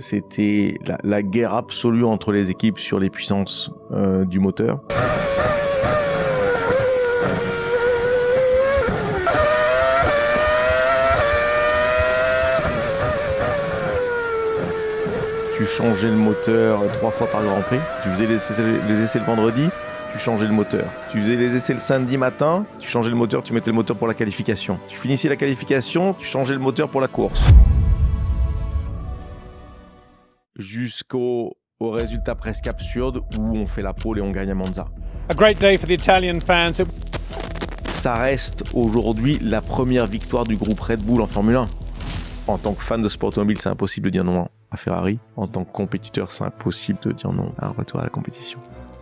C'était la guerre absolue entre les équipes sur les puissances du moteur. Tu changeais le moteur 3 fois par Grand Prix. Tu faisais les essais le vendredi, tu changeais le moteur. Tu faisais les essais le samedi matin, tu changeais le moteur, tu mettais le moteur pour la qualification. Tu finissais la qualification, tu changeais le moteur pour la course. Jusqu'au résultat presque absurde où on fait la pole et on gagne à Monza. A great day for the Italian fans. Ça reste aujourd'hui la première victoire du groupe Red Bull en Formule 1. En tant que fan de sport automobile, c'est impossible de dire non à Ferrari. En tant que compétiteur, c'est impossible de dire non à un retour à la compétition.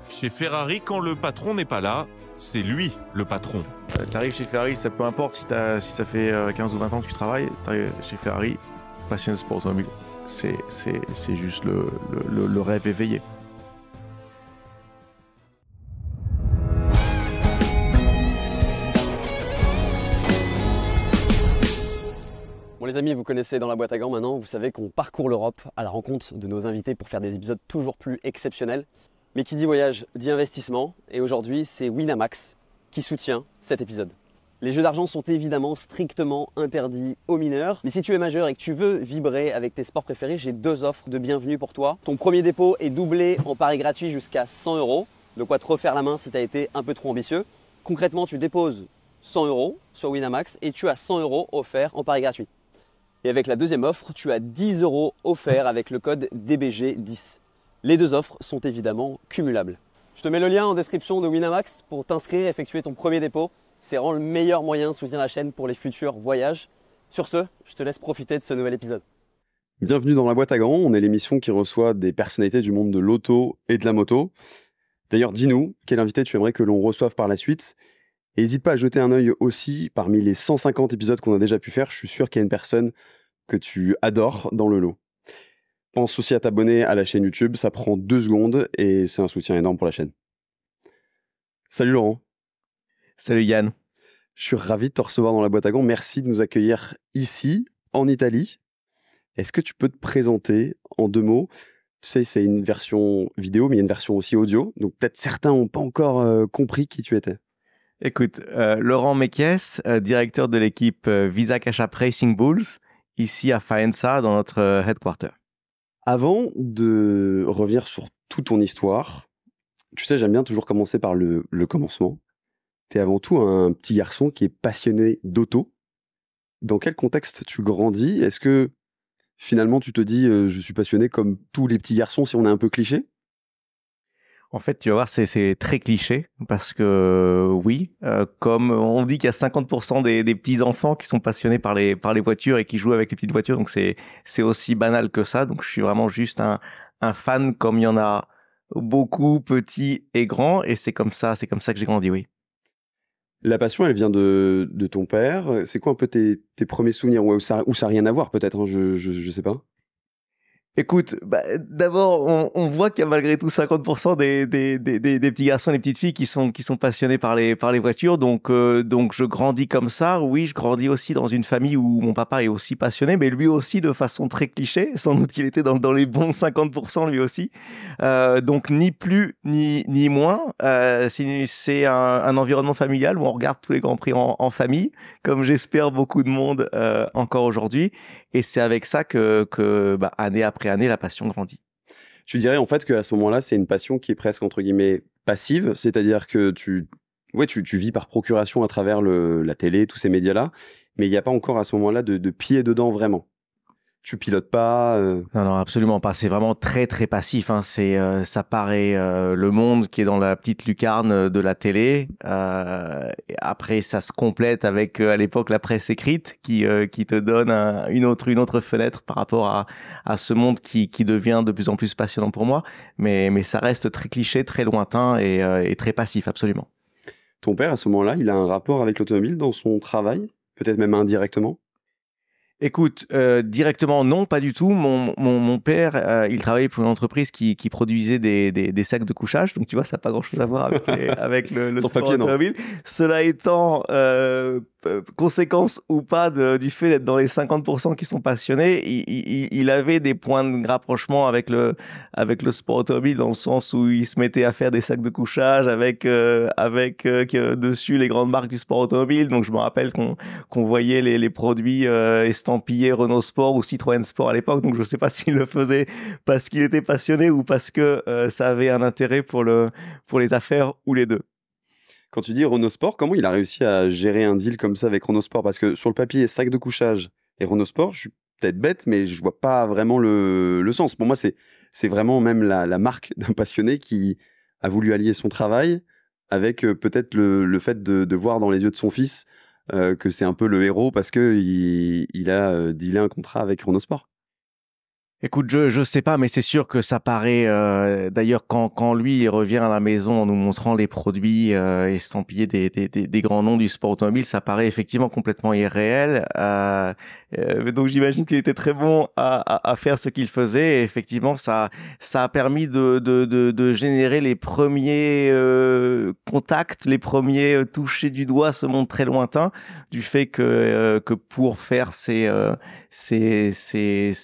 Chez Ferrari, quand le patron n'est pas là, c'est lui le patron. T'arrives chez Ferrari, ça peu importe si ça fait 15 ou 20 ans que tu travailles, t'arrives chez Ferrari, passionné de sport automobile. C'est juste le rêve éveillé. Bon les amis, vous connaissez Dans la boîte à gants maintenant, vous savez qu'on parcourt l'Europe à la rencontre de nos invités pour faire des épisodes toujours plus exceptionnels. Mais qui dit voyage dit investissement, et aujourd'hui c'est Winamax qui soutient cet épisode. Les jeux d'argent sont évidemment strictement interdits aux mineurs, mais si tu es majeur et que tu veux vibrer avec tes sports préférés, j'ai 2 offres de bienvenue pour toi. Ton premier dépôt est doublé en pari gratuit jusqu'à 100 €, de quoi te refaire la main si tu as été un peu trop ambitieux. Concrètement, tu déposes 100 € sur Winamax et tu as 100 € offerts en pari gratuit. Et avec la deuxième offre, tu as 10 € offerts avec le code DBG10. Les 2 offres sont évidemment cumulables. Je te mets le lien en description de Winamax pour t'inscrire et effectuer ton premier dépôt. C'est vraiment le meilleur moyen de soutenir la chaîne pour les futurs voyages. Sur ce, je te laisse profiter de ce nouvel épisode. Bienvenue dans La Boîte à Gants, on est l'émission qui reçoit des personnalités du monde de l'auto et de la moto. D'ailleurs, dis-nous, quel invité tu aimerais que l'on reçoive par la suite. Et n'hésite pas à jeter un œil aussi, parmi les 150 épisodes qu'on a déjà pu faire, je suis sûr qu'il y a une personne que tu adores dans le lot. Pense aussi à t'abonner à la chaîne YouTube, ça prend 2 secondes et c'est un soutien énorme pour la chaîne. Salut Laurent. Salut Yann. Je suis ravi de te recevoir dans La Boîte à Gants. Merci de nous accueillir ici, en Italie. Est-ce que tu peux te présenter en 2 mots? Tu sais, c'est une version vidéo, mais il y a une version aussi audio. Donc peut-être certains n'ont pas encore compris qui tu étais. Écoute, Laurent Mekies, directeur de l'équipe Visa Cash App Racing Bulls, ici à Faenza, dans notre headquarter. Avant de revenir sur toute ton histoire, tu sais, j'aime bien toujours commencer par le commencement. Tu es avant tout un petit garçon qui est passionné d'auto. Dans quel contexte tu grandis? Est-ce que finalement tu te dis je suis passionné comme tous les petits garçons si on est un peu cliché? En fait, tu vas voir, c'est très cliché parce que oui, comme on dit qu'il y a 50% des petits enfants qui sont passionnés par les voitures et qui jouent avec les petites voitures, donc c'est aussi banal que ça. Donc je suis vraiment juste un fan comme il y en a beaucoup, petits et grands, et c'est comme ça que j'ai grandi, oui. La passion, elle vient de ton père. C'est quoi un peu tes premiers souvenirs où ça a rien à voir peut-être, hein, je sais pas. Écoute, d'abord, on voit qu'il y a malgré tout 50% des petits garçons et des petites filles qui sont passionnés par les voitures. Donc je grandis comme ça. Oui, je grandis aussi dans une famille où mon papa est aussi passionné, mais lui aussi de façon très cliché. Sans doute qu'il était dans les bons 50% lui aussi. Donc ni plus ni moins. C'est un environnement familial où on regarde tous les grands prix en famille, comme j'espère beaucoup de monde encore aujourd'hui. Et c'est avec ça que année après année, la passion grandit. Tu dirais en fait qu'à ce moment-là, c'est une passion qui est presque entre guillemets passive, c'est-à-dire que tu vis par procuration à travers la télé, tous ces médias-là, mais il n'y a pas encore à ce moment-là de pied dedans vraiment. Tu pilotes pas Non, absolument pas. C'est vraiment très, très passif. Hein. Ça paraît le monde qui est dans la petite lucarne de la télé. Et après, ça se complète avec, à l'époque, la presse écrite qui te donne une autre fenêtre par rapport à ce monde qui devient de plus en plus passionnant pour moi. Mais ça reste très cliché, très lointain et très passif, absolument. Ton père, à ce moment-là, il a un rapport avec l'automobile dans son travail? Peut-être même indirectement? Écoute, directement non, pas du tout. Mon père, il travaillait pour une entreprise qui produisait des sacs de couchage, donc tu vois, ça n'a pas grand-chose à voir avec le Sans sport papier, non. automobile. Cela étant, conséquence ou pas du fait d'être dans les 50% qui sont passionnés, il avait des points de rapprochement avec le sport automobile, dans le sens où il se mettait à faire des sacs de couchage avec dessus les grandes marques du sport automobile. Donc je me rappelle qu'on voyait les produits estampillés Renault Sport ou Citroën Sport à l'époque. Donc je sais pas s'il le faisait parce qu'il était passionné ou parce que ça avait un intérêt pour les affaires, ou les deux. Quand tu dis Renault Sport, comment il a réussi à gérer un deal comme ça avec Renault Sport? Parce que sur le papier, sac de couchage et Renault Sport, je suis peut-être bête, mais je vois pas vraiment le sens. Pour moi, c'est vraiment même la marque d'un passionné qui a voulu allier son travail avec peut-être le fait de voir dans les yeux de son fils que c'est un peu le héros parce que il a dealé un contrat avec Renault Sport. Écoute, je sais pas, mais c'est sûr que ça paraît. D'ailleurs, quand lui il revient à la maison en nous montrant les produits estampillés des grands noms du sport automobile, ça paraît effectivement complètement irréel. Donc j'imagine qu'il était très bon à faire ce qu'il faisait. Et effectivement, ça a permis de générer les premiers contacts, les premiers touchés du doigt, ce monde très lointain, du fait que pour faire ces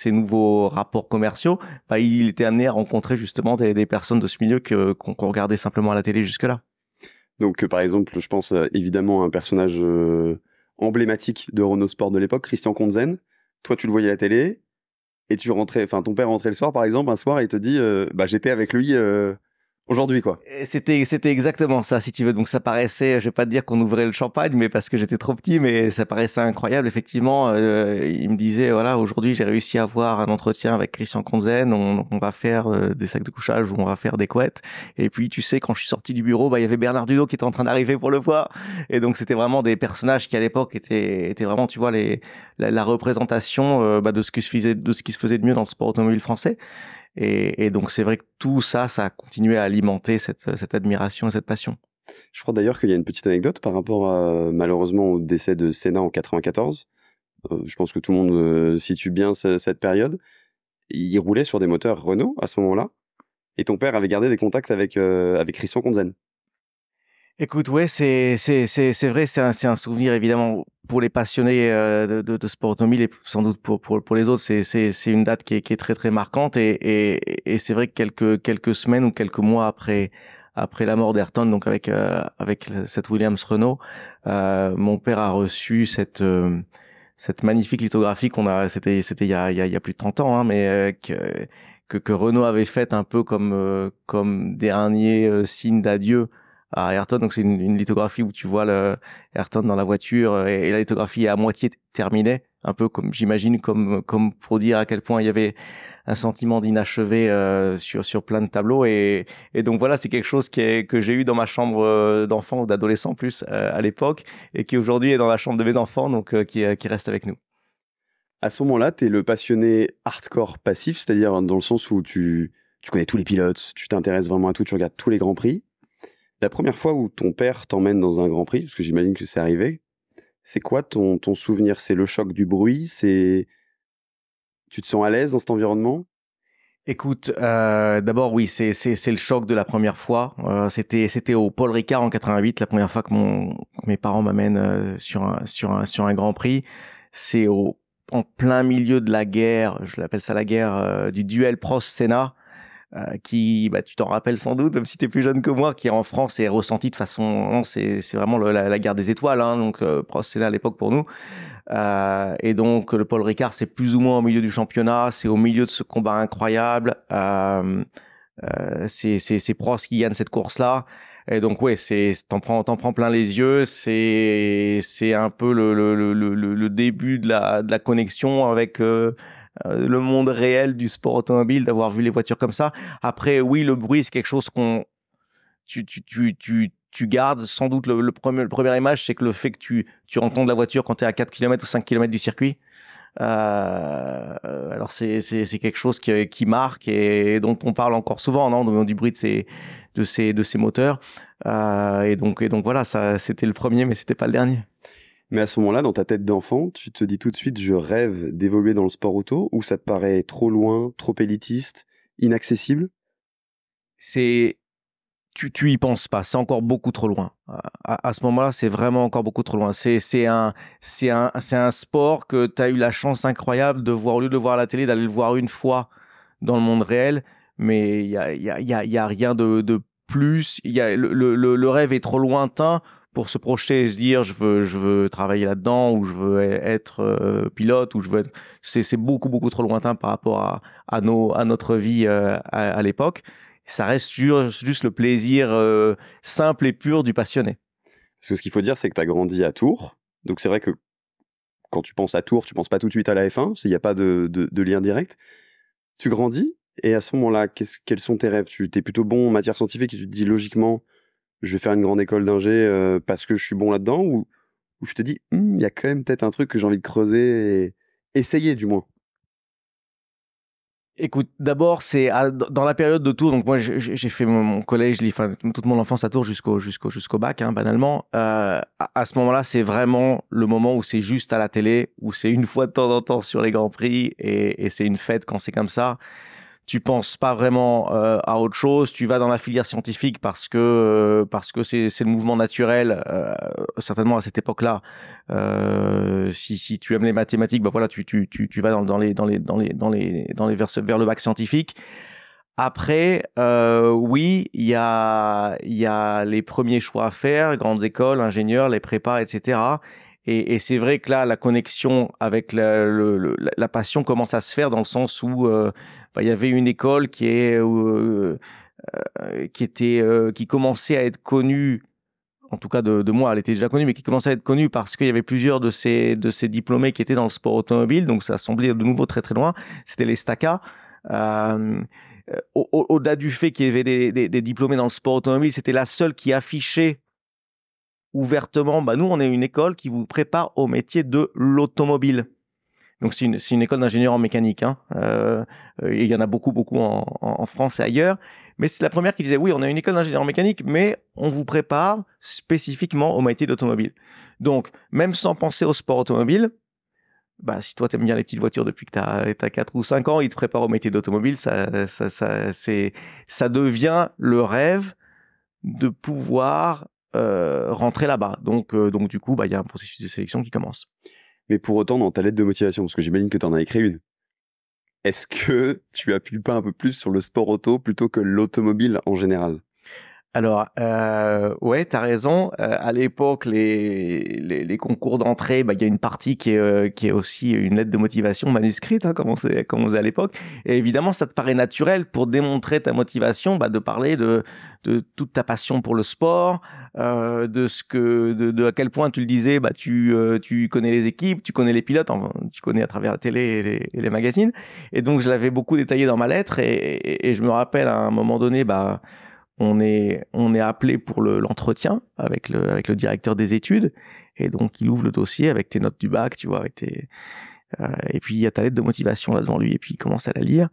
nouveaux rapports commerciaux, il était amené à rencontrer justement des personnes de ce milieu qu'on regardait simplement à la télé jusque-là. Donc, par exemple, je pense évidemment à un personnage emblématique de Renault Sport de l'époque, Christian Conzen. Toi, tu le voyais à la télé et ton père rentrait le soir, par exemple, un soir, et il te dit j'étais avec lui aujourd'hui, quoi. Et c'était exactement ça, si tu veux. Donc ça paraissait, je vais pas te dire qu'on ouvrait le champagne, mais parce que j'étais trop petit, mais ça paraissait incroyable. Effectivement, il me disait, voilà, aujourd'hui j'ai réussi à avoir un entretien avec Christian Conzen, on va faire des sacs de couchage ou on va faire des couettes. Et puis tu sais, quand je suis sorti du bureau, il y avait Bernard Dudot qui était en train d'arriver pour le voir. Et donc c'était vraiment des personnages qui à l'époque étaient vraiment, tu vois, la représentation de ce qui se faisait de mieux dans le sport automobile français. Et donc c'est vrai que tout ça a continué à alimenter cette admiration et cette passion. Je crois d'ailleurs qu'il y a une petite anecdote par rapport malheureusement au décès de Senna en 94. Je pense que tout le monde situe bien cette période. Il roulait sur des moteurs Renault à ce moment-là, et ton père avait gardé des contacts avec Christian Conzen. Écoute, ouais, c'est vrai, c'est un souvenir évidemment pour les passionnés de sport automobile, et sans doute pour les autres, c'est une date qui est très très marquante, et c'est vrai que quelques semaines ou quelques mois après la mort d'Ayrton, donc avec cette Williams Renault, mon père a reçu cette magnifique lithographie c'était il y a plus de 30 ans, hein, mais que Renault avait faite un peu comme dernier signe d'adieu à Ayrton. Donc c'est une lithographie où tu vois Ayrton dans la voiture, et la lithographie est à moitié terminée, un peu comme, j'imagine, comme pour dire à quel point il y avait un sentiment d'inachevé sur plein de tableaux, et donc voilà, c'est quelque chose que j'ai eu dans ma chambre d'enfant ou d'adolescent plus à l'époque, et qui aujourd'hui est dans la chambre de mes enfants, donc qui reste avec nous. À ce moment-là, t'es le passionné hardcore passif, c'est-à-dire dans le sens où tu connais tous les pilotes, tu t'intéresses vraiment à tout, tu regardes tous les grands prix. La première fois où ton père t'emmène dans un grand prix, parce que j'imagine que c'est arrivé, c'est quoi ton souvenir? C'est le choc du bruit? Tu te sens à l'aise dans cet environnement? Écoute, d'abord oui, c'est le choc de la première fois. C'était au Paul Ricard en 88, la première fois que mes parents m'amènent sur un Grand Prix. C'est en plein milieu de la guerre, je l'appelle ça la guerre du duel Prost-Senna, qui, tu t'en rappelles sans doute, même si t'es plus jeune que moi, qui en France est ressenti de façon, non, c'est vraiment la guerre des étoiles, hein, donc Prost-Senna à l'époque pour nous. Et donc le Paul Ricard, c'est plus ou moins au milieu du championnat, c'est au milieu de ce combat incroyable. C'est Prost qui gagne cette course-là. Et donc ouais, t'en prends plein les yeux. C'est un peu le début de la connexion avec le monde réel du sport automobile, d'avoir vu les voitures comme ça. Après, oui, le bruit, c'est quelque chose tu gardes sans doute. Le première image, c'est que le fait que tu entends la voiture quand tu es à 4 km ou 5 km du circuit. Alors c'est quelque chose qui marque et dont on parle encore souvent, non, du bruit de ces moteurs. Et donc voilà, ça c'était le premier, mais c'était pas le dernier. Mais à ce moment-là, dans ta tête d'enfant, tu te dis tout de suite, je rêve d'évoluer dans le sport auto, ou ça te paraît trop loin, trop élitiste, inaccessible? tu y penses pas. C'est encore beaucoup trop loin. À ce moment-là, c'est vraiment encore beaucoup trop loin. C'est un sport que tu as eu la chance incroyable de voir, au lieu de le voir à la télé, d'aller le voir une fois dans le monde réel. Mais il y a rien de plus. Le rêve est trop lointain pour se projeter et se dire je veux travailler là-dedans, ou je veux être pilote, ou je veux être... C'est beaucoup beaucoup trop lointain par rapport à notre vie à l'époque. Ça reste juste le plaisir simple et pur du passionné. Parce que ce qu'il faut dire, c'est que tu as grandi à Tours. Donc c'est vrai que quand tu penses à Tours, tu penses pas tout de suite à la F1, il n'y a pas de lien direct. Tu grandis, et à ce moment-là, quels sont tes rêves? Tu es plutôt bon en matière scientifique et tu te dis logiquement, je vais faire une grande école d'ingé parce que je suis bon là-dedans, ou je te dis, il y a quand même peut-être un truc que j'ai envie de creuser et essayer du moins. Écoute, d'abord, c'est dans la période de Tours. Donc moi, j'ai fait mon collège, enfin toute mon enfance à Tours jusqu'au bac, hein, banalement. À ce moment-là, c'est vraiment le moment où c'est juste à la télé, où c'est une fois de temps en temps sur les Grands Prix, et c'est une fête quand c'est comme ça. Tu penses pas vraiment à autre chose. Tu vas dans la filière scientifique parce que c'est le mouvement naturel, certainement à cette époque-là. Si tu aimes les mathématiques, bah voilà, tu vas vers le bac scientifique. Après, oui, il y a les premiers choix à faire, grandes écoles, ingénieurs, les prépas, etc. Et c'est vrai que là, la connexion avec la passion commence à se faire, dans le sens où il y avait une école qui commençait à être connue, en tout cas de moi, elle était déjà connue, mais qui commençait à être connue parce qu'il y avait plusieurs de ces diplômés qui étaient dans le sport automobile. Donc ça semblait de nouveau très très loin. C'était les STACA. Au-delà du fait qu'il y avait des diplômés dans le sport automobile, c'était la seule qui affichait ouvertement, nous, on est une école qui vous prépare au métier de l'automobile. Donc, c'est une école d'ingénieurs en mécanique. Hein. Il y en a beaucoup en France et ailleurs. Mais c'est la première qui disait, oui, on a une école d'ingénieurs en mécanique, mais on vous prépare spécifiquement au métier d'automobile. Donc, même sans penser au sport automobile, si toi, t'aimes bien les petites voitures depuis que t'as 4 ou 5 ans, ils te préparent au métier d'automobile. Ça devient le rêve de pouvoir rentrer là-bas. Donc du coup, il y a un processus de sélection qui commence. Mais pour autant, dans ta lettre de motivation, parce que j'imagine que tu en as écrit une, est-ce que tu appuies pas un peu plus sur le sport auto plutôt que l'automobile en général? Alors, ouais, t'as raison. À l'époque, les concours d'entrée, il y a une partie qui est aussi une lettre de motivation manuscrite, hein, comme on faisait à l'époque. Et évidemment, ça te paraît naturel pour démontrer ta motivation, de parler de toute ta passion pour le sport, de à quel point tu le disais, tu connais les équipes, tu connais les pilotes, enfin, tu connais à travers la télé et les magazines. Et donc, je l'avais beaucoup détaillé dans ma lettre, et je me rappelle à un moment donné, on est appelé pour l'entretien avec le directeur des études, et donc il ouvre le dossier avec tes notes du bac, tu vois, et puis il y a ta lettre de motivation là devant lui, et puis il commence à la lire,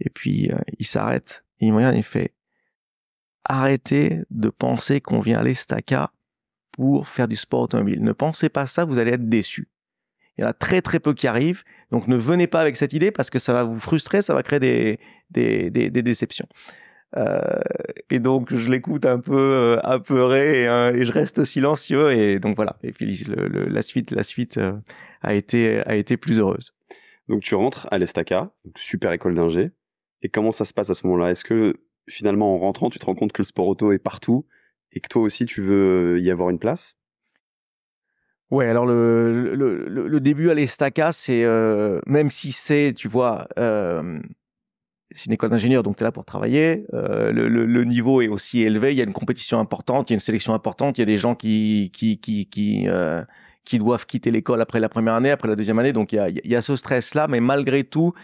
et puis il s'arrête, il me regarde et il fait: arrêtez de penser qu'on vient à l'Estaca pour faire du sport automobile. Ne pensez pas ça, vous allez être déçus. Il y en a très très peu qui arrivent, donc ne venez pas avec cette idée parce que ça va vous frustrer, ça va créer des déceptions. Et donc je l'écoute un peu apeuré, et je reste silencieux, et donc voilà. Et puis la suite a été plus heureuse. Donc tu rentres à l'Estaca, super école d'ingé. Et comment ça se passe à ce moment-là? Est-ce que finalement en rentrant tu te rends compte que le sport auto est partout et que toi aussi tu veux y avoir une place? Ouais, alors le début à l'Estaca, c'est même si c'est, tu vois, c'est une école d'ingénieur, donc tu es là pour travailler. Le niveau est aussi élevé. Il y a une compétition importante, il y a une sélection importante. Il y a des gens qui doivent quitter l'école après la première année, après la deuxième année. Donc il y a ce stress-là, mais malgré tout,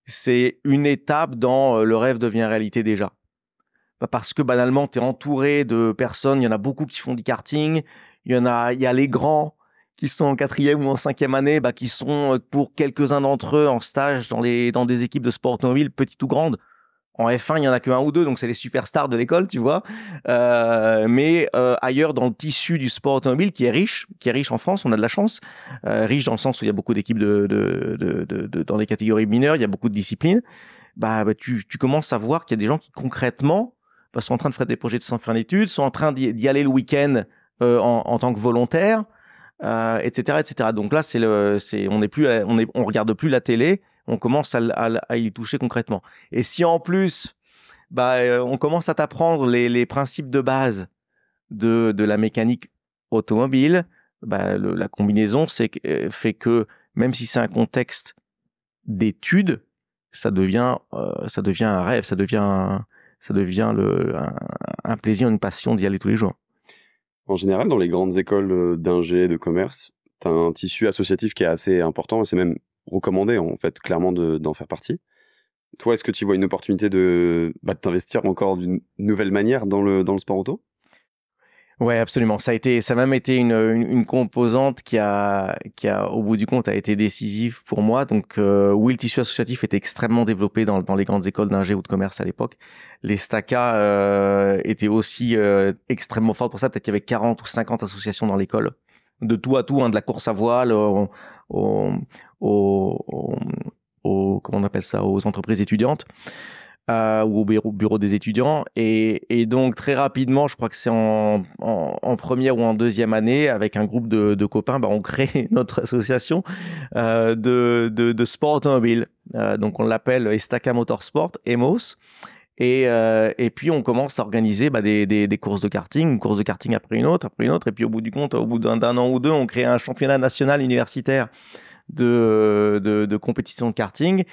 c'est une étape dans le rêve devient réalité déjà. Parce que banalement, tu es entouré de personnes. Il y en a beaucoup qui font du karting. Il y a les grands qui sont en 4e ou en 5e année, qui sont, pour quelques-uns d'entre eux, en stage dans des équipes de sport automobile, petites ou grandes. En F1, il y en a que un ou deux, donc c'est les superstars de l'école, tu vois. Mais ailleurs, dans le tissu du sport automobile, qui est riche en France, on a de la chance. Riche dans le sens où il y a beaucoup d'équipes dans les catégories mineures, il y a beaucoup de disciplines. Tu commences à voir qu'il y a des gens qui concrètement sont en train de faire des projets sans fin d'études, sont en train d'y aller le week-end en tant que volontaire, etc., etc. Donc là, on regarde plus la télé, on commence à y toucher concrètement. Et si en plus, on commence à t'apprendre les principes de base de la mécanique automobile, la combinaison fait que même si c'est un contexte d'études, ça devient un rêve, ça devient un plaisir, une passion d'y aller tous les jours. En général, dans les grandes écoles d'ingé, de commerce, tu as un tissu associatif qui est assez important et c'est même recommandé, en fait, clairement, d'en faire partie. Toi, est-ce que tu vois une opportunité de t'investir encore d'une nouvelle manière dans le sport auto? Ouais, absolument. Ça a même été une composante qui a, au bout du compte, a été décisive pour moi. Donc, oui, le tissu associatif était extrêmement développé dans les grandes écoles d'ingé ou de commerce à l'époque. Les STACA étaient aussi extrêmement fortes pour ça. Peut-être qu'il y avait 40 ou 50 associations dans l'école, de tout à tout, de la course à voile comment on appelle ça, aux entreprises étudiantes. Ou au bureau des étudiants et donc très rapidement, je crois que c'est en première ou en deuxième année, avec un groupe de copains, on crée notre association de sport automobile. Donc on l'appelle Estaca Motorsport, EMOS. Et puis on commence à organiser des courses de karting, une course de karting après une autre, et puis au bout d'un an ou deux, on crée un championnat national universitaire de compétition de karting.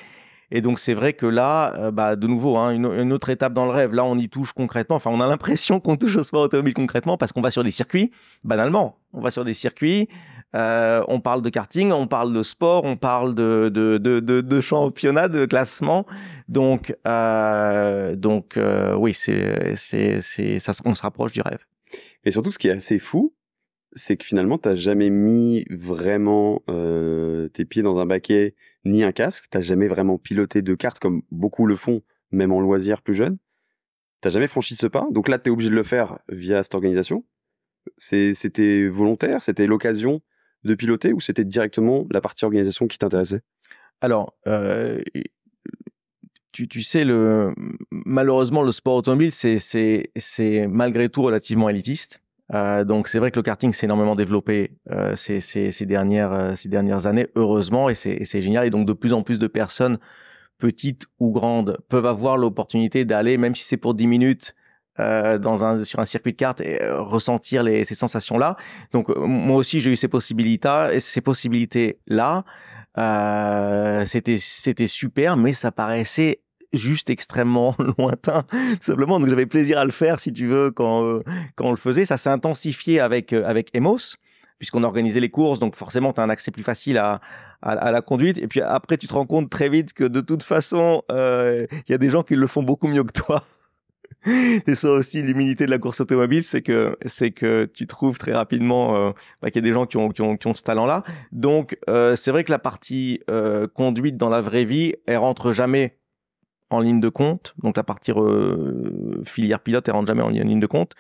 Et donc, c'est vrai que là, de nouveau, une autre étape dans le rêve. Là, on y touche concrètement. Enfin, on a l'impression qu'on touche au sport automobile concrètement parce qu'on va sur des circuits, banalement. On va sur des circuits, on parle de karting, on parle de sport, on parle de championnat, de classement. Donc, oui, on se rapproche du rêve. Et surtout, ce qui est assez fou, c'est que finalement, t'as jamais mis vraiment tes pieds dans un baquet ni un casque. T'as jamais vraiment piloté de kart comme beaucoup le font, même en loisir plus jeune. T'as jamais franchi ce pas. Donc là, t'es obligé de le faire via cette organisation. C'était volontaire, c'était l'occasion de piloter ou c'était directement la partie organisation qui t'intéressait? Alors, tu sais, malheureusement, le sport automobile, c'est malgré tout relativement élitiste. Donc c'est vrai que le karting s'est énormément développé ces dernières années, heureusement, et c'est génial. Et donc de plus en plus de personnes, petites ou grandes, peuvent avoir l'opportunité d'aller, même si c'est pour 10 minutes, sur un circuit de kart et ressentir ces sensations-là. Donc moi aussi j'ai eu ces possibilités-là. C'était super, mais ça paraissait juste extrêmement lointain, tout simplement. Donc j'avais plaisir à le faire, si tu veux, quand on le faisait. Ça s'est intensifié avec EMOS, puisqu'on organisait les courses, donc forcément tu as un accès plus facile à la conduite. Et puis après tu te rends compte très vite que de toute façon il y a des gens qui le font beaucoup mieux que toi. C'est ça aussi l'humilité de la course automobile, c'est que tu trouves très rapidement qu'il y a des gens qui ont ce talent-là. Donc c'est vrai que la partie conduite dans la vraie vie, elle rentre jamais en ligne de compte. Donc la partie filière pilote, elle rentre jamais en ligne de compte.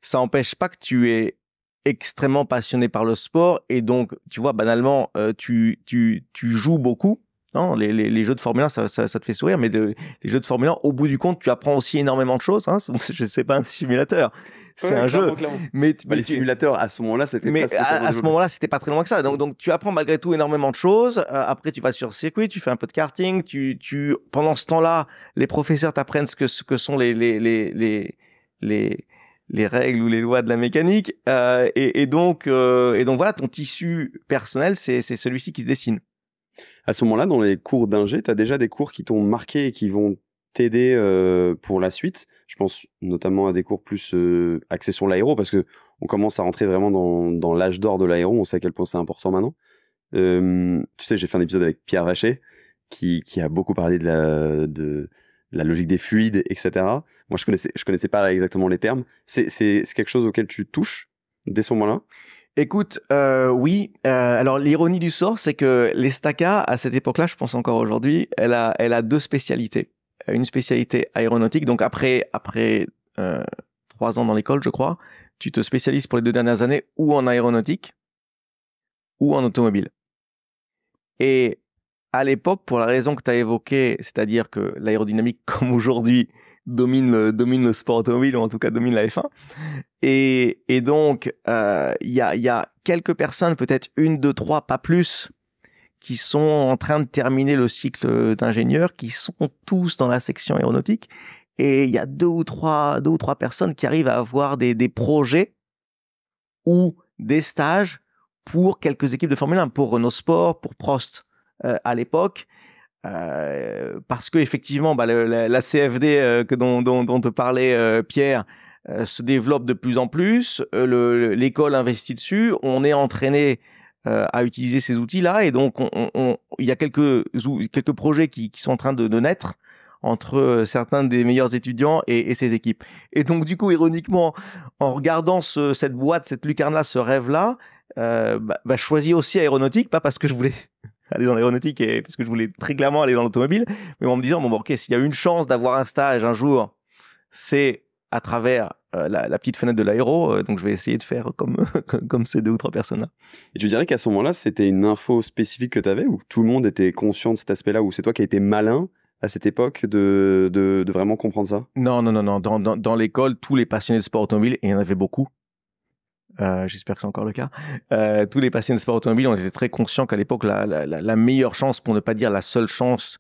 Ça n'empêche pas que tu es extrêmement passionné par le sport et donc tu vois, banalement, tu joues beaucoup. Non, les jeux de Formule 1, ça te fait sourire, mais les jeux de Formule 1, au bout du compte, tu apprends aussi énormément de choses. Donc c'est pas un simulateur, c'est un jeu. Clairement. Mais les simulateurs à ce moment-là, c'était pas à ce moment-là, c'était pas très loin que ça. Donc tu apprends malgré tout énormément de choses. Après, tu vas sur le circuit, tu fais un peu de karting. Pendant ce temps-là, les professeurs t'apprennent ce que sont les règles ou les lois de la mécanique. Et donc voilà, ton tissu personnel, c'est celui-ci qui se dessine. À ce moment-là, dans les cours d'ingé, tu as déjà des cours qui t'ont marqué et qui vont t'aider pour la suite. Je pense notamment à des cours plus axés sur l'aéro, parce que on commence à rentrer vraiment dans l'âge d'or de l'aéro. On sait à quel point c'est important maintenant. Tu sais, j'ai fait un épisode avec Pierre Vacher qui a beaucoup parlé de la logique des fluides, etc. Moi, je connaissais pas exactement les termes. C'est quelque chose auquel tu touches dès ce moment-là? Écoute, oui. Alors l'ironie du sort, c'est que l'Estaca, à cette époque-là, je pense encore aujourd'hui, elle a deux spécialités. Une spécialité aéronautique. Donc après 3 ans dans l'école, je crois, tu te spécialises pour les 2 dernières années ou en aéronautique ou en automobile. Et à l'époque, pour la raison que tu as évoquée, c'est-à-dire que l'aérodynamique, comme aujourd'hui, domine le sport automobile, ou en tout cas domine la F1. Et donc, il y a quelques personnes, peut-être 1, 2, 3, pas plus, qui sont en train de terminer le cycle d'ingénieur, qui sont tous dans la section aéronautique. Et il y a deux ou trois personnes qui arrivent à avoir des projets ou des stages pour quelques équipes de Formule 1, pour Renault Sport, pour Prost à l'époque. Parce que effectivement, la CFD dont te parlait Pierre se développe de plus en plus. L'école investit dessus. On est entraîné à utiliser ces outils-là, et donc il y a quelques projets qui sont en train de naître entre certains des meilleurs étudiants et ces équipes. Et donc du coup, ironiquement, en regardant cette boîte, cette lucarne-là, ce rêve-là, choisi aussi aéronautique, pas parce que je voulais aller dans l'aéronautique et parce que je voulais très clairement aller dans l'automobile, mais en me disant ok, s'il y a une chance d'avoir un stage un jour, c'est à travers la petite fenêtre de l'aéro, donc je vais essayer de faire comme ces 2 ou 3 personnes-là. Et tu dirais qu'à ce moment-là, c'était une info spécifique que tu avais, ou tout le monde était conscient de cet aspect-là, ou c'est toi qui as été malin à cette époque de vraiment comprendre ça? Non. Dans l'école, tous les passionnés de sport automobile, et il y en avait beaucoup, j'espère que c'est encore le cas, tous les passionnés de sport automobile, on était très conscients qu'à l'époque, la meilleure chance, pour ne pas dire la seule chance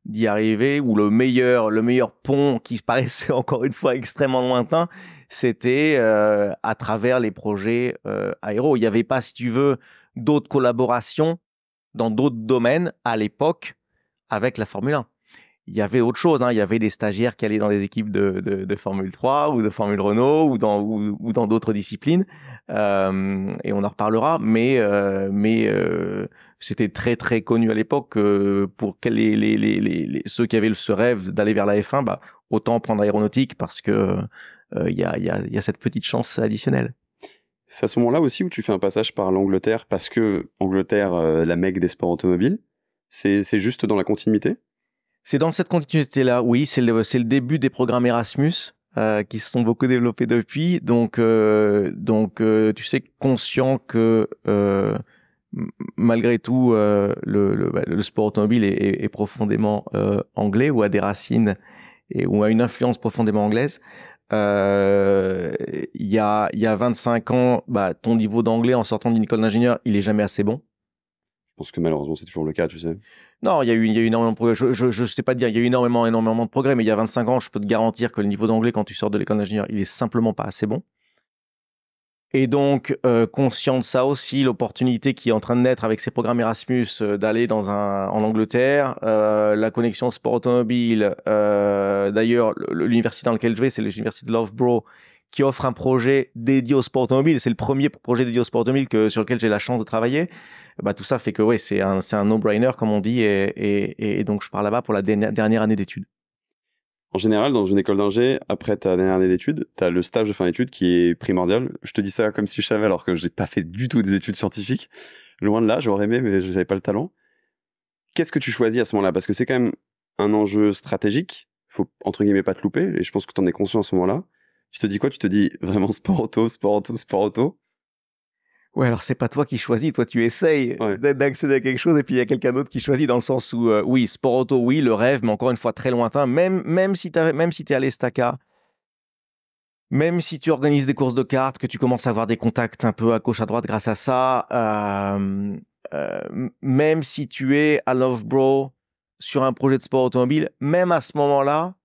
d'y arriver, ou le meilleur pont qui paraissait encore une fois extrêmement lointain, c'était à travers les projets aéro. Il n'y avait pas, si tu veux, d'autres collaborations dans d'autres domaines à l'époque avec la Formule 1. Il y avait autre chose, hein. Il y avait des stagiaires qui allaient dans des équipes de Formule 3 ou de Formule Renault ou dans d'autres disciplines, et on en reparlera, mais c'était très très connu à l'époque pour ceux qui avaient ce rêve d'aller vers la F1, autant prendre aéronautique, parce que il y a cette petite chance additionnelle. C'est à ce moment-là aussi où tu fais un passage par l'Angleterre, parce que Angleterre, la Mecque des sports automobiles, c'est juste dans la continuité? C'est dans cette continuité-là, oui. C'est le début des programmes Erasmus qui se sont beaucoup développés depuis. Donc, tu sais, conscient que malgré tout, le sport automobile est profondément anglais, ou a des racines ou a une influence profondément anglaise. Il y a 25 ans, ton niveau d'anglais en sortant d'une école d'ingénieur, il est jamais assez bon. Je pense que malheureusement, c'est toujours le cas, tu sais. Non, il y a eu énormément de progrès. Je sais pas te dire, il y a eu énormément de progrès, mais il y a 25 ans, je peux te garantir que le niveau d'anglais, quand tu sors de l'école d'ingénieur, il est simplement pas assez bon. Et donc, conscient de ça aussi, l'opportunité qui est en train de naître avec ces programmes Erasmus, d'aller en Angleterre, la connexion sport automobile. D'ailleurs, l'université dans laquelle je vais, c'est l'université de Loughborough, qui offre un projet dédié au sport automobile. C'est le premier projet dédié au sport automobile sur lequel j'ai la chance de travailler. Tout ça fait que c'est un no-brainer, comme on dit, et donc je pars là-bas pour la dernière année d'études. En général, dans une école d'ingé, après ta dernière année d'études, tu as le stage de fin d'études qui est primordial. Je te dis ça comme si je savais, alors que j'ai pas fait du tout des études scientifiques. Loin de là, j'aurais aimé, mais j'avais pas le talent. Qu'est-ce que tu choisis à ce moment-là? Parce que c'est quand même un enjeu stratégique. Faut, entre guillemets, pas te louper. Et je pense que tu en es conscient à ce moment-là. Tu te dis quoi? Tu te dis vraiment sport auto, sport auto, sport auto? Ouais, alors c'est pas toi qui choisis, toi tu essayes d'accéder à quelque chose, et puis il y a quelqu'un d'autre qui choisit, dans le sens où oui, sport auto, oui, le rêve, mais encore une fois très lointain. Même si t'es à l'Estaca, même si tu organises des courses de cartes, que tu commences à avoir des contacts un peu à gauche à droite grâce à ça, même si tu es à Loughborough sur un projet de sport automobile, même à ce moment-là,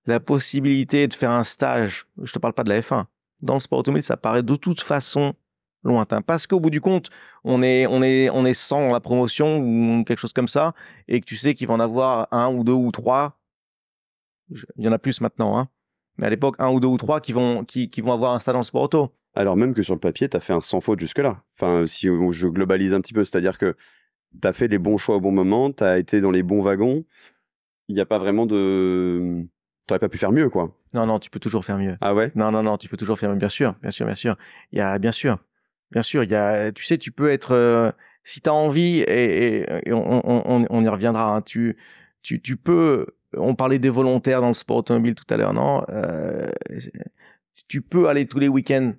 la possibilité de faire un stage, je te parle pas de la F1, dans le sport automobile, ça paraît de toute façon lointain, parce qu'au bout du compte, on est 100 dans la promotion ou quelque chose comme ça, et que tu sais qu'il va en avoir 1 ou 2 ou 3, il y en a plus maintenant, hein, mais à l'époque 1 ou 2 ou 3 qui vont avoir un stage en sport auto. Alors même que sur le papier, t'as fait un sans faute jusque-là. Enfin, si je globalise un petit peu, c'est-à-dire que t'as fait les bons choix au bon moment, t'as été dans les bons wagons, il n'y a pas vraiment de... T'aurais pas pu faire mieux, quoi. Non, tu peux toujours faire mieux. Ah ouais? Non, tu peux toujours faire mieux, bien sûr. Il y a, bien sûr, il y a, tu sais, tu peux être, si t'as envie, et on y reviendra, hein, tu peux, on parlait des volontaires dans le sport automobile tout à l'heure, non? Tu peux aller tous les week-ends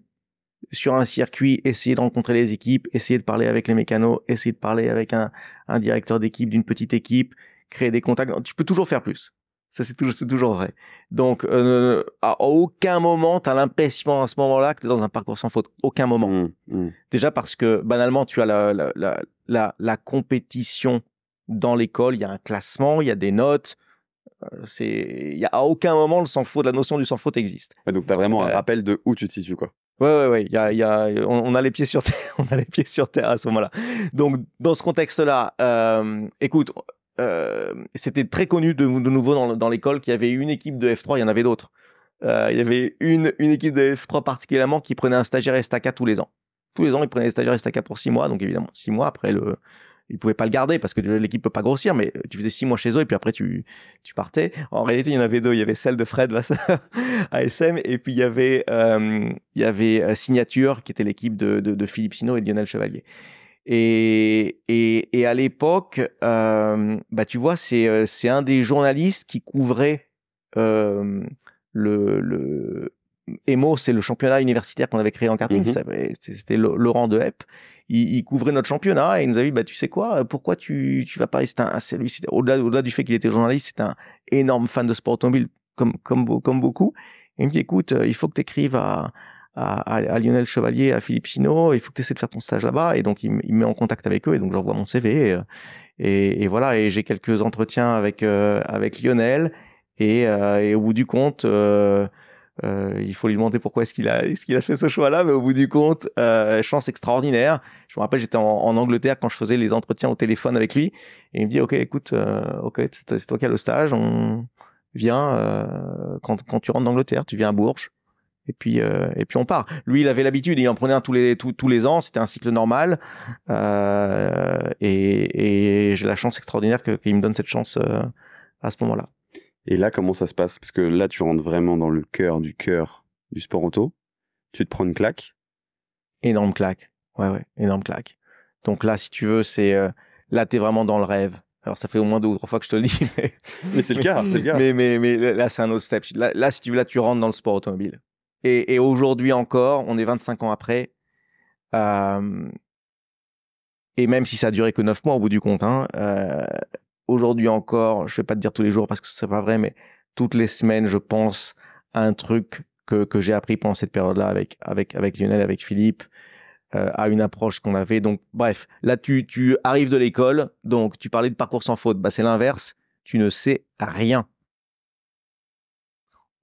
sur un circuit, essayer de rencontrer les équipes, essayer de parler avec les mécanos, essayer de parler avec un directeur d'équipe d'une petite équipe, créer des contacts. Tu peux toujours faire plus. Ça, c'est toujours vrai. Donc, à aucun moment, tu as l'impression à ce moment-là que tu es dans un parcours sans faute. Aucun moment. Déjà parce que, banalement, tu as la compétition dans l'école. Il y a un classement, il y a des notes. À aucun moment, la notion du sans faute existe. Ouais, donc, tu as vraiment un rappel de où tu te situes, quoi. Ouais. On a les pieds sur terre. On a les pieds sur terre à ce moment-là. Donc, dans ce contexte-là, écoute, c'était très connu de nouveau dans l'école qu'il y avait une équipe de F3, il y en avait d'autres. Il y avait une équipe de F3 particulièrement qui prenait un stagiaire Estaca tous les ans. Tous les ans, ils prenaient des stagiaires Estaca pour 6 mois. Donc, évidemment, 6 mois après ils pouvaient pas le garder parce que l'équipe peut pas grossir, mais tu faisais 6 mois chez eux et puis après tu partais. En réalité, il y en avait deux. Il y avait celle de Fred Vasseur à SM et puis il y avait Signature qui était l'équipe de Philippe Sino et de Lionel Chevalier. Et à l'époque, tu vois, c'est un des journalistes qui couvrait le EMO, c'est le championnat universitaire qu'on avait créé en karting. C'était Laurent Dehep. Il couvrait notre championnat et il nous a dit, tu sais quoi, pourquoi tu vas pas, c'était au-delà du fait qu'il était journaliste, c'est un énorme fan de sport automobile, comme beaucoup. Et il me dit, écoute, il faut que tu écrives à Lionel Chevalier, à Philippe Sino, il faut que tu essaies de faire ton stage là-bas. Et donc, il me met en contact avec eux et donc j'envoie mon CV et voilà. Et j'ai quelques entretiens avec Lionel et au bout du compte, il faut lui demander pourquoi est-ce qu'il a fait ce choix-là, mais au bout du compte, chance extraordinaire. Je me rappelle, j'étais en Angleterre quand je faisais les entretiens au téléphone avec lui, et il me dit, ok, écoute, c'est toi qui as le stage, on vient quand tu rentres d'Angleterre, tu viens à Bourges, et puis on part. Lui, il avait l'habitude, il en prenait un tous les ans, c'était un cycle normal, et j'ai la chance extraordinaire qu'il me donne cette chance à ce moment-là. Et là, comment ça se passe? Parce que là, tu rentres vraiment dans le cœur du sport auto. Tu te prends une claque. Énorme claque. Ouais, énorme claque. Donc là, si tu veux, là, t'es vraiment dans le rêve. Alors, ça fait au moins 2 ou 3 fois que je te le dis, mais c'est le cas, c'est le cas. Mais là, c'est un autre step. Là, si tu veux, là, tu rentres dans le sport automobile. Et aujourd'hui encore, on est 25 ans après. Et même si ça a duré que 9 mois au bout du compte, aujourd'hui encore, je vais pas te dire tous les jours parce que ce serait pas vrai, mais toutes les semaines, je pense à un truc que j'ai appris pendant cette période-là avec Lionel, avec Philippe, à une approche qu'on avait. Donc, bref, là, tu arrives de l'école, donc tu parlais de parcours sans faute. C'est l'inverse. Tu ne sais rien.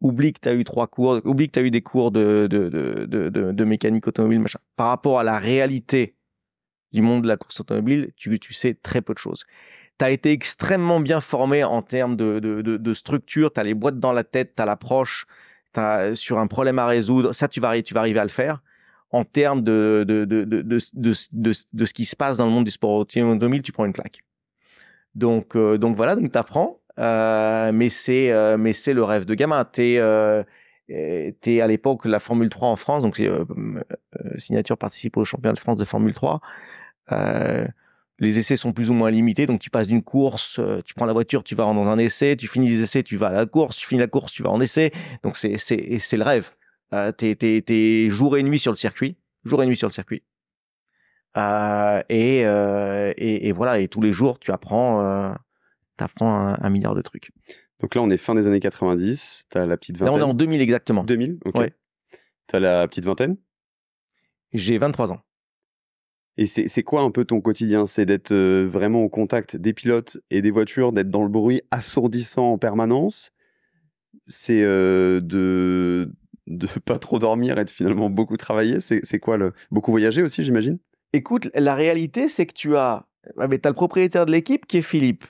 Oublie que tu as eu 3 cours, oublie que tu as eu des cours de mécanique automobile, machin. Par rapport à la réalité du monde de la course automobile, tu sais très peu de choses. Tu as été extrêmement bien formé en termes de structure, tu as les boîtes dans la tête, tu as l'approche, sur un problème à résoudre, ça tu vas arriver à le faire. En termes de ce qui se passe dans le monde du sport automobile, tu prends une claque. Donc voilà, donc tu apprends, mais c'est le rêve de gamin. T'es à l'époque la Formule 3 en France, donc Signature participe au championnat de France de Formule 3. Les essais sont plus ou moins limités, donc tu passes d'une course, tu prends la voiture, tu vas dans un essai, tu finis les essais, tu vas à la course, tu finis la course, tu vas en essai. Donc c'est le rêve. T'es jour et nuit sur le circuit, et voilà, et tous les jours tu apprends, un milliard de trucs. Donc là, on est fin des années 90, t'as la petite vingtaine. Là, on est en 2000 exactement. 2000, ok. Ouais. T'as la petite vingtaine. J'ai 23 ans. Et c'est quoi un peu ton quotidien? C'est d'être vraiment au contact des pilotes et des voitures, d'être dans le bruit assourdissant en permanence. C'est de pas trop dormir et de finalement beaucoup travailler. C'est quoi beaucoup voyager aussi, j'imagine? Écoute, la réalité, c'est que t'as le propriétaire de l'équipe qui est Philippe.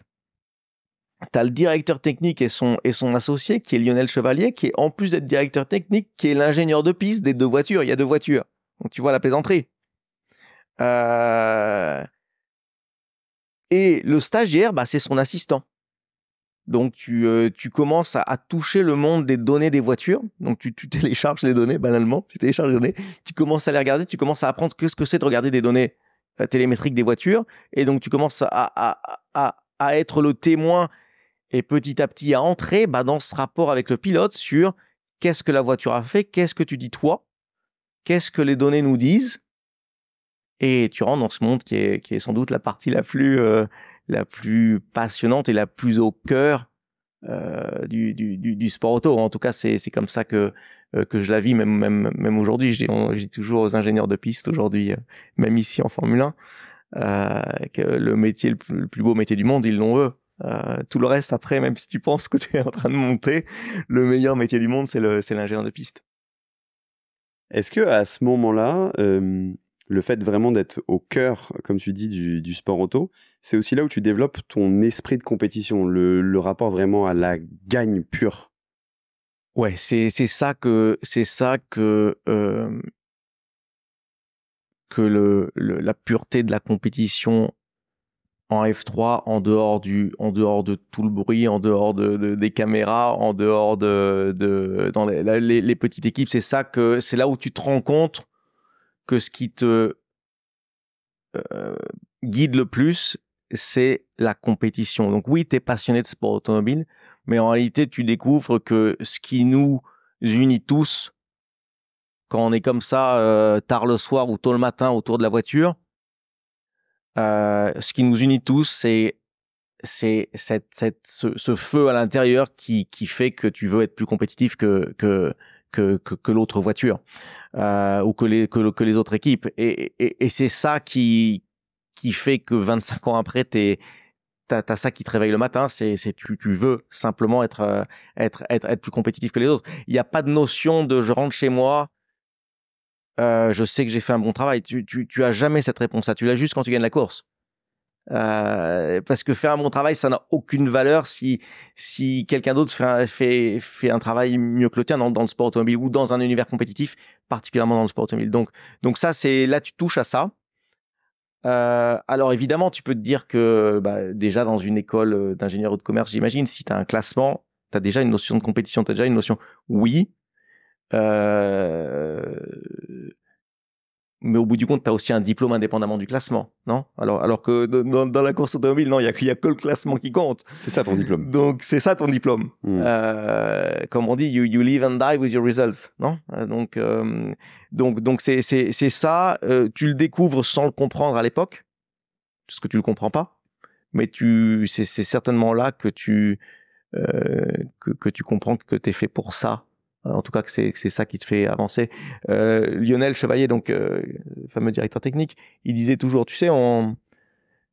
T'as le directeur technique et son associé qui est Lionel Chevalier, qui est en plus d'être directeur technique, qui est l'ingénieur de piste des 2 voitures. Il y a 2 voitures. Donc tu vois la plaisanterie. Et le stagiaire, c'est son assistant. Donc tu commences à toucher le monde des données des voitures. Donc tu télécharges les données banalement. Tu télécharges les données, tu commences à les regarder, tu commences à apprendre ce que c'est de regarder des données télémétriques des voitures. Et donc tu commences à être le témoin et petit à petit à entrer dans ce rapport avec le pilote sur qu'est-ce que la voiture a fait, qu'est-ce que tu dis toi, qu'est-ce que les données nous disent. Et tu rentres dans ce monde qui est sans doute la partie la plus passionnante et la plus au cœur du sport auto. En tout cas, c'est comme ça que je la vis, même aujourd'hui. Je dis toujours aux ingénieurs de piste aujourd'hui, même ici en Formule 1, que le métier le plus beau métier du monde, ils l'ont eux. Tout le reste après, même si tu penses que tu es en train de monter, le meilleur métier du monde, c'est l'ingénieur de piste. Est-ce que à ce moment-là, le fait vraiment d'être au cœur, comme tu dis, du sport auto, c'est aussi là où tu développes ton esprit de compétition, le rapport vraiment à la gagne pure? Ouais, c'est ça que la pureté de la compétition en F3, en dehors de tout le bruit, en dehors des caméras, en dehors dans les petites équipes, c'est là où tu te rends compte que ce qui te guide le plus, c'est la compétition. Donc oui, tu es passionné de sport automobile, mais en réalité, tu découvres que ce qui nous unit tous, quand on est comme ça tard le soir ou tôt le matin autour de la voiture, ce qui nous unit tous, c'est ce feu à l'intérieur qui fait que tu veux être plus compétitif que l'autre voiture ou que les autres équipes. Et c'est ça qui fait que 25 ans après, t'as ça qui te réveille le matin. Tu veux simplement être plus compétitif que les autres. Il n'y a pas de notion de je rentre chez moi. Je sais que j'ai fait un bon travail. Tu as jamais cette réponse-là. Tu l'as juste quand tu gagnes la course. Parce que faire un bon travail, ça n'a aucune valeur si quelqu'un d'autre fait un travail mieux que le tien dans le sport automobile ou dans un univers compétitif, particulièrement dans le sport automobile. Donc ça, là, tu touches à ça. Alors évidemment, tu peux te dire que déjà dans une école d'ingénieur ou de commerce, j'imagine, si tu as un classement, tu as déjà une notion de compétition, tu as déjà une notion, oui. Mais au bout du compte, tu as aussi un diplôme indépendamment du classement, non? Alors que dans la course automobile, non, il y a que le classement qui compte. C'est ça ton diplôme. Donc, c'est ça ton diplôme. Comme on dit, you live and die with your results, non? Donc c'est ça. Tu le découvres sans le comprendre à l'époque, parce que tu le comprends pas. Mais c'est certainement là que tu comprends que tu es fait pour ça. En tout cas, que c'est ça qui te fait avancer. Lionel Chevalier, donc fameux directeur technique, il disait toujours, tu sais, dans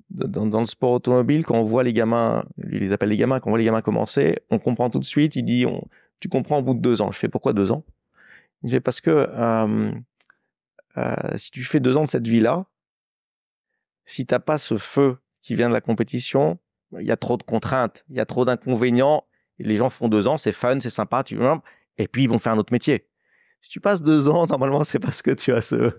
le sport automobile, quand on voit les gamins, lui il les appelle les gamins, quand on voit les gamins commencer, on comprend tout de suite. Il dit, tu comprends au bout de 2 ans. Je fais pourquoi 2 ans? Il dit parce que si tu fais 2 ans de cette vie-là, si t'as pas ce feu qui vient de la compétition, il y a trop de contraintes, il y a trop d'inconvénients. Les gens font 2 ans, c'est fun, c'est sympa, et puis ils vont faire un autre métier. Si tu passes 2 ans, normalement, c'est parce que tu as ce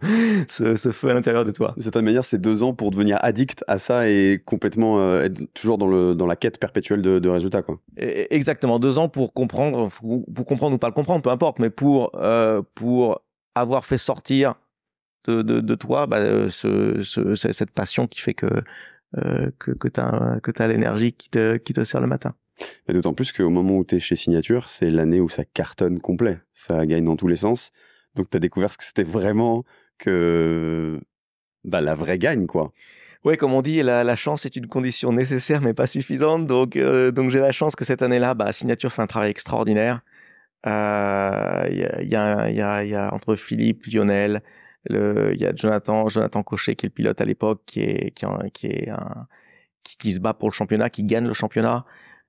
feu à l'intérieur de toi. De certaine manière, c'est 2 ans pour devenir addict à ça et complètement être toujours dans la quête perpétuelle de résultats, quoi. Exactement, 2 ans pour comprendre ou pas le comprendre, peu importe, mais pour avoir fait sortir de toi cette passion qui fait que t'as l'énergie qui te sert le matin. Et d'autant plus qu'au moment où tu es chez Signature, c'est l'année où ça cartonne complet. Ça gagne dans tous les sens. Donc tu as découvert ce que c'était vraiment que la vraie gagne, quoi. Ouais, comme on dit, la chance est une condition nécessaire mais pas suffisante. Donc j'ai la chance que cette année-là, Signature fait un travail extraordinaire. Il y a entre Philippe, Lionel, il y a Jonathan Cochet qui est le pilote à l'époque, qui se bat pour le championnat, qui gagne le championnat.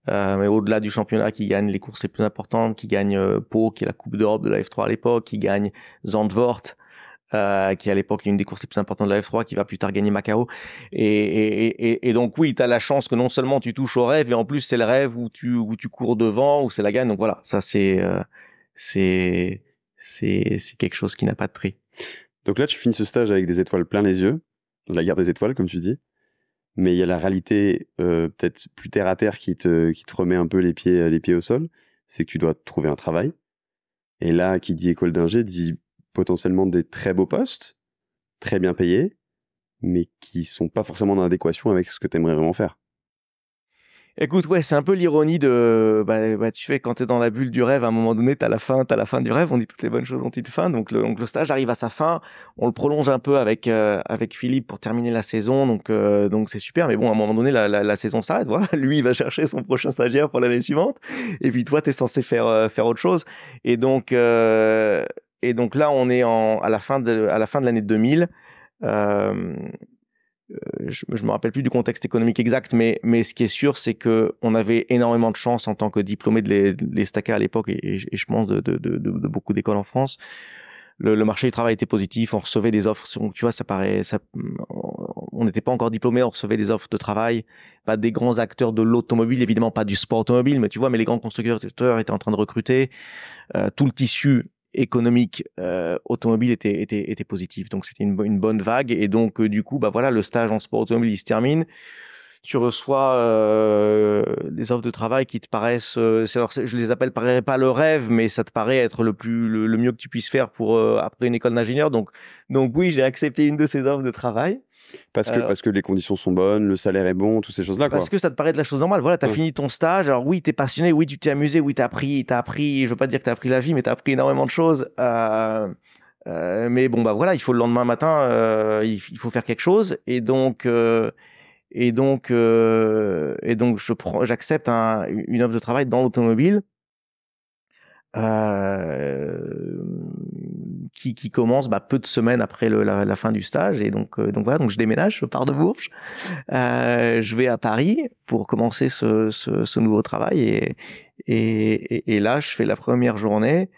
Mais au-delà du championnat, qui gagne les courses les plus importantes, qui gagne Pau, qui est la Coupe d'Europe de la F3 à l'époque, qui gagne Zandvoort, qui est à l'époque l'une des courses les plus importantes de la F3, qui va plus tard gagner Macao. Et donc oui, tu as la chance que non seulement tu touches au rêve, et en plus c'est le rêve où tu cours devant, où c'est la gagne. Donc voilà, ça c'est quelque chose qui n'a pas de prix. Donc là, tu finis ce stage avec des étoiles plein les yeux, la guerre des étoiles, comme tu dis. Mais il y a la réalité peut-être plus terre à terre qui te remet un peu les pieds au sol. C'est que tu dois trouver un travail. Et là, qui dit école d'ingé, dit potentiellement des très beaux postes, très bien payés, mais qui sont pas forcément en adéquation avec ce que tu aimerais vraiment faire. Écoute, ouais, c'est un peu l'ironie de, tu sais, quand t'es dans la bulle du rêve, à un moment donné, t'as la fin du rêve. On dit toutes les bonnes choses ont une fin. Donc le stage arrive à sa fin. On le prolonge un peu avec Philippe pour terminer la saison. Donc c'est super. Mais bon, à un moment donné, la saison s'arrête. Voilà. Lui, il va chercher son prochain stagiaire pour l'année suivante. Et puis toi, t'es censé faire autre chose. Et donc là, on est à la fin de l'année 2000. Je me rappelle plus du contexte économique exact, mais ce qui est sûr, c'est que on avait énormément de chance en tant que diplômé de l'ESTACA à l'époque, et je pense de beaucoup d'écoles en France. Le marché du travail était positif, on recevait des offres. Tu vois, on n'était pas encore diplômé, on recevait des offres de travail, pas des grands acteurs de l'automobile, évidemment pas du sport automobile, mais tu vois, mais les grands constructeurs étaient en train de recruter. Tout le tissu économique automobile était positif, donc c'était une bonne vague. Et donc du coup, voilà, le stage en sport automobile il se termine. Tu reçois des offres de travail qui te paraissent, je les appelle pas le rêve, mais ça te paraît être le mieux que tu puisses faire pour après une école d'ingénieur. Donc oui, j'ai accepté une de ces offres de travail. Parce que les conditions sont bonnes, le salaire est bon, toutes ces choses-là, quoi. Parce que ça te paraît de la chose normale. Voilà, t'as fini ton stage. Alors oui, t'es passionné. Oui, tu t'es amusé. Oui, t'as appris. Je veux pas dire que t'as appris la vie, mais t'as appris énormément de choses. Mais bon, voilà, il faut le lendemain matin, il faut faire quelque chose. Et donc j'accepte une offre de travail dans l'automobile. Qui commence peu de semaines après la fin du stage, et donc voilà, donc je déménage, je pars de Bourges, je vais à Paris pour commencer ce nouveau travail, et là je fais la première journée,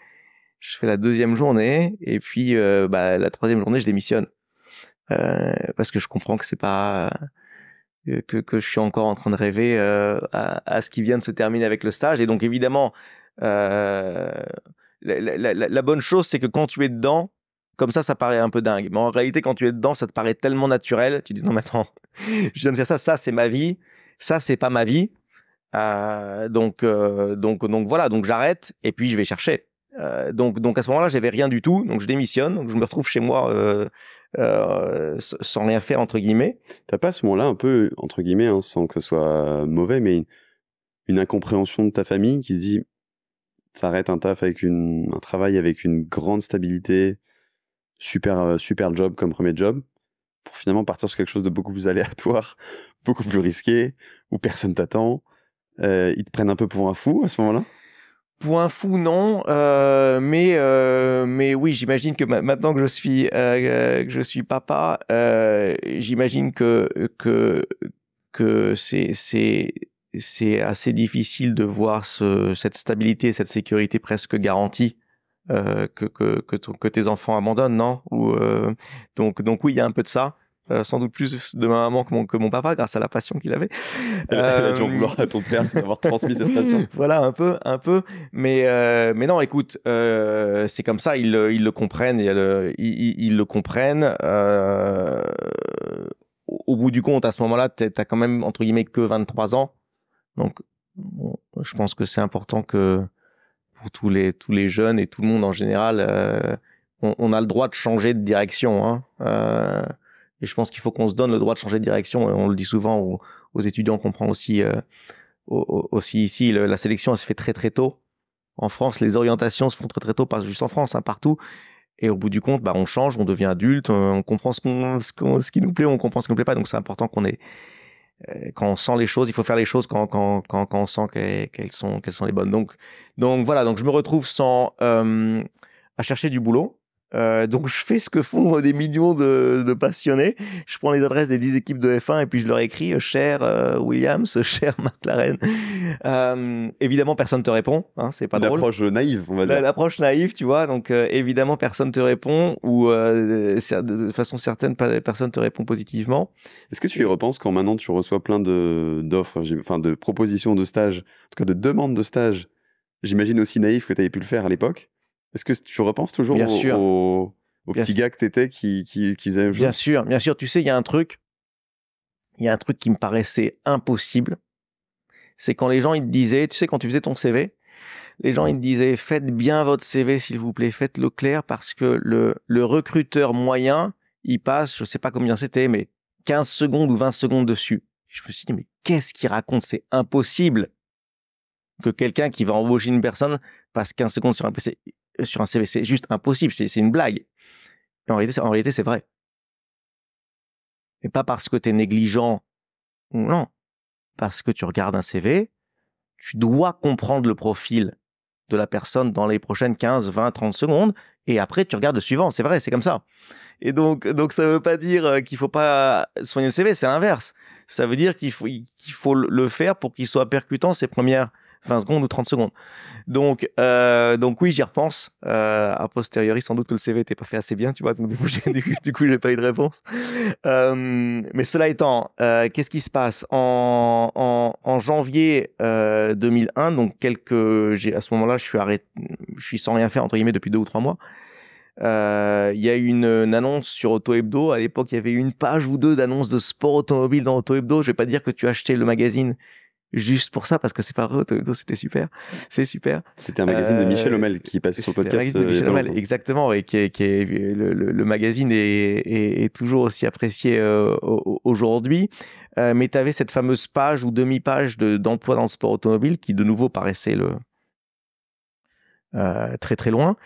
je fais la deuxième journée, et puis la troisième journée je démissionne, parce que je comprends que c'est pas que je suis encore en train de rêver à ce qui vient de se terminer avec le stage. Et donc évidemment la bonne chose, c'est que quand tu es dedans, comme ça paraît un peu dingue, mais en réalité quand tu es dedans, ça te paraît tellement naturel. Tu dis non mais attends, je viens de faire ça c'est ma vie, ça c'est pas ma vie. Donc voilà, donc j'arrête et puis je vais chercher. Donc à ce moment-là, j'avais rien du tout, donc je démissionne, donc je me retrouve chez moi sans rien faire entre guillemets. T'as pas à ce moment-là un peu entre guillemets, hein, sans que ce soit mauvais, mais une incompréhension de ta famille qui se dit t'arrêtes un taf avec un travail avec une grande stabilité, super job comme premier job, pour finalement partir sur quelque chose de beaucoup plus aléatoire, beaucoup plus risqué, où personne t'attend. Ils te prennent un peu pour un fou à ce moment-là? Pour un fou, non, mais oui, j'imagine que maintenant que je suis papa, j'imagine que c'est assez difficile de voir cette stabilité, cette sécurité presque garantie que tes enfants abandonnent, non? Donc oui, il y a un peu de ça. Sans doute plus de ma maman que mon papa, grâce à la passion qu'il avait. Elle a dû en vouloir à ton père d'avoir transmis cette passion. Voilà, un peu. Mais non, écoute, c'est comme ça, ils le comprennent, ils le comprennent. Au bout du compte, à ce moment-là, t'as quand même, entre guillemets, que 23 ans. Donc, bon, je pense que c'est important que pour tous les jeunes et tout le monde en général, on a le droit de changer de direction, hein. Et je pense qu'il faut qu'on se donne le droit de changer de direction. Et on le dit souvent aux étudiants qu'on prend aussi ici. La sélection, elle se fait très très tôt. En France, les orientations se font très très tôt, pas juste en France, hein, partout. Et au bout du compte, on change, on devient adulte, on comprend ce qui nous plaît, on comprend ce qui nous plaît pas. Donc c'est important quand on sent les choses, il faut faire les choses quand on sent qu'elles sont les bonnes. Donc voilà, donc je me retrouve à chercher du boulot. Donc je fais ce que font des millions de passionnés. Je prends les adresses des 10 équipes de F1 et puis je leur écris cher Williams, cher McLaren. Évidemment personne te répond, hein, c'est pas drôle. L'approche naïve, on va dire. L'approche naïve, tu vois. Donc évidemment personne te répond, ou de façon certaine personne te répond positivement. Est-ce que tu y repenses quand maintenant tu reçois plein d'offres, enfin de propositions de stage, en tout cas de demandes de stage, j'imagine aussi naïf que tu avais pu le faire à l'époque? Est-ce que tu repenses toujours au petit gars que t'étais qui faisait la même chose? Bien sûr. Tu sais, il y a un truc qui me paraissait impossible. C'est quand les gens, ils te disaient, tu sais, quand tu faisais ton CV, les gens, ils te disaient, faites bien votre CV, s'il vous plaît, faites-le clair, parce que le recruteur moyen, il passe, je sais pas combien c'était, mais 15 secondes ou 20 secondes dessus. Je me suis dit, mais qu'est-ce qu'il raconte? C'est impossible que quelqu'un qui va embaucher une personne passe 15 secondes sur un PC, sur un CV. C'est juste impossible. C'est une blague. Et en réalité, c'est vrai. Et pas parce que tu es négligent ou non. Parce que tu regardes un CV, tu dois comprendre le profil de la personne dans les prochaines 15, 20, 30 secondes. Et après, tu regardes le suivant. C'est vrai, c'est comme ça. Et donc ça veut pas dire qu'il faut pas soigner le CV. C'est l'inverse. Ça veut dire qu'il faut le faire pour qu'il soit percutant ces premières 20 secondes ou 30 secondes. Donc oui, j'y repense. A posteriori, sans doute que le CV n'était pas fait assez bien, tu vois. Donc, du coup, j'ai pas eu de réponse. Mais cela étant, qu'est-ce qui se passe en janvier 2001, donc à ce moment-là, je suis sans rien faire, entre guillemets, depuis 2 ou 3 mois. Il y a eu une annonce sur Auto Hebdo. À l'époque, il y avait une page ou deux d'annonces de sport automobile dans Auto Hebdo. Je vais pas dire que tu achetais le magazine juste pour ça, parce que c'est pas vrai, Auto Hebdo, c'était super. C'est super. C'était un magazine de Michel Homel qui passait sur le podcast. C'est un magazine de Michel Homel, exactement, et le magazine est toujours aussi apprécié aujourd'hui. Mais tu avais cette fameuse page ou demi-page d'emploi dans le sport automobile qui, de nouveau, paraissait très très loin.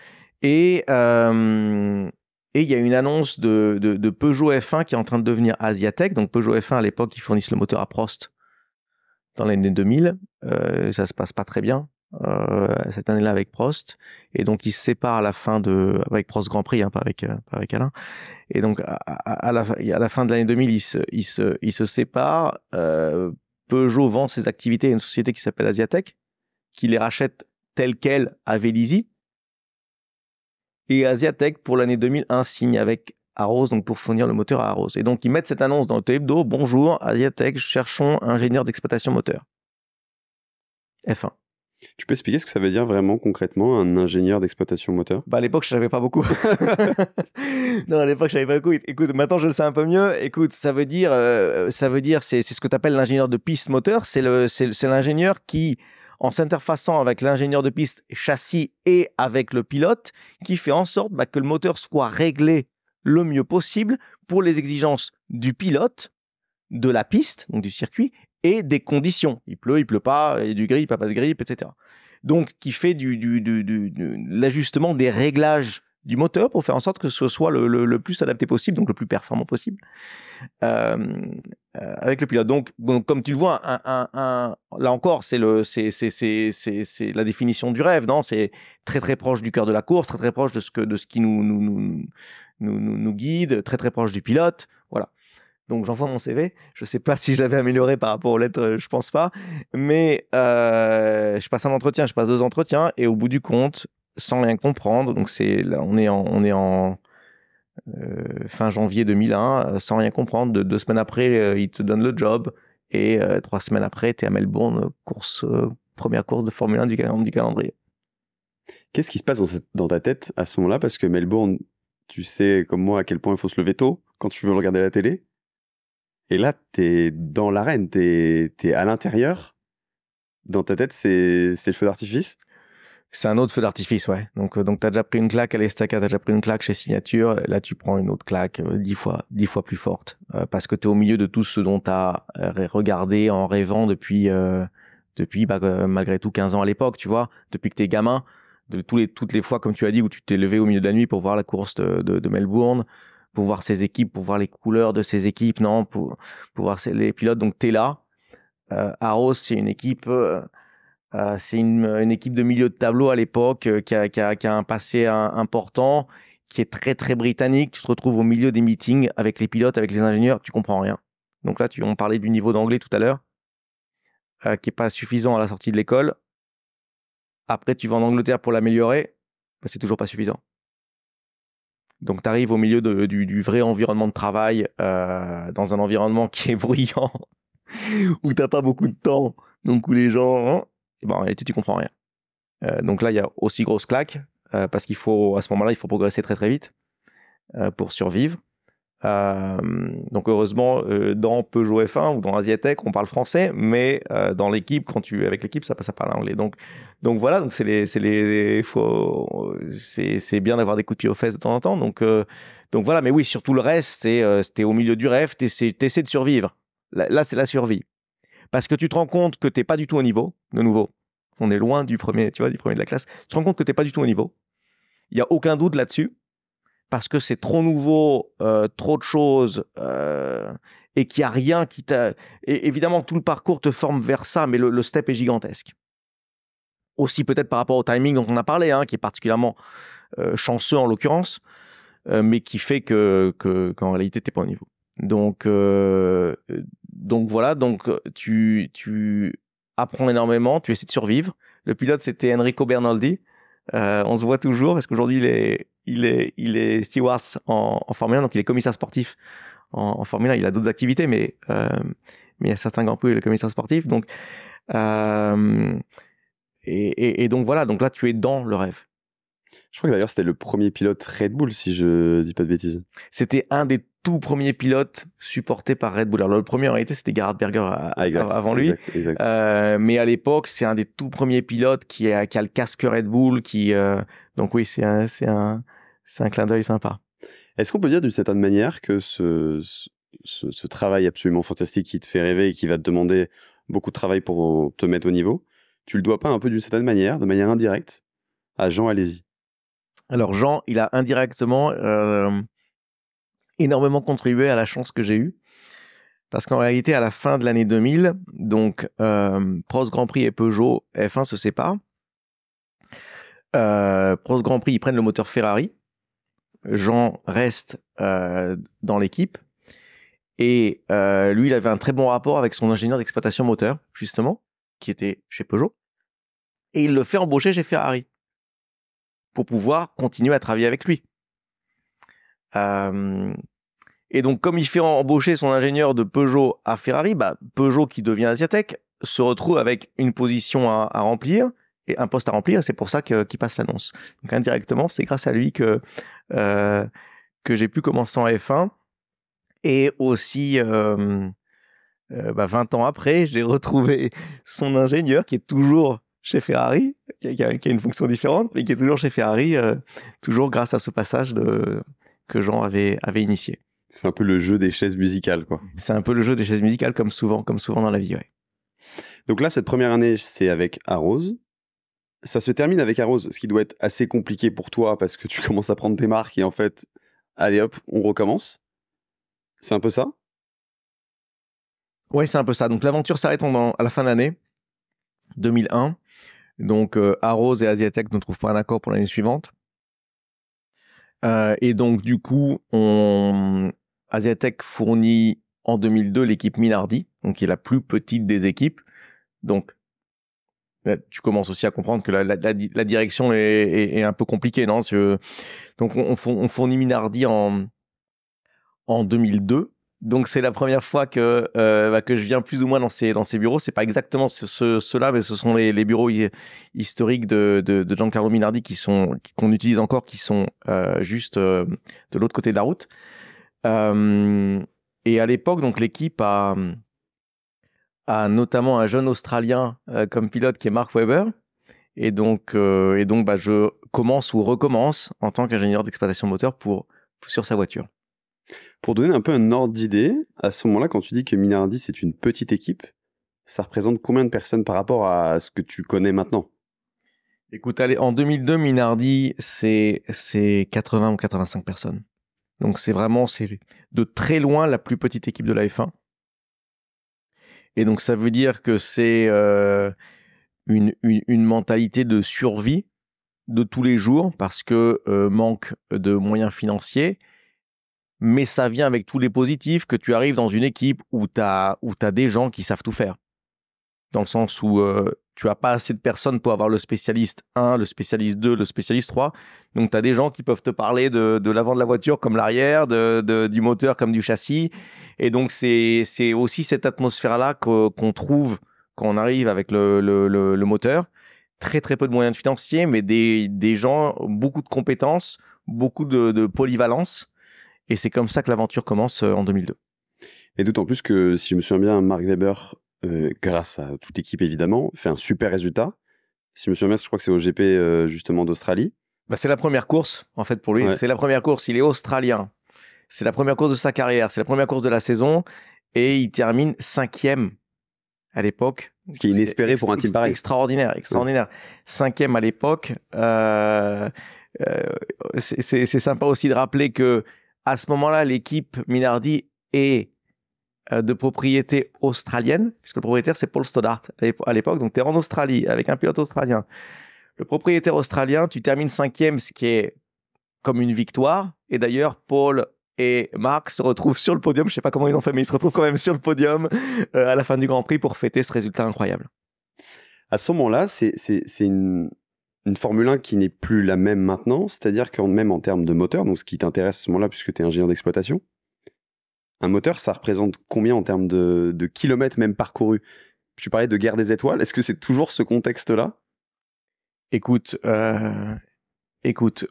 Et il y a une annonce de Peugeot F1 qui est en train de devenir Asiatech. Donc Peugeot F1, à l'époque, ils fournissent le moteur à Prost dans l'année 2000. Ça se passe pas très bien cette année-là avec Prost. Et donc ils se séparent à la fin avec Prost Grand Prix, hein, pas avec Alain. Et donc à la fin de l'année 2000, ils se séparent. Peugeot vend ses activités à une société qui s'appelle Asiatech, qui les rachète telles quelles à Vélizy. Et Asiatech, pour l'année 2001, signe avec Arros, donc pour fournir le moteur à Arros. Et donc, ils mettent cette annonce dans Auto Hebdo. Bonjour, Asiatech, cherchons ingénieur d'exploitation moteur. F1. Tu peux expliquer ce que ça veut dire vraiment concrètement, un ingénieur d'exploitation moteur? À l'époque, je savais pas beaucoup. Non, à l'époque, je savais pas beaucoup. Écoute, maintenant, je le sais un peu mieux. Écoute, ça veut dire, c'est ce que tu appelles l'ingénieur de piste moteur. C'est l'ingénieur qui, en s'interfaçant avec l'ingénieur de piste châssis et avec le pilote, qui fait en sorte que le moteur soit réglé le mieux possible pour les exigences du pilote, de la piste, donc du circuit, et des conditions. Il pleut pas, il y a du grip, pas de grip, etc. Donc, qui fait l'ajustement des réglages du moteur pour faire en sorte que ce soit le plus adapté possible, donc le plus performant possible, avec le pilote. Donc, comme tu le vois, là encore, c'est la définition du rêve, non? C'est très très proche du cœur de la course, très très proche de ce qui nous guide, très très proche du pilote, voilà. Donc j'envoie mon CV. Je sais pas si je l'avais amélioré par rapport aux lettres, je pense pas. Mais je passe un entretien, je passe 2 entretiens, et au bout du compte, sans rien comprendre, donc on est en fin janvier 2001, sans rien comprendre, 2 semaines après, ils te donnent le job, et 3 semaines après, tu es à Melbourne, première course de Formule 1 du calendrier. Qu'est-ce qui se passe dans ta tête à ce moment-là? Parce que Melbourne, tu sais comme moi à quel point il faut se lever tôt quand tu veux regarder la télé. Et là, t'es dans l'arène, t'es à l'intérieur. Dans ta tête, c'est le feu d'artifice. C'est un autre feu d'artifice, ouais. Donc t'as déjà pris une claque à l'Estaca, t'as déjà pris une claque chez Signature. Là, tu prends une autre claque 10 fois plus forte. Parce que t'es au milieu de tout ce dont t'as regardé en rêvant depuis malgré tout 15 ans à l'époque, tu vois. Depuis que t'es gamin, toutes les fois, comme tu as dit, où tu t'es levé au milieu de la nuit pour voir la course de Melbourne, pour voir ses équipes, pour voir les couleurs de ses équipes, non, pour voir les pilotes. Donc t'es là. Arros, c'est une équipe, c'est une équipe de milieu de tableau à l'époque qui a un passé important, qui est très très britannique. Tu te retrouves au milieu des meetings avec les pilotes, avec les ingénieurs, tu comprends rien. Donc là, on parlait du niveau d'anglais tout à l'heure, qui est pas suffisant à la sortie de l'école. Après, tu vas en Angleterre pour l'améliorer, c'est toujours pas suffisant. Donc, tu arrives au milieu du vrai environnement de travail, dans un environnement qui est bruyant, où t'as pas beaucoup de temps, donc où les gens... en réalité, tu comprends rien. Donc là, il y a aussi grosse claque, parce à ce moment-là, il faut progresser très très vite pour survivre. Donc heureusement, dans Peugeot F1 ou dans Asiatech, on parle français, mais dans l'équipe, avec l'équipe, ça parle anglais. Donc voilà, donc c'est bien d'avoir des coups de pied aux fesses de temps en temps. Donc voilà, mais oui, sur tout le reste, t'es au milieu du rêve, t'essaies de survivre. Là, c'est la survie. Parce que tu te rends compte que t'es pas du tout au niveau, de nouveau. On est loin du premier, tu vois, du premier de la classe. Tu te rends compte que t'es pas du tout au niveau. Il y a aucun doute là-dessus. Parce que c'est trop nouveau, trop de choses, et qu'il y a rien qui t'a... Et évidemment, tout le parcours te forme vers ça, mais le step est gigantesque. Aussi peut-être par rapport au timing dont on a parlé, hein, qui est particulièrement chanceux en l'occurrence, mais qui fait qu'en réalité, t'es pas au niveau. Donc voilà, donc tu apprends énormément, tu essaies de survivre. Le pilote, c'était Enrico Bernaldi. On se voit toujours parce qu'aujourd'hui, il est steward en Formule 1, donc il est commissaire sportif en Formule 1. Il a d'autres activités, mais il y a certains grands prix, il est commissaire sportif. Donc, et donc voilà, donc là, tu es dans le rêve. Je crois que d'ailleurs, c'était le premier pilote Red Bull, si je dis pas de bêtises. C'était un des tout premiers pilotes supportés par Red Bull. Alors, le premier, en réalité, c'était Gerhard Berger avant lui. Exact. Mais à l'époque, c'est un des tout premiers pilotes qui a le casque Red Bull. Donc oui, c'est un clin d'œil sympa. Est-ce qu'on peut dire d'une certaine manière que ce travail absolument fantastique qui te fait rêver et qui va te demander beaucoup de travail pour te mettre au niveau, tu le dois pas un peu d'une certaine manière, de manière indirecte, à Jean Alesi? Alors Jean, il a indirectement énormément contribué à la chance que j'ai eue. Parce qu'en réalité, à la fin de l'année 2000, donc Prost Grand Prix et Peugeot F1 se séparent. Prost Grand Prix, ils prennent le moteur Ferrari. Jean reste dans l'équipe. Et lui, il avait un très bon rapport avec son ingénieur d'exploitation moteur, justement, qui était chez Peugeot. Et il le fait embaucher chez Ferrari pour pouvoir continuer à travailler avec lui. Et donc, comme il fait embaucher son ingénieur de Peugeot à Ferrari, Peugeot, qui devient Asiatech, se retrouve avec une position à remplir et un poste à remplir. C'est pour ça qu'il passe l'annonce. Donc, indirectement, c'est grâce à lui que j'ai pu commencer en F1. Et aussi, 20 ans après, j'ai retrouvé son ingénieur qui est toujours chez Ferrari, qui a une fonction différente, mais qui est toujours chez Ferrari, toujours grâce à ce passage que Jean avait initié. C'est un peu le jeu des chaises musicales, quoi. C'est un peu le jeu des chaises musicales, comme souvent dans la vie, ouais. Donc là, cette première année, c'est avec Arrows. Ça se termine avec Arrows, ce qui doit être assez compliqué pour toi, parce que tu commences à prendre tes marques et en fait, allez hop, on recommence. C'est un peu ça? Ouais, c'est un peu ça. Donc l'aventure s'arrête à la fin d'année 2001. Donc Arrows et Asiatech ne trouvent pas un accord pour l'année suivante. Et donc du coup, Asiatech fournit en 2002 l'équipe Minardi, donc qui est la plus petite des équipes. Donc là, tu commences aussi à comprendre que la direction est un peu compliquée, non? Donc on fournit Minardi en 2002. Donc c'est la première fois que je viens plus ou moins dans ces bureaux. C'est pas exactement ceux-là, mais ce sont les bureaux historiques de Giancarlo Minardi qu'on utilise encore, qui sont juste de l'autre côté de la route. Et à l'époque, donc l'équipe a notamment un jeune Australien comme pilote qui est Mark Webber. Et donc je commence ou recommence en tant qu'ingénieur d'exploitation moteur sur sa voiture. Pour donner un peu un ordre d'idée, à ce moment-là, quand tu dis que Minardi, c'est une petite équipe, ça représente combien de personnes par rapport à ce que tu connais maintenant? Écoute, allez, en 2002, Minardi, c'est 80 ou 85 personnes. Donc c'est de très loin la plus petite équipe de la F1. Et donc ça veut dire que c'est une mentalité de survie de tous les jours, parce que manque de moyens financiers. Mais ça vient avec tous les positifs, que tu arrives dans une équipe où t'as des gens qui savent tout faire. Dans le sens où tu as pas assez de personnes pour avoir le spécialiste 1, le spécialiste 2, le spécialiste 3. Donc tu as des gens qui peuvent te parler de l'avant de la voiture comme l'arrière, du moteur comme du châssis. Et donc c'est aussi cette atmosphère-là qu'on trouve quand on arrive avec le moteur. Très très peu de moyens financiers, mais des gens, beaucoup de compétences, beaucoup de polyvalence. Et c'est comme ça que l'aventure commence en 2002. Et d'autant plus que, si je me souviens bien, Mark Webber, grâce à toute l'équipe évidemment, fait un super résultat. Si je me souviens bien, je crois que c'est au GP justement d'Australie. C'est la première course, en fait, pour lui. Ouais. C'est la première course, il est australien. C'est la première course de sa carrière, c'est la première course de la saison. et il termine 5e à l'époque. Ce qui est inespéré pour un team pareil. Extraordinaire. 5e à l'époque. C'est sympa aussi de rappeler que à ce moment-là, l'équipe Minardi est de propriété australienne, puisque le propriétaire c'est Paul Stoddart à l'époque. Donc tu es en Australie avec un pilote australien. Le propriétaire australien, tu termines 5e, ce qui est comme une victoire. Et d'ailleurs, Paul et Marc se retrouvent sur le podium. Je sais pas comment ils ont fait, mais ils se retrouvent quand même sur le podium à la fin du Grand Prix pour fêter ce résultat incroyable. À ce moment-là, c'est une Formule 1 qui n'est plus la même maintenant, c'est-à-dire que même en termes de moteur, donc ce qui t'intéresse à ce moment-là puisque tu es ingénieur d'exploitation, un moteur, ça représente combien en termes de kilomètres même parcourus? Tu parlais de guerre des étoiles, est-ce que c'est toujours ce contexte-là? Écoute,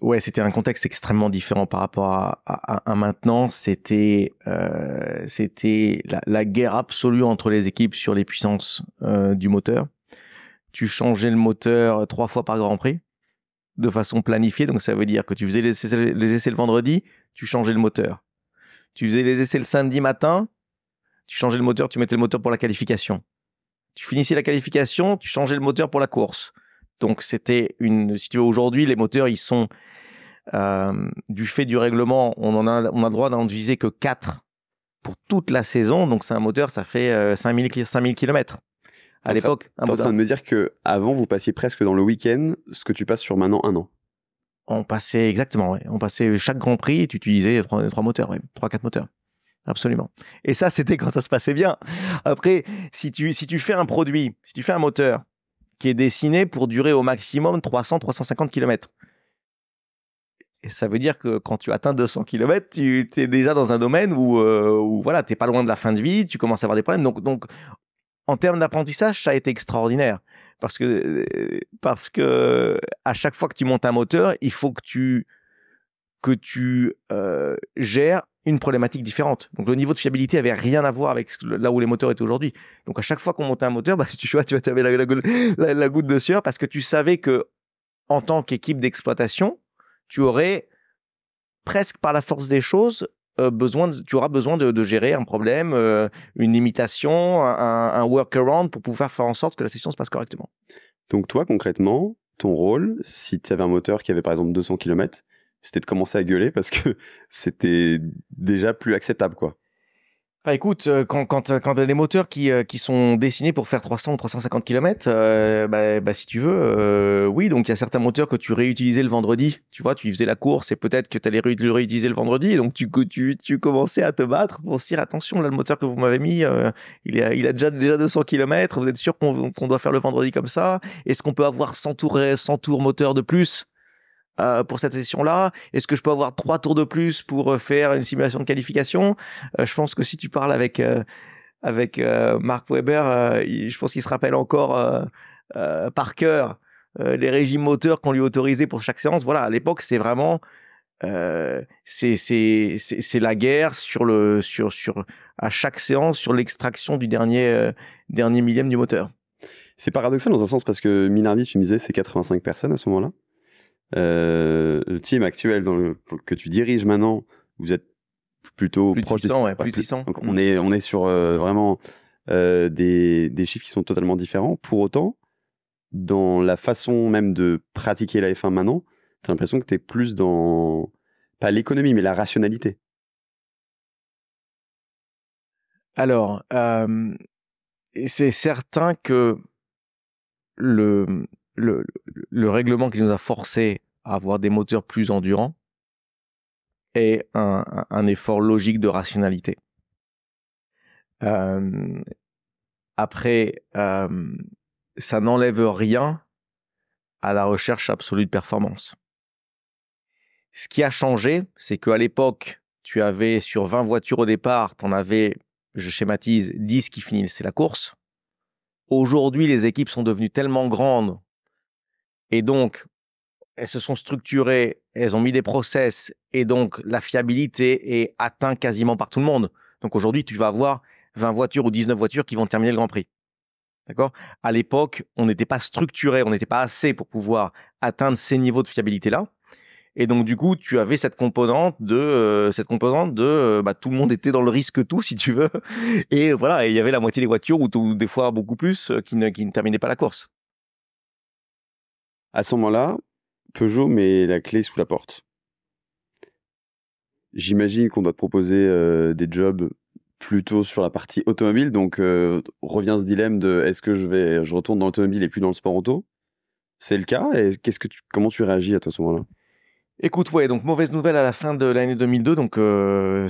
ouais, c'était un contexte extrêmement différent par rapport à maintenant. C'était la guerre absolue entre les équipes sur les puissances du moteur. Tu changeais le moteur 3 fois par Grand Prix de façon planifiée. Donc, ça veut dire que tu faisais les essais le vendredi, tu changeais le moteur. Tu faisais les essais le samedi matin, tu changeais le moteur, tu mettais le moteur pour la qualification. Tu finissais la qualification, tu changeais le moteur pour la course. Donc, c'était si tu veux, aujourd'hui, les moteurs, ils sont, du fait du règlement, on a le droit d'en utiliser que 4 pour toute la saison. Donc, c'est un moteur, ça fait 5000 km. À l'époque. T'es en train de me dire qu'avant, vous passiez presque dans le week-end ce que tu passes sur maintenant 1 an. On passait, exactement, ouais. On passait chaque Grand Prix et tu utilisais 3 moteurs, ouais. 3-4 moteurs. Absolument. Et ça, c'était quand ça se passait bien. Après, si tu fais un produit, si tu fais un moteur qui est dessiné pour durer au maximum 300-350 km, et ça veut dire que quand tu atteins 200 km, tu es déjà dans un domaine où voilà, tu n'es pas loin de la fin de vie, tu commences à avoir des problèmes. Donc en termes d'apprentissage, ça a été extraordinaire. Parce que à chaque fois que tu montes un moteur, il faut que tu gères une problématique différente. Donc le niveau de fiabilité avait rien à voir avec là où les moteurs étaient aujourd'hui. Donc à chaque fois qu'on montait un moteur, tu avais la goutte de sueur parce que tu savais que en tant qu'équipe d'exploitation, tu aurais presque par la force des choses tu auras besoin de gérer un problème, une limitation, un workaround pour pouvoir faire en sorte que la session se passe correctement. Donc toi, concrètement, ton rôle, si tu avais un moteur qui avait par exemple 200 km, c'était de commencer à gueuler parce que c'était déjà plus acceptable, quoi. Ah, écoute, quand t'as des moteurs qui sont dessinés pour faire 300 ou 350 km, si tu veux, oui, donc il y a certains moteurs que tu réutilisais le vendredi, tu vois, tu y faisais la course et peut-être que tu allais le réutiliser le vendredi, donc tu commençais à te battre pour se dire attention, là le moteur que vous m'avez mis, il a déjà 200 km, vous êtes sûr qu'on doit faire le vendredi comme ça? Est-ce qu'on peut avoir 100 tours moteur de plus pour cette session-là? Est-ce que je peux avoir 3 tours de plus pour faire une simulation de qualification? Je pense que si tu parles avec Mark Webber, je pense qu'il se rappelle encore par cœur les régimes moteurs qu'on lui autorisait pour chaque séance. Voilà, à l'époque, c'est vraiment c'est la guerre à chaque séance sur l'extraction du dernier millième du moteur. C'est paradoxal dans un sens parce que Minardi, tu me disais, c'est 85 personnes à ce moment-là. Le team actuel que tu diriges maintenant, vous êtes plutôt plus proche de 600, plus de 600. Donc on est sur vraiment des chiffres qui sont totalement différents. Pour autant, dans la façon même de pratiquer la F1 maintenant, t'as l'impression que t'es plus dans pas l'économie mais la rationalité. Alors, c'est certain que le règlement qui nous a forcé à avoir des moteurs plus endurants est un effort logique de rationalité. Après, ça n'enlève rien à la recherche absolue de performance. Ce qui a changé, c'est qu'à l'époque, tu avais sur 20 voitures au départ, tu en avais, je schématise, 10 qui finissaient la course. Aujourd'hui, les équipes sont devenues tellement grandes et donc, elles se sont structurées, elles ont mis des process et donc la fiabilité est atteinte quasiment par tout le monde. Donc aujourd'hui, tu vas avoir 20 voitures ou 19 voitures qui vont terminer le Grand Prix. D'accord ? À l'époque, on n'était pas structuré, on n'était pas assez pour pouvoir atteindre ces niveaux de fiabilité-là. Et donc du coup, tu avais cette composante de tout le monde était dans le risque tout, si tu veux. Et voilà, et il y avait la moitié des voitures ou des fois beaucoup plus qui ne terminaient pas la course. À ce moment-là, Peugeot met la clé sous la porte. J'imagine qu'on doit te proposer des jobs plutôt sur la partie automobile. Donc, revient ce dilemme de est-ce que je retourne dans l'automobile et plus dans le sport auto? C'est le cas. Et comment tu réagis à toi, à ce moment-là? Écoute, ouais, donc mauvaise nouvelle à la fin de l'année 2002, donc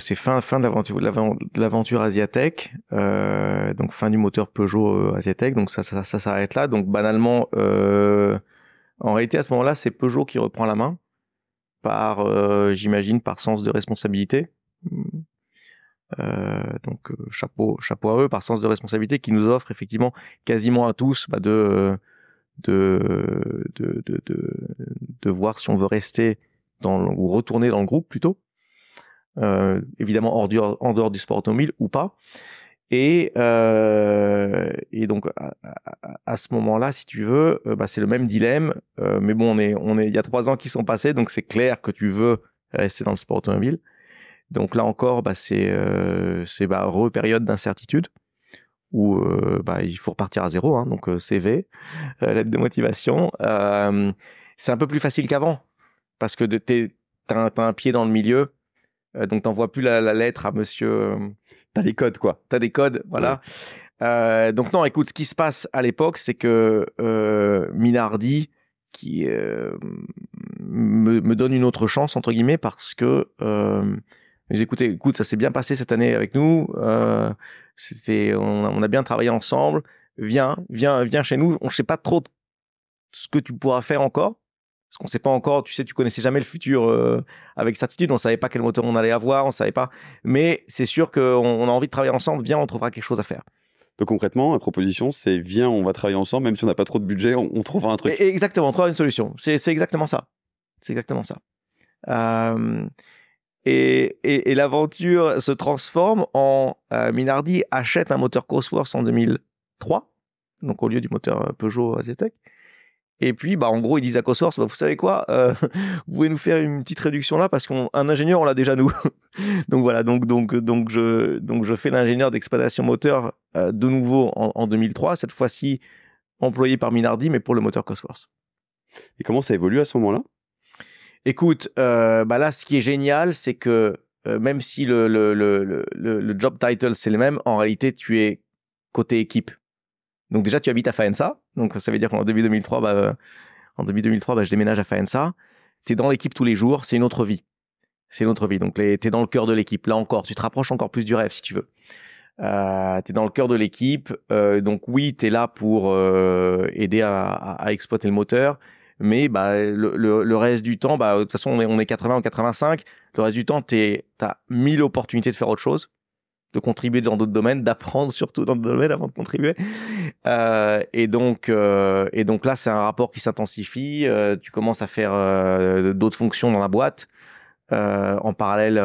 c'est fin de l'aventure Asiatech, donc fin du moteur Peugeot Asiatech, donc ça s'arrête là. Donc banalement, en réalité à ce moment-là, c'est Peugeot qui reprend la main j'imagine par sens de responsabilité. Donc chapeau à eux par sens de responsabilité qui nous offre effectivement quasiment à tous de voir si on veut rester ou retourner dans le groupe plutôt, évidemment en dehors du sport automobile ou pas. Et donc à ce moment-là, si tu veux, c'est le même dilemme. Mais bon, il y a 3 ans qui sont passés, donc c'est clair que tu veux rester dans le sport automobile. Donc là encore, c'est période d'incertitude où il faut repartir à zéro. Hein, donc CV, lettre de motivation. C'est un peu plus facile qu'avant parce que t'as un pied dans le milieu, donc t'envoies plus la lettre à monsieur. T'as les codes, quoi. T'as des codes, voilà. Ouais. Donc non, écoute, ce qui se passe à l'époque, c'est que Minardi qui me donne une autre chance entre guillemets parce que écoute, ça s'est bien passé cette année avec nous. On a bien travaillé ensemble. Viens chez nous. On ne sait pas trop ce que tu pourras faire encore. Parce qu'on sait pas encore, tu connaissais jamais le futur avec certitude. On savait pas quel moteur on allait avoir, on savait pas. Mais c'est sûr qu'on a envie de travailler ensemble. Viens, on trouvera quelque chose à faire. Donc concrètement, la proposition, c'est viens, on va travailler ensemble, même si on n'a pas trop de budget, on trouvera un truc. Exactement, on trouvera une solution. C'est exactement ça. C'est exactement ça. Et l'aventure se transforme en Minardi achète un moteur Cosworth en 2003, donc au lieu du moteur Peugeot Asiatech. Et puis, en gros, ils disent à Cosworth, vous savez quoi, vous pouvez nous faire une petite réduction là parce qu'un ingénieur, on l'a déjà nous. Donc voilà, donc je fais l'ingénieur d'exploitation moteur de nouveau en 2003, cette fois-ci employé par Minardi, mais pour le moteur Cosworth. Et comment ça évolue à ce moment-là? Écoute, là, ce qui est génial, c'est que même si le job title c'est le même, en réalité, tu es côté équipe. Donc déjà, tu habites à Faenza. Donc ça veut dire qu'en début 2003, je déménage à Faenza. T'es dans l'équipe tous les jours, c'est une autre vie. Donc t'es dans le cœur de l'équipe. Là encore, tu te rapproches encore plus du rêve si tu veux. T'es dans le cœur de l'équipe. Donc oui, t'es là pour aider à exploiter le moteur. Mais le reste du temps, de toute façon, on est 80 ou 85. Le reste du temps, t'as 1000 opportunités de faire autre chose, de contribuer dans d'autres domaines, d'apprendre surtout dans d'autres domaines avant de contribuer. Et donc là, c'est un rapport qui s'intensifie. Tu commences à faire d'autres fonctions dans la boîte. En parallèle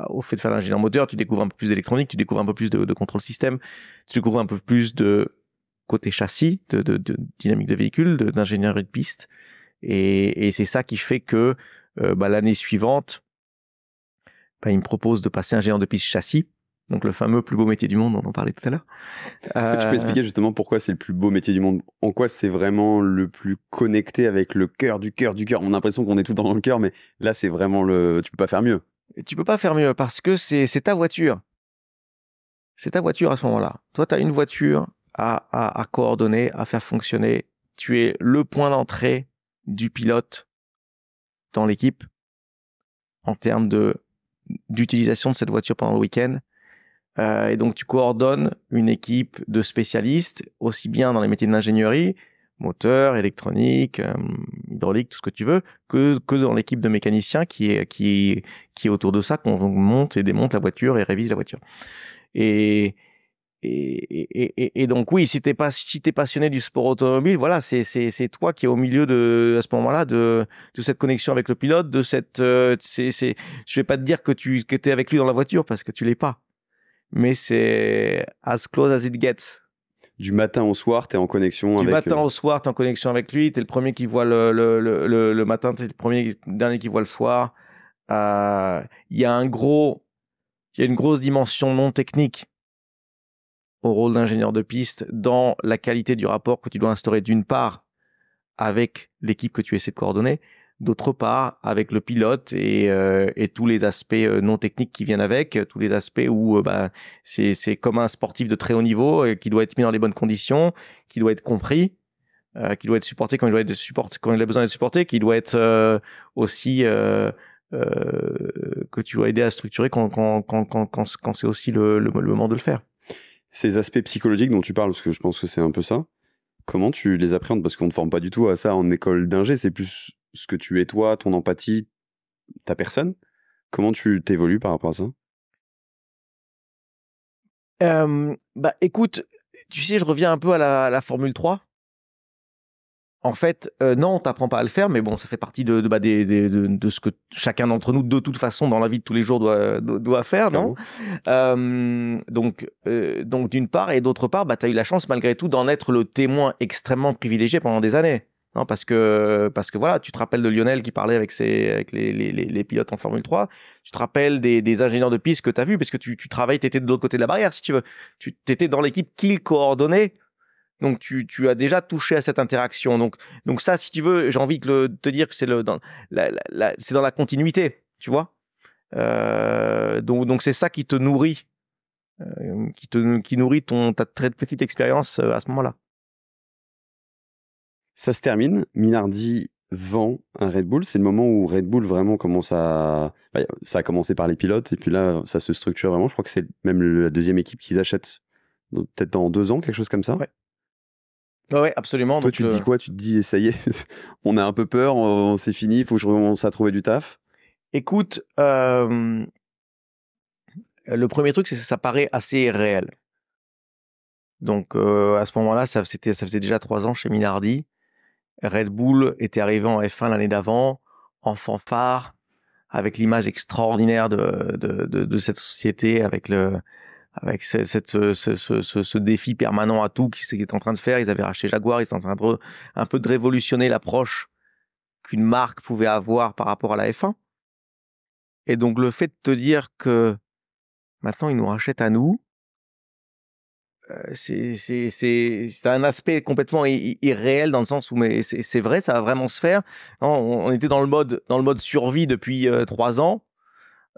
au fait de faire l'ingénieur moteur, tu découvres un peu plus d'électronique, tu découvres un peu plus de contrôle système, tu découvres un peu plus de côté châssis, de dynamique de véhicule, d'ingénierie de piste. Et c'est ça qui fait que l'année suivante, il me propose de passer ingénieur de piste châssis. Donc le fameux plus beau métier du monde, on en parlait tout à l'heure. Est-ce que tu peux expliquer justement pourquoi c'est le plus beau métier du monde? En quoi c'est vraiment le plus connecté avec le cœur du cœur du cœur? On a l'impression qu'on est tout dans le cœur, mais là c'est vraiment tu peux pas faire mieux. Tu peux pas faire mieux parce que c'est ta voiture. C'est ta voiture à ce moment-là. Toi, tu as une voiture à coordonner, à faire fonctionner. Tu es le point d'entrée du pilote dans l'équipe en termes d'utilisation de cette voiture pendant le week-end. Et donc, tu coordonnes une équipe de spécialistes, aussi bien dans les métiers de l'ingénierie, moteur, électronique, hydraulique, tout ce que tu veux, que dans l'équipe de mécaniciens qui est autour de ça, qu'on monte et démonte la voiture et révise la voiture. Et donc, oui, si t'es passionné du sport automobile, voilà, c'est toi qui es au milieu à ce moment-là, de cette connexion avec le pilote, je vais pas te dire que t'es avec lui dans la voiture parce que tu l'es pas. Mais c'est as close as it gets. du matin au soir, tu es en connexion Du avec... matin au soir, tu es en connexion avec lui. Tu es le premier qui voit le matin, tu es le dernier qui voit le soir. Il y a une grosse dimension non technique au rôle d'ingénieur de piste dans la qualité du rapport que tu dois instaurer d'une part avec l'équipe que tu essaies de coordonner, d'autre part avec le pilote et tous les aspects non techniques qui viennent avec, tous les aspects où c'est comme un sportif de très haut niveau qui doit être mis dans les bonnes conditions, qui doit être compris, qui doit être supporté quand il doit être supporté, quand il a besoin d'être supporté, qui doit être aussi que tu dois aider à structurer quand c'est aussi le moment de le faire. Ces aspects psychologiques dont tu parles, parce que je pense que c'est un peu ça, comment tu les appréhendes? Parce qu'on ne forme pas du tout à ça en école d'ingé, c'est plus ce que tu es toi, ton empathie, ta personne. Comment tu t'évolues par rapport à ça? Écoute, tu sais, je reviens un peu à la Formule 3. En fait, non, on t'apprend pas à le faire, mais bon, ça fait partie de ce que chacun d'entre nous, de toute façon, dans la vie de tous les jours, doit faire, non? Donc d'une part, et d'autre part, tu as eu la chance, malgré tout, d'en être le témoin extrêmement privilégié pendant des années. Non, parce que voilà, tu te rappelles de Lionel qui parlait avec les pilotes en Formule 3. Tu te rappelles des ingénieurs de piste que tu as vus, parce que tu travailles, tu étais de l'autre côté de la barrière, si tu veux. Tu étais dans l'équipe qu'ils coordonnaient. Donc, tu as déjà touché à cette interaction. Donc ça, si tu veux, j'ai envie de te dire que c'est dans la continuité, tu vois. Donc c'est ça qui te nourrit, qui nourrit ta très petite expérience à ce moment-là. Ça se termine. Minardi vend un Red Bull. C'est le moment où Red Bull vraiment commence à... ça a commencé par les pilotes et puis là, ça se structure vraiment. Je crois que c'est même la deuxième équipe qu'ils achètent peut-être dans 2 ans, quelque chose comme ça. Ouais. Ouais, absolument. Toi, donc, tu te dis quoi? Tu te dis, ça y est, on a un peu peur, c'est fini, il faut que je recommence à trouver du taf. Écoute, le premier truc, c'est que ça paraît assez réel. Donc, à ce moment-là, ça faisait déjà 3 ans chez Minardi. Red Bull était arrivé en F1 l'année d'avant, en fanfare, avec l'image extraordinaire de cette société, avec ce défi permanent à tout qu'ils étaient en train de faire. Ils avaient racheté Jaguar, ils étaient en train de un peu de révolutionner l'approche qu'une marque pouvait avoir par rapport à la F1. Et donc le fait de te dire que maintenant ils nous rachètent à nous, c'est un aspect complètement irréel dans le sens où mais c'est vrai, ça va vraiment se faire. Non, on était dans le mode survie depuis 3 ans.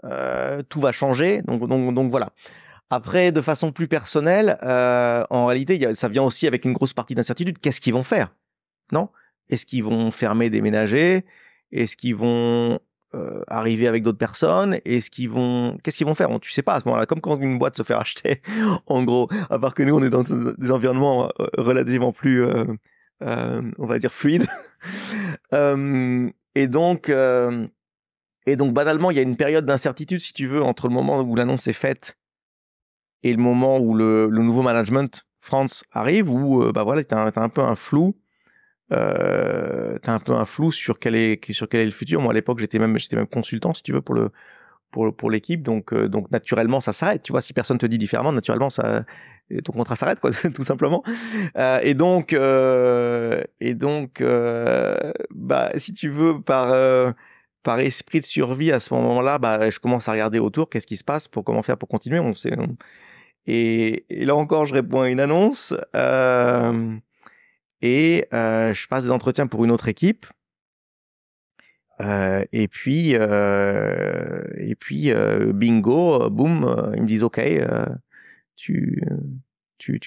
Tout va changer, donc voilà. Après, de façon plus personnelle, en réalité, ça vient aussi avec une grosse partie d'incertitude. Qu'est-ce qu'ils vont faire? Non? Est-ce qu'ils vont fermer, déménager? Est-ce qu'ils vont arriver avec d'autres personnes? Qu'est-ce qu'ils vont faire? Tu sais pas à ce moment-là. Comme quand une boîte se fait racheter, en gros. À part que nous, on est dans des environnements relativement plus, on va dire, fluides. Et donc, banalement, il y a une période d'incertitude, si tu veux, entre le moment où l'annonce est faite et le moment où le nouveau management France arrive, où t'as un peu un flou. T'as un peu un flou sur quel est le futur. Moi à l'époque j'étais même consultant si tu veux pour l'équipe, donc naturellement ça s'arrête, tu vois. Si personne te dit différemment, naturellement ton contrat s'arrête, quoi. Tout simplement. Et donc si tu veux, par esprit de survie à ce moment-là, je commence à regarder autour, qu'est-ce qui se passe, comment faire pour continuer. Et là encore je réponds à une annonce. Je passe des entretiens pour une autre équipe. Et puis bingo, boum, ils me disent OK, tu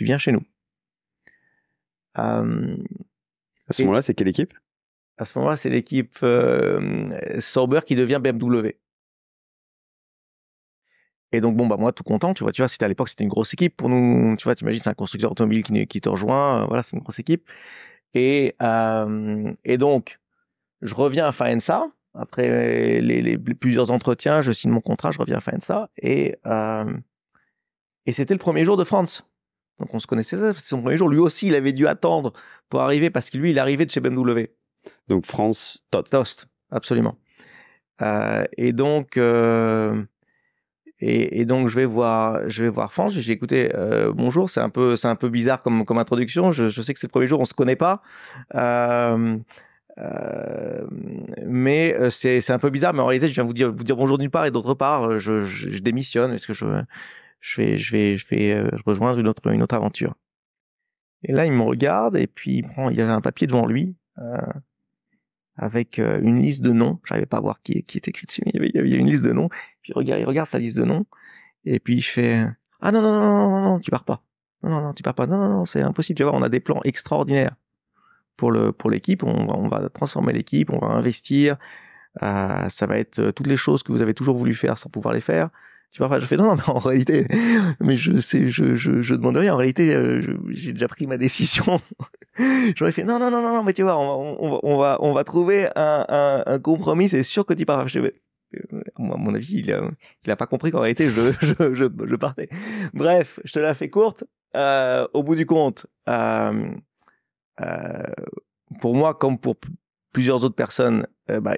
viens chez nous. À ce moment-là, c'est quelle équipe? À ce moment-là, c'est l'équipe Sauber qui devient BMW. Et donc moi tout content, tu vois, c'était à l'époque, c'était une grosse équipe pour nous, tu vois, t'imagines, c'est un constructeur automobile qui te rejoint, voilà, c'est une grosse équipe. Et donc je reviens à Faenza après les plusieurs entretiens, je signe mon contrat, je reviens à Faenza et c'était le premier jour de France. Donc on se connaissait, c'est son premier jour. Lui aussi, il avait dû attendre pour arriver parce que lui, il arrivait de chez BMW. Donc France Toast, absolument. Et donc Et donc je vais voir France. Je dis écoutez, bonjour, c'est un peu bizarre comme introduction. Je sais que c'est le premier jour, on se connaît pas. Mais c'est un peu bizarre, mais en réalité je viens vous dire bonjour d'une part et d'autre part je démissionne parce que je vais rejoindre une autre aventure. Et là il me regarde et puis il y avait un papier devant lui avec une liste de noms. J'arrivais pas à voir qui est écrit dessus. Il y avait une liste de noms. Puis il regarde sa liste de noms et puis il fait ah non, tu pars pas. Non, tu pars pas. Non, c'est impossible. Tu vois, on a des plans extraordinaires pour l'équipe. On va transformer l'équipe, on va investir. Ça va être toutes les choses que vous avez toujours voulu faire sans pouvoir les faire. Tu vois, je fais non, mais en réalité, mais je demande rien. En réalité, j'ai déjà pris ma décision. J'aurais fait non, mais tu vois, on va trouver un compromis. C'est sûr que tu pars. À mon avis, il a pas compris qu'en réalité, je partais. Bref, je te la fais courte. Au bout du compte, pour moi, comme pour plusieurs autres personnes,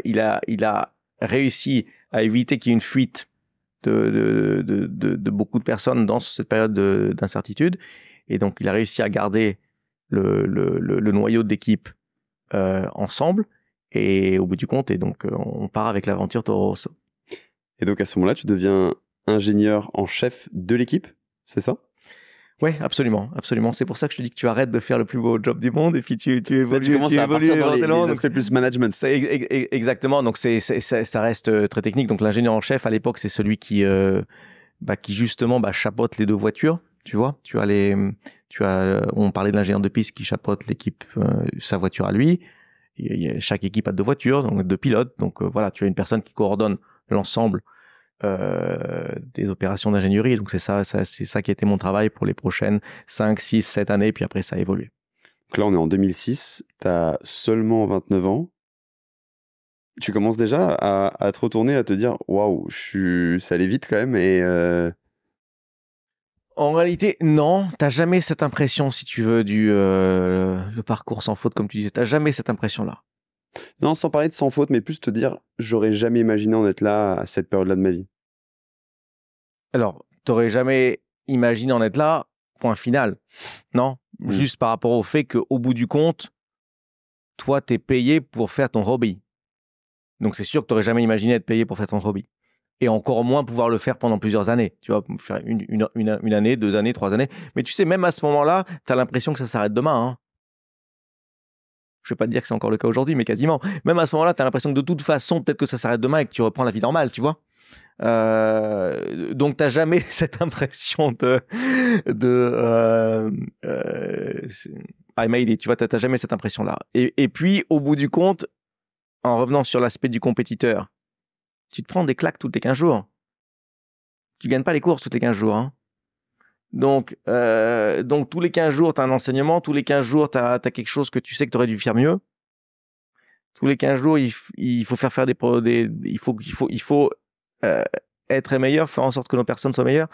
il a réussi à éviter qu'il y ait une fuite de beaucoup de personnes dans cette période d'incertitude. Et donc, il a réussi à garder le noyau de l'équipe ensemble. Et au bout du compte, on part avec l'aventure Toro Rosso. Et donc, à ce moment-là, tu deviens ingénieur en chef de l'équipe, c'est ça? Ouais, absolument. C'est pour ça que je te dis que tu arrêtes de faire le plus beau job du monde et puis tu évolues. Tu commences à partir dans les aspects plus management. Exactement. Donc ça reste très technique. Donc l'ingénieur en chef à l'époque, c'est celui qui justement chapeaute les deux voitures. Tu vois, on parlait de l'ingénieur de piste qui chapeaute l'équipe, sa voiture à lui. Chaque équipe a deux voitures, donc deux pilotes. Donc voilà, tu as une personne qui coordonne l'ensemble des opérations d'ingénierie. Donc c'est ça qui a été mon travail pour les prochaines 5, 6, 7 années, puis après ça a évolué. Donc là on est en 2006, tu as seulement 29 ans. Tu commences déjà à te retourner, à te dire waouh, ça allait vite quand même et En réalité, non, t'as jamais cette impression, si tu veux, le parcours sans faute, comme tu disais, t'as jamais cette impression-là. Non, sans parler de sans faute, mais plus te dire, j'aurais jamais imaginé en être là à cette période-là de ma vie. Alors, t'aurais jamais imaginé en être là, point final. Non, juste par rapport au fait qu'au bout du compte, toi, t'es payé pour faire ton hobby. Donc, c'est sûr que t'aurais jamais imaginé être payé pour faire ton hobby. Et encore moins pouvoir le faire pendant plusieurs années. Tu vois, faire une année, 2 années, 3 années. Mais tu sais, même à ce moment-là, t'as l'impression que ça s'arrête demain, hein. Je vais pas te dire que c'est encore le cas aujourd'hui, mais quasiment. Même à ce moment-là, tu as l'impression que de toute façon, peut-être que ça s'arrête demain et que tu reprends la vie normale, tu vois. Donc, tu n'as jamais cette impression I made it, tu vois, tu n'as jamais cette impression-là. Et puis, au bout du compte, en revenant sur l'aspect du compétiteur, tu te prends des claques tous les 15 jours. Tu gagnes pas les courses tous les 15 jours, hein. Donc tous les 15 jours, tu as un enseignement. Tous les 15 jours, tu as quelque chose que tu sais que tu aurais dû faire mieux. Tous les 15 jours, il faut faire il faut être meilleur, faire en sorte que nos personnes soient meilleures.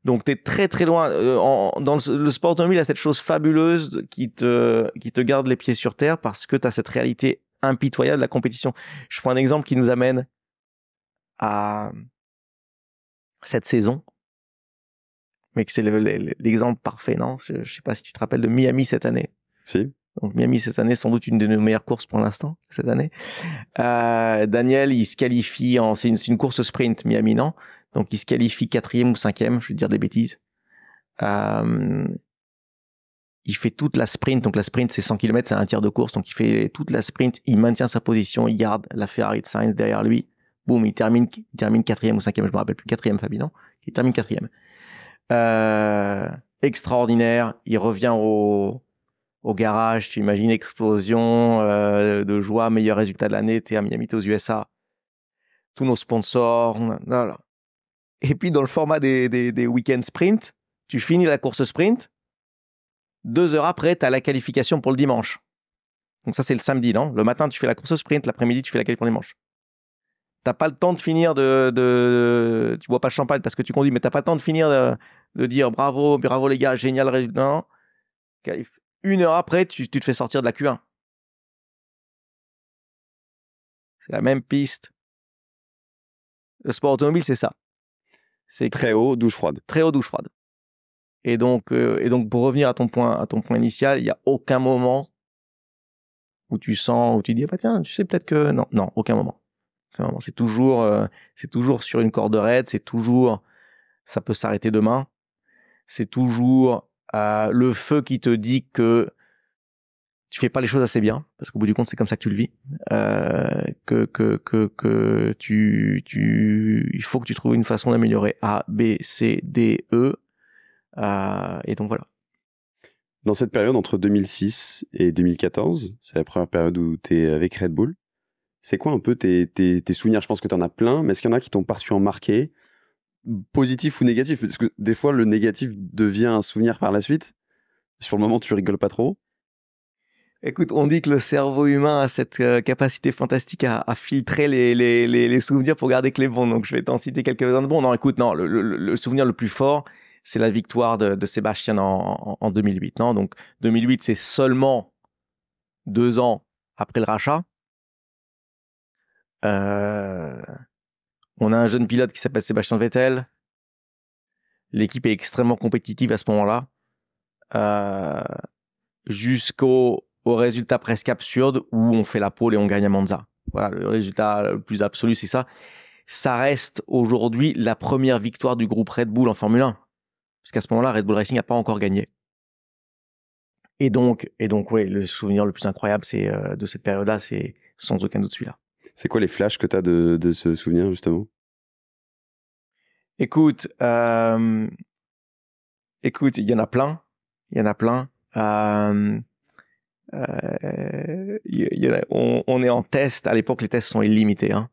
Donc, tu es très, très loin. Dans le sport automobile, il y a cette chose fabuleuse qui te garde les pieds sur terre parce que tu as cette réalité impitoyable de la compétition. Je prends un exemple qui nous amène à cette saison. Mais que c'est l'exemple parfait, non? Je sais pas si tu te rappelles de Miami cette année. Si. Donc Miami cette année, sans doute une de nos meilleures courses pour l'instant, cette année. Daniel, il se qualifie c'est une course sprint, Miami, non? Donc il se qualifie 4e ou 5e, je vais te dire des bêtises. Il fait toute la sprint, donc la sprint c'est 100 km, c'est un tiers de course, donc il fait toute la sprint, il maintient sa position, il garde la Ferrari de Sainz derrière lui. Boum, il termine 4e ou 5e, je me rappelle plus, 4e Fabi, non? Il termine 4e. Extraordinaire, il revient au garage, tu imagines explosion de joie, meilleur résultat de l'année, t'es à Miami, t'es aux USA, tous nos sponsors, voilà. Et puis dans le format des week-end sprint, tu finis la course sprint, 2 heures après, t'as la qualification pour le dimanche. Donc ça c'est le samedi, non? Le matin tu fais la course sprint, l'après-midi tu fais la qualif pour le dimanche. T'as pas le temps de finir tu bois pas le champagne parce que tu conduis, mais t'as pas le temps de finir de dire bravo les gars, génial résultat. Non. 1 heure après, tu te fais sortir de la Q1. C'est la même piste. Le sport automobile, c'est ça. C'est Très haut, douche froide. très haut, douche froide. Et donc, pour revenir à ton point initial, il y a aucun moment où tu sens, où tu dis, ah bah tiens, tu sais peut-être que non, aucun moment. Aucun moment. C'est toujours sur une corde raide, c'est toujours, ça peut s'arrêter demain. C'est toujours le feu qui te dit que tu fais pas les choses assez bien, parce qu'au bout du compte, c'est comme ça que tu le vis. Il faut que tu trouves une façon d'améliorer A, B, C, D, E. Et donc voilà. Dans cette période entre 2006 et 2014, c'est la première période où tu es avec Red Bull. C'est quoi un peu tes souvenirs? Je pense que tu en as plein, mais est-ce qu'il y en a qui t'ont particulièrement marqué, positif ou négatif? Parce que des fois, le négatif devient un souvenir par la suite. Sur le moment, tu rigoles pas trop. Écoute, on dit que le cerveau humain a cette capacité fantastique à filtrer les souvenirs pour garder que les bons. Donc, je vais t'en citer quelques-uns de bons. Non, écoute, non, le souvenir le plus fort, c'est la victoire de Sébastien en 2008. Non, donc 2008, c'est seulement 2 ans après le rachat. On a un jeune pilote qui s'appelle Sébastien Vettel. L'équipe est extrêmement compétitive à ce moment-là. Jusqu'au résultat presque absurde où on fait la pole et on gagne à Monza. Voilà, le résultat le plus absolu, c'est ça. Ça reste aujourd'hui la première victoire du groupe Red Bull en Formule 1. Parce qu'à ce moment-là, Red Bull Racing n'a pas encore gagné. Et donc, ouais, le souvenir le plus incroyable, c'est de cette période-là, c'est sans aucun doute celui-là. C'est quoi les flashs que tu as de ce souvenir, justement? Écoute, il y en a plein. Il y en a plein. On est en test. À l'époque, les tests sont illimités, hein,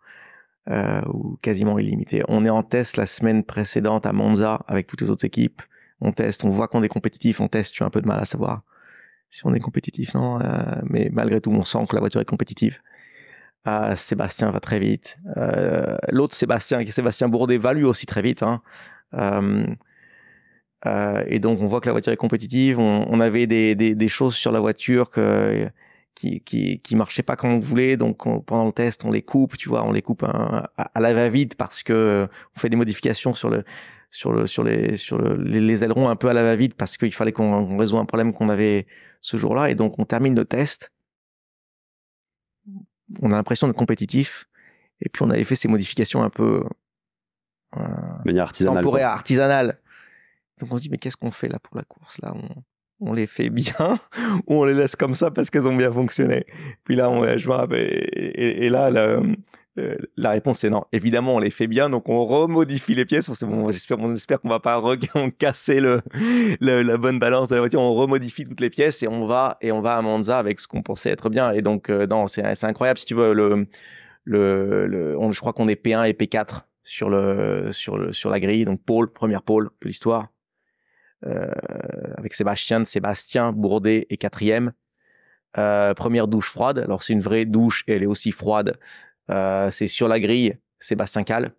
ou quasiment illimités. On est en test la semaine précédente à Monza avec toutes les autres équipes. On teste, on voit qu'on est compétitif. On teste, tu as un peu de mal à savoir si on est compétitif, non. Mais malgré tout, on sent que la voiture est compétitive. Sébastien va très vite. L'autre Sébastien, qui est Sébastien Bourdet, va lui aussi très vite, hein. Et donc on voit que la voiture est compétitive. On avait des choses sur la voiture qui marchaient pas comme on voulait. Donc pendant le test, on les coupe, tu vois, on les coupe à la va-vite parce que on fait des modifications sur les ailerons un peu à la va-vite parce qu'il fallait qu'on résolve un problème qu'on avait ce jour-là. Et donc on termine le test. On a l'impression d'être compétitif. Et puis on avait fait ces modifications un peu manière artisanale, temporaires, artisanales. Donc on se dit, mais qu'est-ce qu'on fait là pour la course? Là, on les fait bien ou on les laisse comme ça parce qu'elles ont bien fonctionné? Puis là, je me rappelle, et là, la réponse est non. Évidemment, on les fait bien, donc on remodifie les pièces. On espère qu'on va pas casser la bonne balance de la voiture. On remodifie toutes les pièces et on va à Monza avec ce qu'on pensait être bien. Et donc, non, c'est incroyable. Si tu veux, je crois qu'on est P1 et P4 sur la grille. Donc, première pole de l'histoire. Avec Sébastien Bourdet est 4e. Première douche froide. Alors, c'est une vraie douche et elle est aussi froide. C'est sur la grille, Sébastien cale.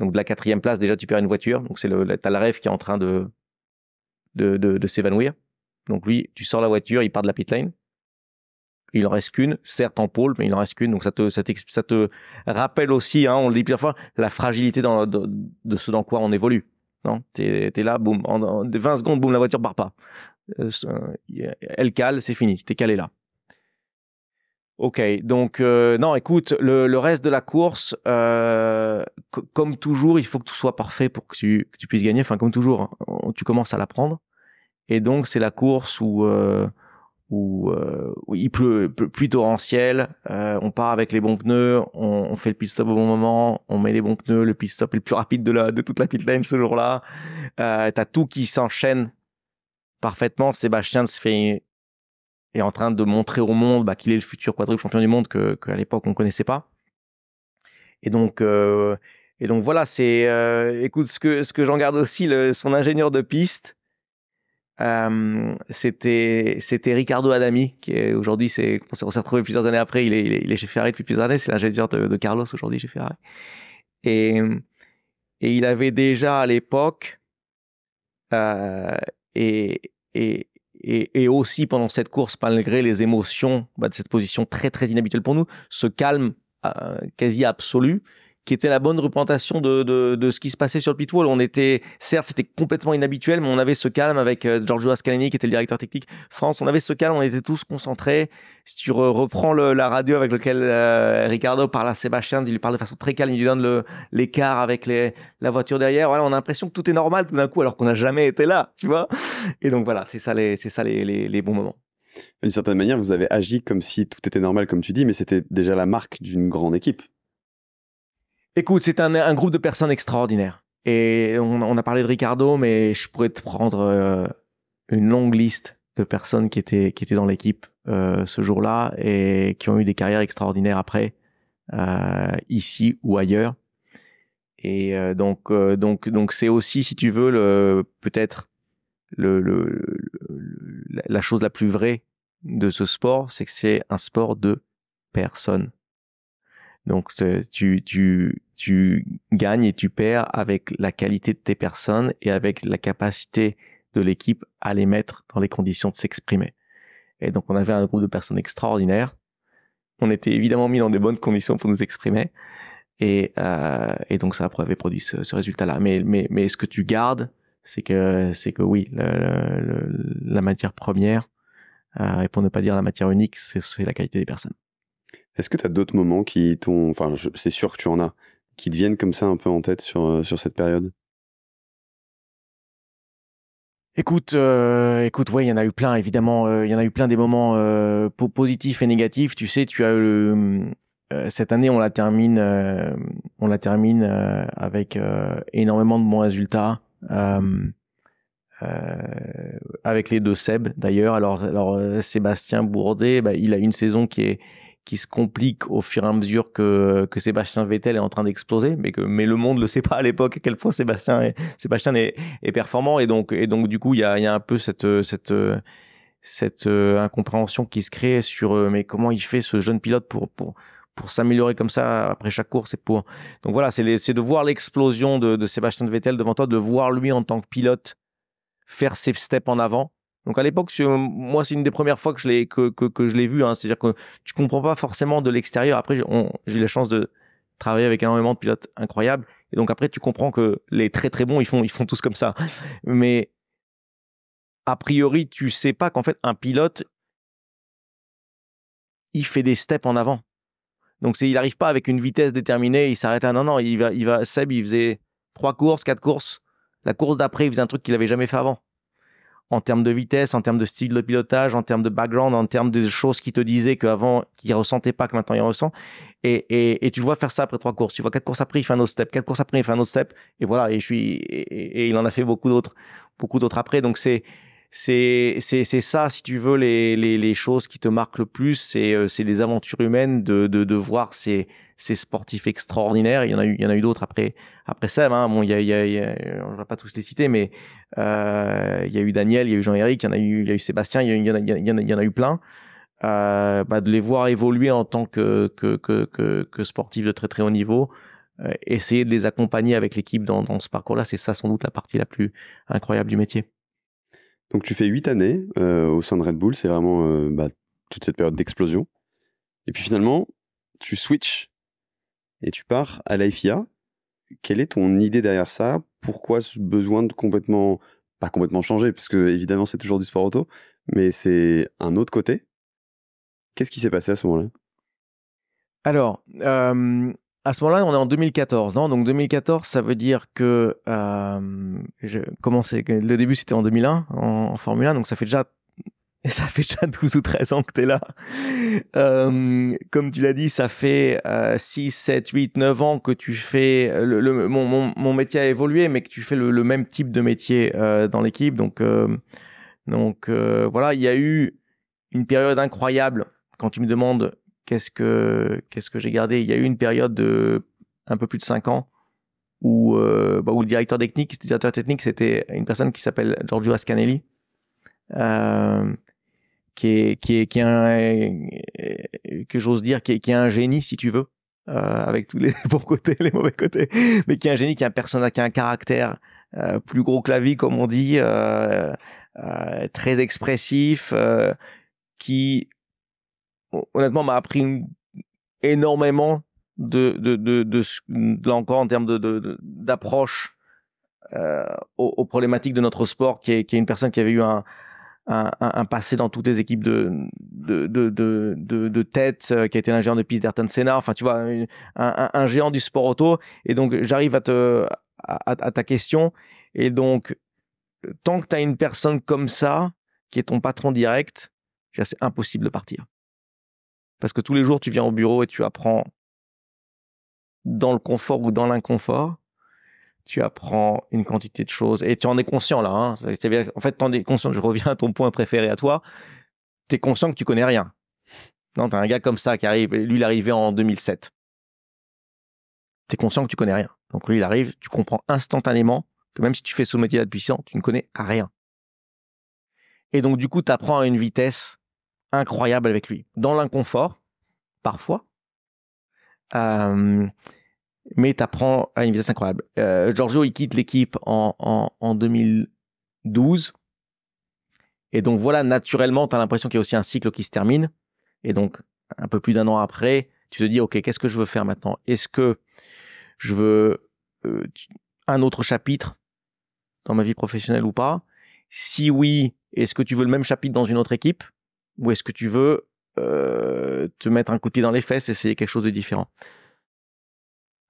Donc, de la 4e place, déjà, tu perds une voiture. Donc, t'as le rêve qui est en train de s'évanouir. Donc, lui, tu sors la voiture, il part de la pit lane. Il en reste qu'une, certes en pôle, mais il en reste qu'une. Donc, ça te rappelle aussi, hein, on le dit plusieurs fois, la fragilité de ce dans quoi on évolue. Non, t'es là, boum, en 20 secondes, boum, la voiture part pas. Elle cale, c'est fini, t'es calé là. Ok, donc non, écoute, le reste de la course, comme toujours, il faut que tout soit parfait pour que tu puisses gagner. Enfin, comme toujours, hein, tu commences à l'apprendre. Et donc, c'est la course où il pleut, pluie torrentielle, on part avec les bons pneus, on fait le pit stop au bon moment, on met les bons pneus, le pit stop est le plus rapide de toute la pit lane ce jour-là. T'as tout qui s'enchaîne parfaitement. Sébastien est en train de montrer au monde qu'il est le futur quadruple champion du monde qu'à l'époque on connaissait pas. Et donc voilà, c'est écoute, ce que j'en garde aussi, son ingénieur de piste. C'était Riccardo Adami qui est aujourd'hui, on s'est retrouvé plusieurs années après, il est chez Ferrari depuis plusieurs années, c'est l'ingénieur de Carlos aujourd'hui chez Ferrari, et il avait déjà à l'époque et aussi pendant cette course, malgré les émotions de cette position très très inhabituelle pour nous, ce calme quasi absolu qui était la bonne représentation de ce qui se passait sur le pit wall. On était, certes, c'était complètement inhabituel, mais on avait ce calme avec Giorgio Ascanini, qui était le directeur technique France. On avait ce calme, on était tous concentrés. Si tu reprends la radio avec lequel Ricardo parle à Sébastien, il lui parle de façon très calme, il lui donne l'écart avec la voiture derrière. Voilà, on a l'impression que tout est normal tout d'un coup, alors qu'on n'a jamais été là, tu vois. Et donc voilà, c'est ça les bons moments. D'une certaine manière, vous avez agi comme si tout était normal, comme tu dis, mais c'était déjà la marque d'une grande équipe. Écoute, c'est un groupe de personnes extraordinaires. Et on a parlé de Ricardo, mais je pourrais te prendre une longue liste de personnes qui étaient dans l'équipe ce jour-là et qui ont eu des carrières extraordinaires après, ici ou ailleurs. Et donc c'est aussi, si tu veux, peut-être la chose la plus vraie de ce sport, c'est que c'est un sport de personnes. Donc tu gagnes et tu perds avec la qualité de tes personnes et avec la capacité de l'équipe à les mettre dans les conditions de s'exprimer. Et donc on avait un groupe de personnes extraordinaires. On était évidemment mis dans des bonnes conditions pour nous exprimer. Et donc ça avait produit ce résultat-là. Mais ce que tu gardes, c'est que oui, la matière première, et pour ne pas dire la matière unique, c'est la qualité des personnes. Est-ce que tu as d'autres moments qui t'ont, enfin, c'est sûr que tu en as, qui te viennent comme ça un peu en tête sur cette période? Écoute, ouais, il y en a eu plein, évidemment. Il y en a eu plein des moments positifs et négatifs. Tu sais, tu as cette année, on la termine avec énormément de bons résultats. Avec les deux Seb, d'ailleurs. Alors Sébastien Bourdet, il a une saison qui se complique au fur et à mesure que Sébastien Vettel est en train d'exploser, mais le monde le sait pas à l'époque à quel point Sébastien est performant, et donc du coup il y a un peu cette incompréhension qui se crée sur mais comment il fait ce jeune pilote pour s'améliorer comme ça après chaque course, donc voilà, c'est de voir l'explosion de Sébastien Vettel devant toi, de voir lui en tant que pilote faire ses steps en avant. Donc à l'époque, moi, c'est une des premières fois que je l'ai vu. Hein. C'est-à-dire que tu comprends pas forcément de l'extérieur. Après, j'ai eu la chance de travailler avec énormément de pilotes incroyables. Et donc après, tu comprends que les très très bons, ils font tous comme ça. Mais a priori, tu sais pas qu'en fait, un pilote, il fait des steps en avant. Donc il n'arrive pas avec une vitesse déterminée, il s'arrête là. Non, il va. Seb, il faisait 3 courses, 4 courses. La course d'après, il faisait un truc qu'il avait jamais fait avant. En termes de vitesse, en termes de style de pilotage, en termes de background, en termes de choses qu'il te disait qu'avant, qu'il ressentait pas, que maintenant il ressent. Et tu le vois faire ça après 3 courses. Tu vois 4 courses après, il fait un autre step. 4 courses après, il fait un autre step. Et voilà. Et il en a fait beaucoup d'autres après. Donc c'est ça, si tu veux, les choses qui te marquent le plus, c'est les aventures humaines de voir ces sportifs extraordinaires. Il y en a eu d'autres après Seb, hein. Bon, on va pas tous les citer, mais il y a eu Daniel, il y a eu Jean-Éric, il y a eu Sébastien, il y en a eu plein. De les voir évoluer en tant que sportifs de très très haut niveau, essayer de les accompagner avec l'équipe dans ce parcours-là, c'est ça sans doute la partie la plus incroyable du métier. Donc tu fais 8 années au sein de Red Bull, c'est vraiment toute cette période d'explosion. Et puis finalement, tu switches et tu pars à la FIA. Quelle est ton idée derrière ça? Pourquoi ce besoin de pas complètement changer, parce que évidemment c'est toujours du sport auto, mais c'est un autre côté. Qu'est-ce qui s'est passé à ce moment-là? Alors, à ce moment-là, on est en 2014, non? Donc 2014, ça veut dire que le début c'était en 2001 en Formule 1, donc ça fait déjà 12 ou 13 ans que t'es là. Comme tu l'as dit, ça fait 6, 7, 8, 9 ans que tu fais mon métier a évolué, mais que tu fais le même type de métier dans l'équipe. Donc voilà, il y a eu une période incroyable. Quand tu me demandes qu'est-ce que j'ai gardé, il y a eu une période de un peu plus de 5 ans où le directeur technique, c'était une personne qui s'appelle Giorgio Ascanelli, qui est que j'ose dire, qui est un génie, si tu veux, avec tous les bons côtés, les mauvais côtés, mais qui est un génie, qui a un caractère plus gros que la vie, comme on dit, très expressif, qui honnêtement m'a appris énormément là encore en termes d'approche aux problématiques de notre sport, qui est une personne qui avait eu un passé dans toutes les équipes de tête, qui a été l'ingénieur de piste d'Ayrton Senna, enfin tu vois, un géant du sport auto. Et donc j'arrive à ta question. Et donc tant que tu as une personne comme ça qui est ton patron direct, c'est impossible de partir, parce que tous les jours tu viens au bureau et tu apprends, dans le confort ou dans l'inconfort, tu apprends une quantité de choses et tu en es conscient là. En fait, tu en es conscient. Je reviens à ton point préféré à toi. Tu es conscient que tu connais rien. Non, tu as un gars comme ça qui arrive. Lui, il est arrivé en 2007. Tu es conscient que tu connais rien. Donc lui, il arrive, tu comprends instantanément que même si tu fais ce métier-là depuis 6 ans, tu ne connais rien. Et donc, du coup, tu apprends à une vitesse incroyable avec lui. Dans l'inconfort, parfois. Mais tu apprends à une vitesse incroyable. Giorgio, il quitte l'équipe en 2012. Et donc voilà, naturellement, tu as l'impression qu'il y a aussi un cycle qui se termine. Et donc, un peu plus d'un an après, tu te dis, OK, qu'est-ce que je veux faire maintenant? Est-ce que je veux un autre chapitre dans ma vie professionnelle ou pas? Si oui, est-ce que tu veux le même chapitre dans une autre équipe? Ou est-ce que tu veux te mettre un coup de pied dans les fesses et essayer quelque chose de différent?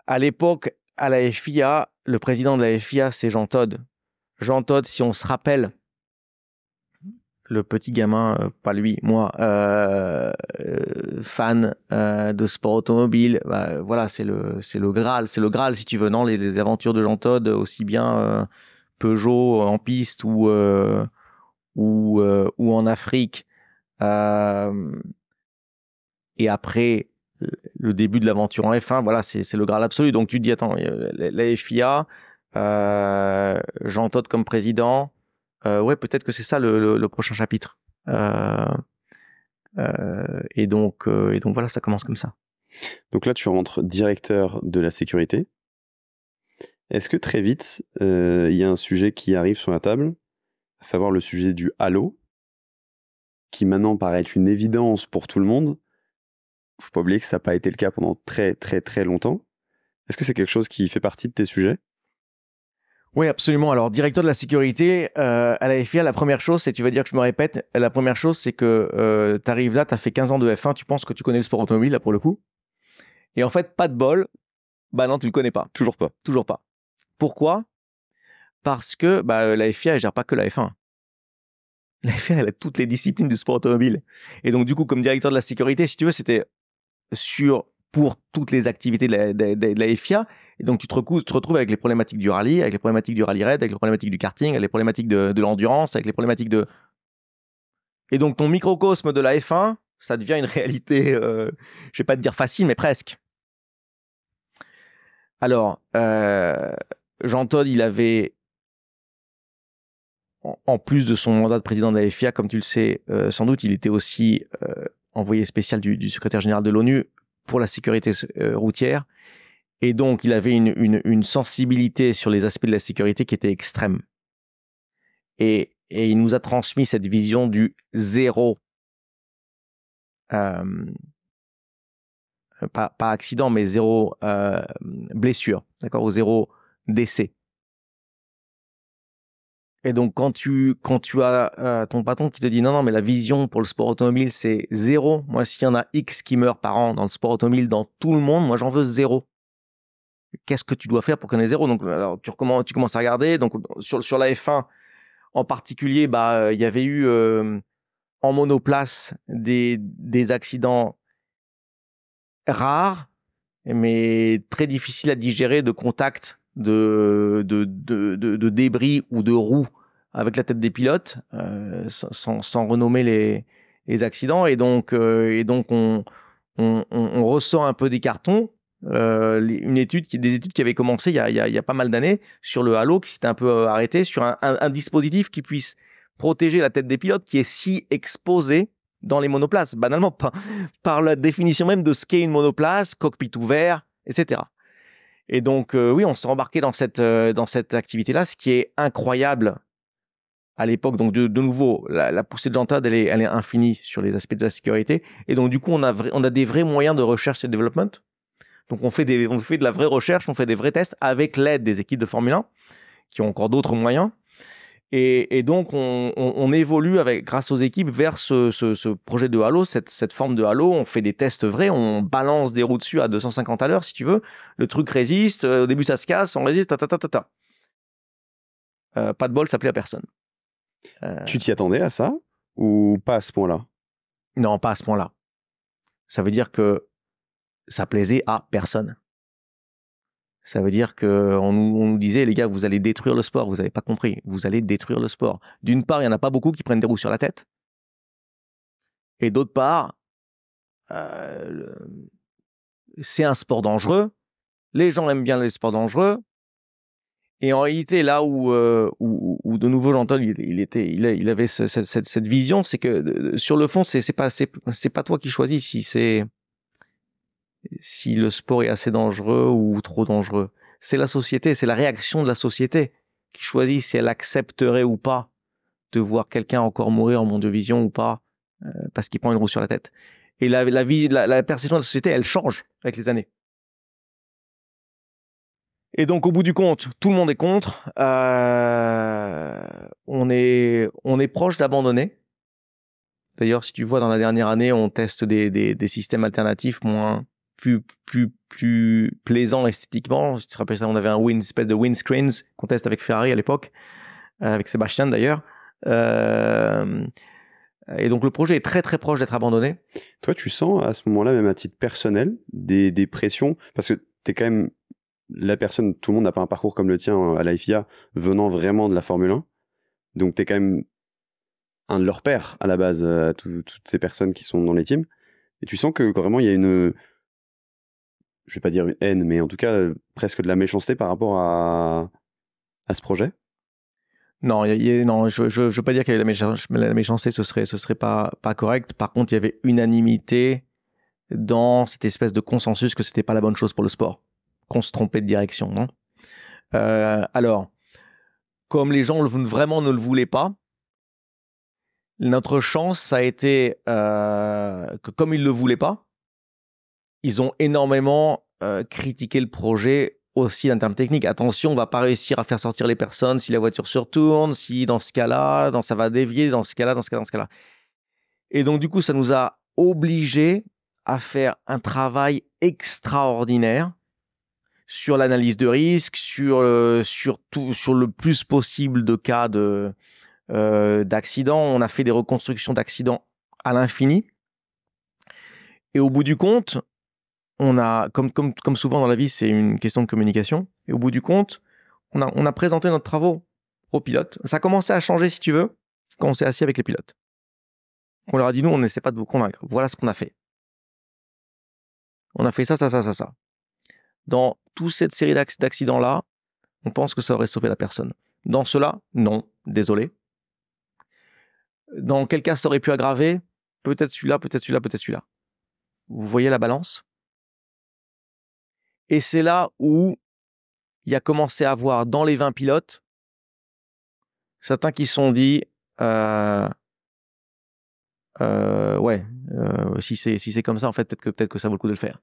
À l'époque, à la FIA, le président de la FIA, c'est Jean Todt. Jean Todt, si on se rappelle, le petit gamin, pas lui, moi, fan de sport automobile, voilà, c'est le Graal si tu veux, non, les aventures de Jean Todt, aussi bien Peugeot en piste ou en Afrique, et après le début de l'aventure en F1, voilà, c'est le Graal absolu. Donc tu te dis, attends, la FIA, Jean Todt comme président, ouais, peut-être que c'est ça le prochain chapitre. Et donc voilà, ça commence comme ça. Donc là, tu rentres directeur de la sécurité. Est-ce que très vite, il y a un sujet qui arrive sur la table, à savoir le sujet du halo, qui maintenant paraît être une évidence pour tout le monde? Faut pas oublier que ça n'a pas été le cas pendant très très très longtemps. Est-ce que c'est quelque chose qui fait partie de tes sujets? Oui, absolument. Alors, directeur de la sécurité, à la FIA, la première chose, c'est, tu vas dire que je me répète, la première chose, c'est que tu arrives là, tu as fait 15 ans de F1, tu penses que tu connais le sport automobile, là, pour le coup. Et en fait, pas de bol, bah non, tu le connais pas. Toujours pas. Toujours pas. Pourquoi? Parce que la FIA, elle gère pas que la F1. La FIA, elle a toutes les disciplines du sport automobile. Et donc, du coup, comme directeur de la sécurité, si tu veux, c'était pour toutes les activités de la FIA. Et donc, tu te retrouves avec les problématiques du rallye, avec les problématiques du rallye raid, avec les problématiques du karting, avec les problématiques de l'endurance, avec les problématiques de... Et donc, ton microcosme de la F1, ça devient une réalité, je vais pas te dire facile, mais presque. Alors, Jean Todt, il avait, en plus de son mandat de président de la FIA, comme tu le sais sans doute, il était aussi envoyé spécial du secrétaire général de l'ONU pour la sécurité routière. Et donc, il avait une sensibilité sur les aspects de la sécurité qui était extrême. Et il nous a transmis cette vision du zéro, pas accident, mais zéro blessure, d'accord, au zéro décès. Et donc, quand tu as ton patron qui te dit non, mais la vision pour le sport automobile, c'est zéro. Moi, s'il y en a X qui meurent par an dans le sport automobile, dans tout le monde, moi, j'en veux zéro. Qu'est-ce que tu dois faire pour qu'on ait zéro? Donc, alors, tu commences à regarder. Donc, sur la F1, en particulier, il y avait eu en monoplace des accidents rares, mais très difficiles à digérer, de contact de débris ou de roues avec la tête des pilotes, sans renommer les accidents. Et donc on ressort un peu des cartons. Des études qui avaient commencé il y a pas mal d'années sur le halo, qui s'était un peu arrêté sur un dispositif qui puisse protéger la tête des pilotes qui est si exposée dans les monoplaces, banalement par la définition même de ce qu'est une monoplace, cockpit ouvert, etc. Et donc oui, on s'est embarqué dans cette activité-là, ce qui est incroyable à l'époque. Donc de nouveau, la poussée de Jean Todt, elle est infinie sur les aspects de la sécurité. Et donc du coup, on a des vrais moyens de recherche et de développement Donc on fait de la vraie recherche, on fait des vrais tests avec l'aide des équipes de Formule 1 qui ont encore d'autres moyens. Et donc on évolue grâce aux équipes vers ce projet de halo, cette forme de halo. On fait des tests vrais, on balance des roues dessus à 250 à l'heure si tu veux. Le truc résiste, au début ça se casse, on résiste, pas de bol, ça plaît à personne. Tu t'y attendais à ça ou pas à ce point-là? Non, pas à ce point-là. Ça veut dire que ça plaisait à personne. Ça veut dire qu'on nous disait, les gars, vous allez détruire le sport. Vous n'avez pas compris. Vous allez détruire le sport. D'une part, il n'y en a pas beaucoup qui prennent des roues sur la tête. Et d'autre part, c'est un sport dangereux. Les gens aiment bien les sports dangereux. Et en réalité, là où de nouveau j'entends, il avait cette vision, c'est que sur le fond, c'est pas toi qui choisis si le sport est assez dangereux ou trop dangereux. C'est la société, c'est la réaction de la société qui choisit si elle accepterait ou pas de voir quelqu'un encore mourir en mondovision ou pas parce qu'il prend une roue sur la tête. Et la perception de la société, elle change avec les années. Et donc, au bout du compte, tout le monde est contre. On est proche d'abandonner. D'ailleurs, si tu vois, dans la dernière année, on teste des systèmes alternatifs plus plaisants esthétiquement. Je te rappelle ça, on avait une espèce de windscreens qu'on teste avec Ferrari à l'époque, avec Sébastien d'ailleurs. Et donc, le projet est très, très proche d'être abandonné. Toi, tu sens à ce moment-là, même à titre personnel, des pressions, parce que tu es quand même la personne, tout le monde n'a pas un parcours comme le tien à la FIA, venant vraiment de la Formule 1. Donc, tu es quand même un de leurs pairs à la base, toutes ces personnes qui sont dans les teams. Et tu sens que vraiment, il y a je vais pas dire une haine, mais en tout cas, presque de la méchanceté par rapport à ce projet. Non, non, je veux pas dire qu'il y avait la méchanceté, ce serait pas correct. Par contre, il y avait unanimité dans cette espèce de consensus que c'était pas la bonne chose pour le sport, qu'on se trompait de direction, non? Alors, comme les gens vraiment ne le voulaient pas, notre chance, ça a été que comme ils le voulaient pas, ils ont énormément critiqué le projet aussi en termes techniques. Attention, on va pas réussir à faire sortir les personnes si la voiture se retourne, si dans ce cas-là, ça va dévier, dans ce cas-là. Et donc, du coup, ça nous a obligés à faire un travail extraordinaire sur l'analyse de risque, sur le plus possible de cas d'accidents. On a fait des reconstructions d'accidents à l'infini. Et au bout du compte, on a, comme souvent dans la vie, c'est une question de communication. Et au bout du compte, on a présenté notre travaux aux pilotes. Ça a commencé à changer, si tu veux, quand on s'est assis avec les pilotes. On leur a dit, nous, on n'essaie pas de vous convaincre. Voilà ce qu'on a fait. On a fait ça. Dans toute cette série d'accidents-là, on pense que ça aurait sauvé la personne. Dans cela, non, désolé. Dans quel cas ça aurait pu aggraver? Peut-être celui-là, peut-être celui-là, peut-être celui-là. Vous voyez la balance? Et c'est là où il y a commencé à avoir dans les 20 pilotes certains qui se sont dit si c'est comme ça, en fait, peut-être que ça vaut le coup de le faire.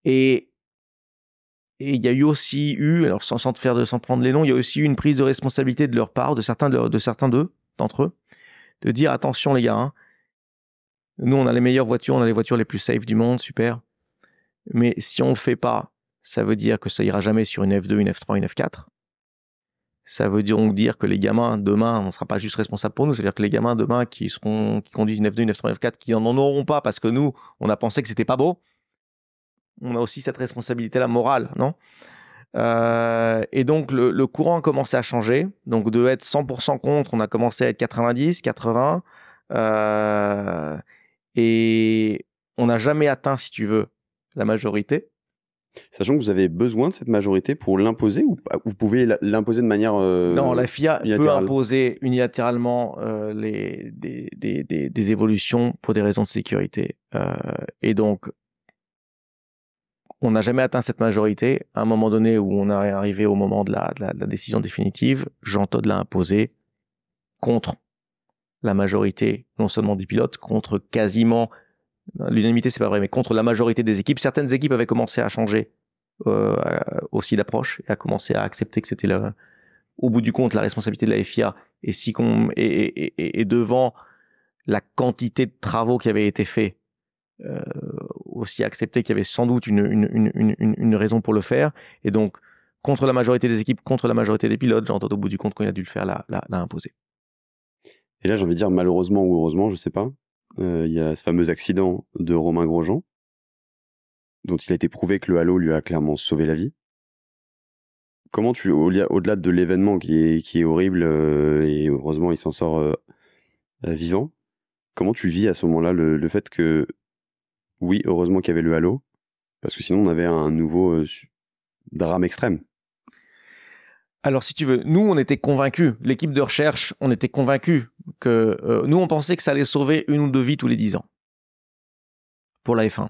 Et il y a eu aussi alors sans prendre les noms, il y a aussi eu une prise de responsabilité de leur part, de certains d'entre eux, de dire attention les gars, hein, nous on a les meilleures voitures, on a les voitures les plus safe du monde, super. Mais si on le fait pas, ça veut dire que ça ira jamais sur une F2, une F3, une F4. Ça veut donc dire que les gamins demain, on ne sera pas juste responsable pour nous, c'est-à-dire que les gamins demain qui conduisent une F2, une F3, une F4, qui n'en auront pas parce que nous, on a pensé que c'était pas beau. On a aussi cette responsabilité-là morale, non? Et donc le courant a commencé à changer. Donc de être 100% contre, on a commencé à être 90, 80. Et on n'a jamais atteint, si tu veux, la majorité. Sachant que vous avez besoin de cette majorité pour l'imposer ou vous pouvez l'imposer de manière non, la FIA peut imposer unilatéralement des évolutions pour des raisons de sécurité. Et donc, on n'a jamais atteint cette majorité. À un moment donné où on est arrivé au moment de la décision définitive, Jean Todt l'a imposé contre la majorité, non seulement des pilotes, contre quasiment l'unanimité c'est pas vrai, mais contre la majorité des équipes. Certaines équipes avaient commencé à changer aussi l'approche et à commencer à accepter que c'était au bout du compte la responsabilité de la FIA et devant la quantité de travaux qui avaient été faits, aussi accepter qu'il y avait sans doute une raison pour le faire. Et donc, contre la majorité des équipes, contre la majorité des pilotes, j'ai entendu au bout du compte quand il a dû le faire, l'a imposé. Et là, j'ai envie de dire, malheureusement ou heureusement, je sais pas, il y a ce fameux accident de Romain Grosjean, dont il a été prouvé que le halo lui a clairement sauvé la vie. Comment au-delà de l'événement qui est horrible, et heureusement il s'en sort vivant, comment tu vis à ce moment-là le fait que, oui, heureusement qu'il y avait le halo, parce que sinon on avait un nouveau drame extrême. Alors, si tu veux, nous, on était convaincus, l'équipe de recherche, on était convaincus que nous, on pensait que ça allait sauver 1 ou 2 vies tous les 10 ans pour la F1.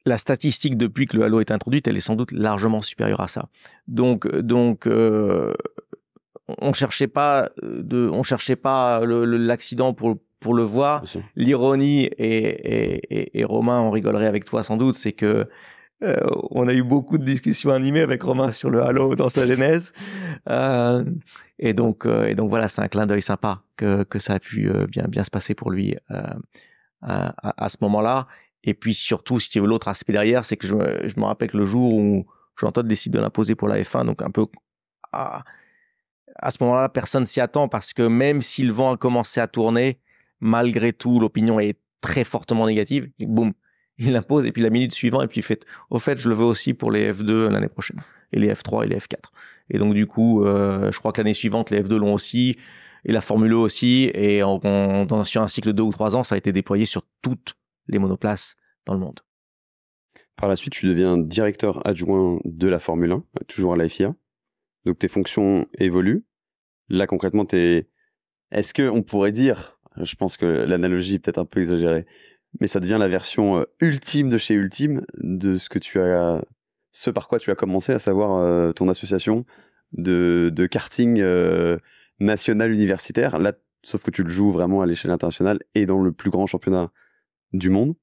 La statistique depuis que le halo est introduite, elle est sans doute largement supérieure à ça. Donc, on cherchait pas l'accident pour le voir. L'ironie, et Romain, on rigolerait avec toi sans doute, c'est que on a eu beaucoup de discussions animées avec Romain sur le halo dans sa genèse. Et donc voilà, c'est un clin d'œil sympa que ça a pu bien se passer pour lui à ce moment-là. Et puis surtout, si tu veux, l'autre aspect derrière, c'est que je me rappelle que le jour où Jean-Todt décide de l'imposer pour la F1, donc un peu à ce moment-là, personne s'y attend parce que même si le vent a commencé à tourner, malgré tout, l'opinion est très fortement négative. Et boum, il l'impose et puis la minute suivante, et puis il fait « Au fait, je le veux aussi pour les F2 l'année prochaine, et les F3 et les F4. » Et donc du coup, je crois que l'année suivante, les F2 l'ont aussi, et la Formule E aussi, et sur un cycle de 2 ou 3 ans, ça a été déployé sur toutes les monoplaces dans le monde. Par la suite, tu deviens directeur adjoint de la Formule 1, toujours à la FIA. Donc tes fonctions évoluent. Là, concrètement, est-ce qu'on pourrait dire, je pense que l'analogie est peut-être un peu exagérée, mais ça devient la version ultime de chez Ultime de ce par quoi tu as commencé, à savoir ton association de karting national universitaire. Là, sauf que tu le joues vraiment à l'échelle internationale et dans le plus grand championnat du monde.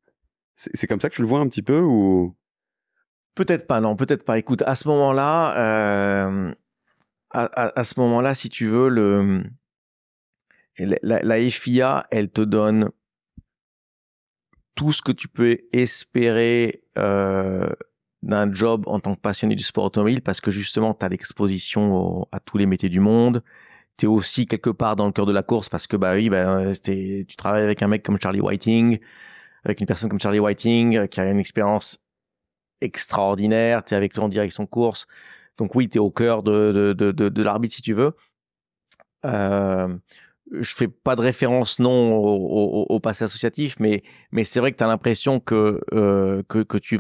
C'est comme ça que tu le vois un petit peu, ou? Peut-être pas, non, peut-être pas. Écoute, à ce moment-là, à ce moment-là, si tu veux, la FIA, elle te donne tout ce que tu peux espérer d'un job en tant que passionné du sport automobile, parce que justement, tu as l'exposition à tous les métiers du monde. Tu es aussi quelque part dans le cœur de la course parce que tu travailles avec un mec comme Charlie Whiting, avec une personne comme Charlie Whiting qui a une expérience extraordinaire. Tu es avec lui en direction course. Donc oui, tu es au cœur de l'arbitre si tu veux. Je fais pas de référence au passé associatif, mais c'est vrai que tu as l'impression que tu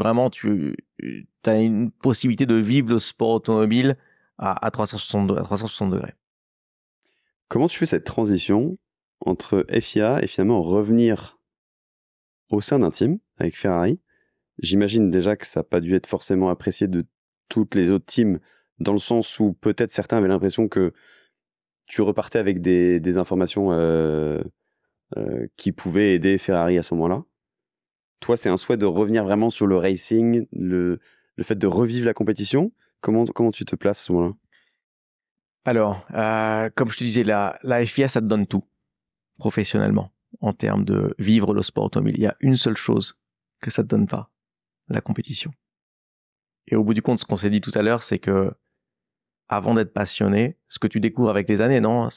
as une possibilité de vivre le sport automobile à 360 degrés. Comment tu fais cette transition entre FIA et finalement revenir au sein d'un team avec Ferrari? J'imagine déjà que ça n'a pas dû être forcément apprécié de toutes les autres teams, dans le sens où peut-être certains avaient l'impression que tu repartais avec des informations qui pouvaient aider Ferrari à ce moment-là. Toi, c'est un souhait de revenir vraiment sur le racing, le fait de revivre la compétition. Comment tu te places à ce moment-là? Alors, comme je te disais, la FIA, ça te donne tout, professionnellement, en termes de vivre le sport automobile. Il y a une seule chose que ça te donne pas, la compétition. Et au bout du compte, ce qu'on s'est dit tout à l'heure, c'est que avant d'être passionné, ce que tu découvres avec les années, non,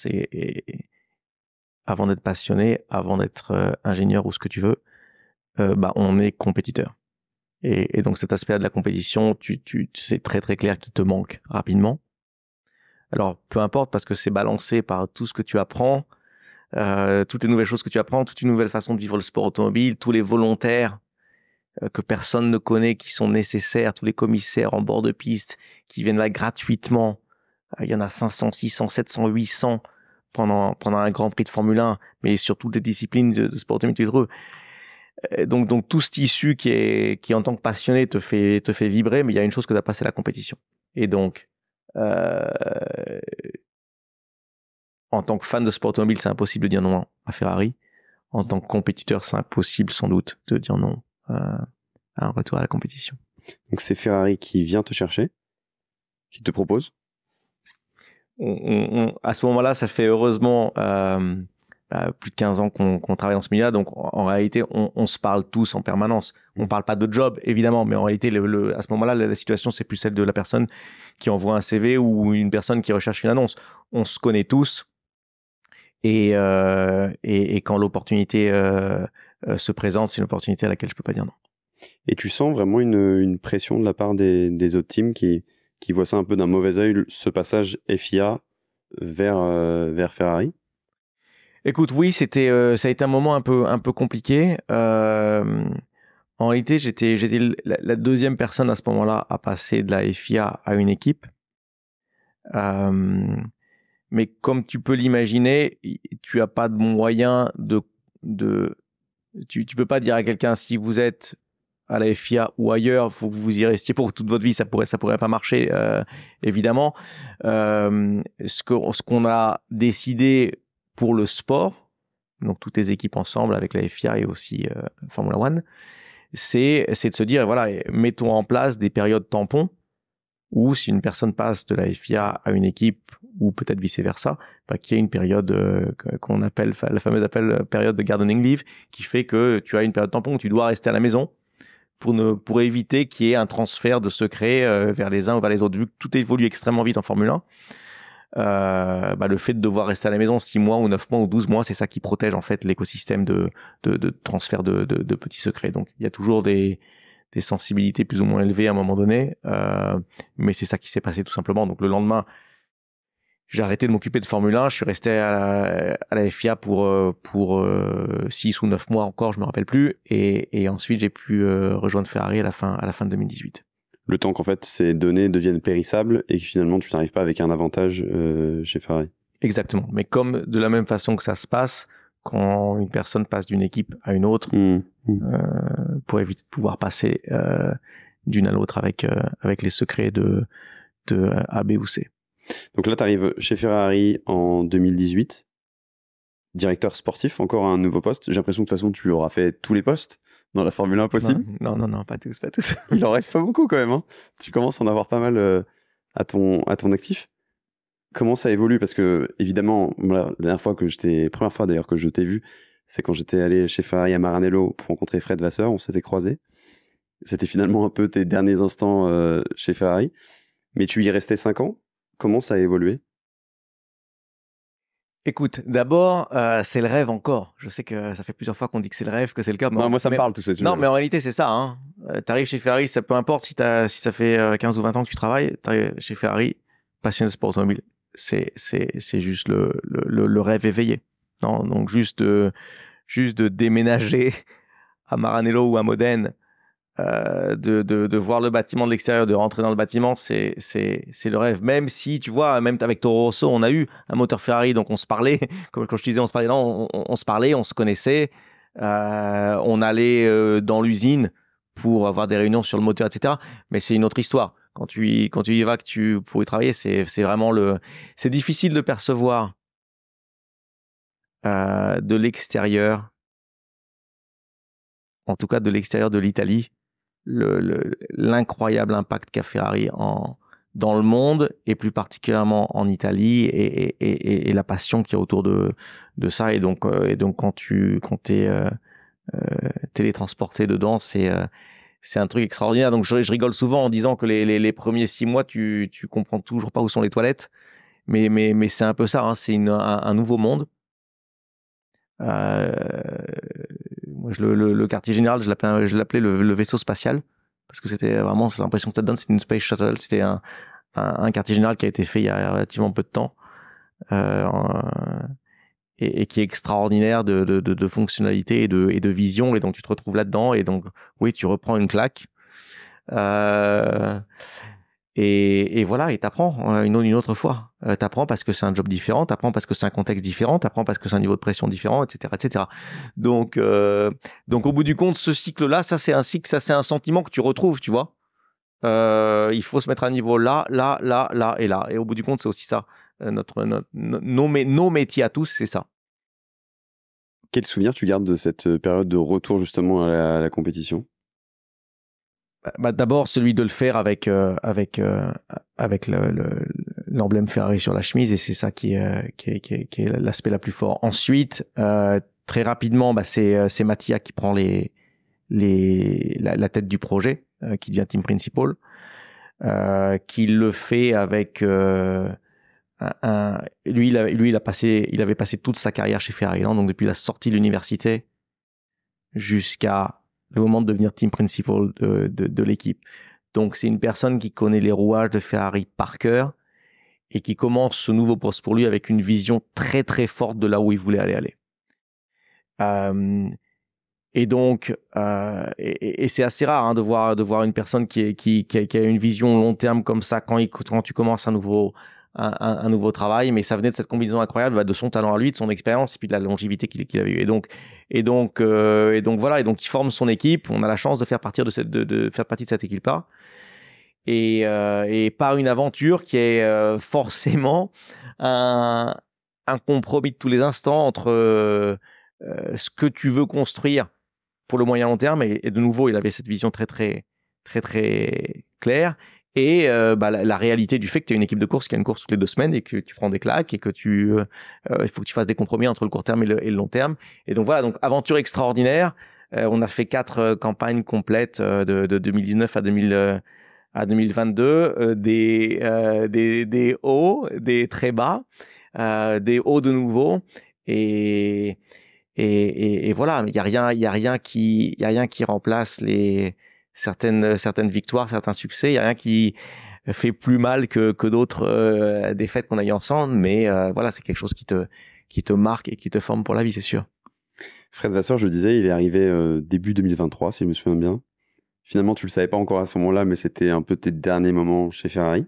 avant d'être passionné, avant d'être ingénieur ou ce que tu veux, on est compétiteur. Et donc cet aspect-là de la compétition, tu sais très très clair qu'il te manque rapidement. Alors peu importe, parce que c'est balancé par tout ce que tu apprends, toutes les nouvelles choses que tu apprends, toute une nouvelle façon de vivre le sport automobile, tous les volontaires que personne ne connaît, qui sont nécessaires, tous les commissaires en bord de piste, qui viennent là gratuitement. Il y en a 500, 600, 700, 800 pendant un Grand Prix de Formule 1, mais sur toutes les disciplines de sport automobile. Donc tout ce tissu qui en tant que passionné te fait vibrer, mais il y a une chose que tu as passé, la compétition. Et donc en tant que fan de sport automobile, c'est impossible de dire non à Ferrari. En tant que compétiteur, c'est impossible sans doute de dire non à un retour à la compétition. Donc c'est Ferrari qui vient te chercher, qui te propose. À ce moment-là, ça fait heureusement plus de 15 ans qu'on travaille dans ce milieu-là. Donc en réalité, on se parle tous en permanence. On parle pas de job, évidemment, mais en réalité, à ce moment-là, la situation, c'est plus celle de la personne qui envoie un CV ou une personne qui recherche une annonce. On se connaît tous. Et quand l'opportunité se présente, c'est une opportunité à laquelle je peux pas dire non. Et tu sens vraiment une pression de la part des autres teams qui voient ça un peu d'un mauvais œil, ce passage FIA vers Ferrari? Écoute, oui, ça a été un moment un peu compliqué. En réalité, j'étais la deuxième personne à ce moment-là à passer de la FIA à une équipe. Mais comme tu peux l'imaginer, tu as pas de moyen tu peux pas dire à quelqu'un si vous êtes à la FIA ou ailleurs, faut que vous y restiez pour toute votre vie, ça pourrait pas marcher, évidemment. Ce qu'on a décidé pour le sport, donc toutes les équipes ensemble avec la FIA et aussi Formula One, c'est de se dire, voilà, mettons en place des périodes tampons où si une personne passe de la FIA à une équipe ou peut-être vice-versa, qu'il y ait une période qu'on appelle, la fameuse période de gardening leave, qui fait que tu as une période tampon où tu dois rester à la maison pour éviter qu'il y ait un transfert de secrets vers les uns ou vers les autres. Vu que tout évolue extrêmement vite en Formule 1, le fait de devoir rester à la maison 6 mois ou 9 mois ou 12 mois, c'est ça qui protège en fait l'écosystème de transfert de petits secrets. Donc il y a toujours des sensibilités plus ou moins élevées à un moment donné, mais c'est ça qui s'est passé tout simplement. Donc le lendemain, j'ai arrêté de m'occuper de Formule 1, je suis resté à la FIA pour 6 ou 9 mois encore, je me rappelle plus, et ensuite j'ai pu rejoindre Ferrari à la fin de 2018. Le temps qu'en fait ces données deviennent périssables et que finalement tu n'arrives pas avec un avantage chez Ferrari. Exactement, mais comme de la même façon que ça se passe quand une personne passe d'une équipe à une autre, pour éviter de pouvoir passer d'une à l'autre avec les secrets de A, B ou C. Donc là, tu arrives chez Ferrari en 2018, directeur sportif, encore un nouveau poste. J'ai l'impression que de toute façon, tu auras fait tous les postes dans la Formule 1 possible. Non, pas tous. Il en reste pas beaucoup quand même. Hein. Tu commences à en avoir pas mal à ton actif. Comment ça évolue? Parce que, évidemment, la première fois d'ailleurs que je t'ai vu, c'est quand j'étais allé chez Ferrari à Maranello pour rencontrer Fred Vasseur, on s'était croisés. C'était finalement un peu tes derniers instants chez Ferrari. Mais tu y restais 5 ans. Comment ça a évolué? Écoute, d'abord, c'est le rêve encore. Je sais que ça fait plusieurs fois qu'on dit que c'est le rêve, que c'est le cas. Non, moi, ça me parle tout ça. Non, mais en réalité, c'est ça. Hein. T'arrives chez Ferrari, ça peu importe si ça fait 15 ou 20 ans que tu travailles, t'arrives chez Ferrari, passionné de sport automobile. C'est juste le rêve éveillé. Non, donc juste de déménager à Maranello ou à Modène, de voir le bâtiment de l'extérieur, de rentrer dans le bâtiment, c'est le rêve. Même si, tu vois, même avec Toro Rosso, on a eu un moteur Ferrari, donc on se parlait, comme je te disais, on se parlait, on se connaissait, on allait dans l'usine pour avoir des réunions sur le moteur, etc. Mais c'est une autre histoire. Quand tu y vas, pour y travailler, c'est vraiment c'est difficile de percevoir de l'extérieur, en tout cas de l'extérieur de l'Italie, l'incroyable impact qu'a Ferrari dans le monde et plus particulièrement en Italie et la passion qu'il y a autour de ça. Et donc quand t'es télétransporté dedans, c'est un truc extraordinaire. Donc je rigole souvent en disant que les premiers 6 mois, tu comprends toujours pas où sont les toilettes, mais c'est un peu ça. Hein, c'est un nouveau monde. Moi, le quartier général, je l'appelais le vaisseau spatial, parce que c'était vraiment, c'est l'impression que ça te donne, c'était une space shuttle, c'était un quartier général qui a été fait il y a relativement peu de temps, et qui est extraordinaire de fonctionnalité et de vision, et donc tu te retrouves là-dedans, et donc oui, tu reprends une claque, et voilà, et t'apprends une autre fois. T'apprends parce que c'est un job différent, t'apprends parce que c'est un contexte différent, t'apprends parce que c'est un niveau de pression différent, etc., etc. Donc au bout du compte, ce cycle-là, ça c'est un sentiment que tu retrouves, tu vois. Il faut se mettre à niveau là, et là. Et au bout du compte, c'est aussi ça. nos métiers à tous, c'est ça. Quel souvenir tu gardes de cette période de retour justement à la compétition? D'abord, celui de le faire avec l'emblème Ferrari sur la chemise, et c'est ça qui est l'aspect la plus fort. Ensuite, très rapidement, c'est Mattia qui prend la tête du projet, qui devient team principal, qui le fait avec lui, il avait passé toute sa carrière chez Ferrari, donc depuis la sortie de l'université jusqu'à le moment de devenir team principal de l'équipe. Donc c'est une personne qui connaît les rouages de Ferrari par cœur et qui commence ce nouveau poste pour lui avec une vision très très forte de là où il voulait aller. Et donc et c'est assez rare de voir une personne qui a une vision long terme comme ça quand tu commences un nouveau travail, mais ça venait de cette combinaison incroyable de son talent à lui, de son expérience et puis de la longévité qu'il avait eu. Et donc voilà, et donc il forme son équipe. On a la chance de faire partie de cette équipe-là, et par une aventure qui est forcément un compromis de tous les instants entre ce que tu veux construire pour le moyen long terme, et de nouveau il avait cette vision très très très très claire, et la réalité du fait que tu as une équipe de course qui a une course toutes les 2 semaines et que tu prends des claques et que il faut que tu fasses des compromis entre le court terme et le long terme. Et donc voilà, donc aventure extraordinaire. On a fait 4 campagnes complètes de 2019 à 2022, des hauts, des très bas, des hauts de nouveau, et voilà, il y a rien qui remplace certaines victoires, certains succès. Il y a rien qui fait plus mal que d'autres défaites qu'on a eues ensemble, mais voilà, c'est quelque chose qui te marque et qui te forme pour la vie, c'est sûr. Fred Vasseur, je le disais, il est arrivé début 2023, si je me souviens bien. Finalement, tu le savais pas encore à ce moment-là, mais c'était un peu tes derniers moments chez Ferrari,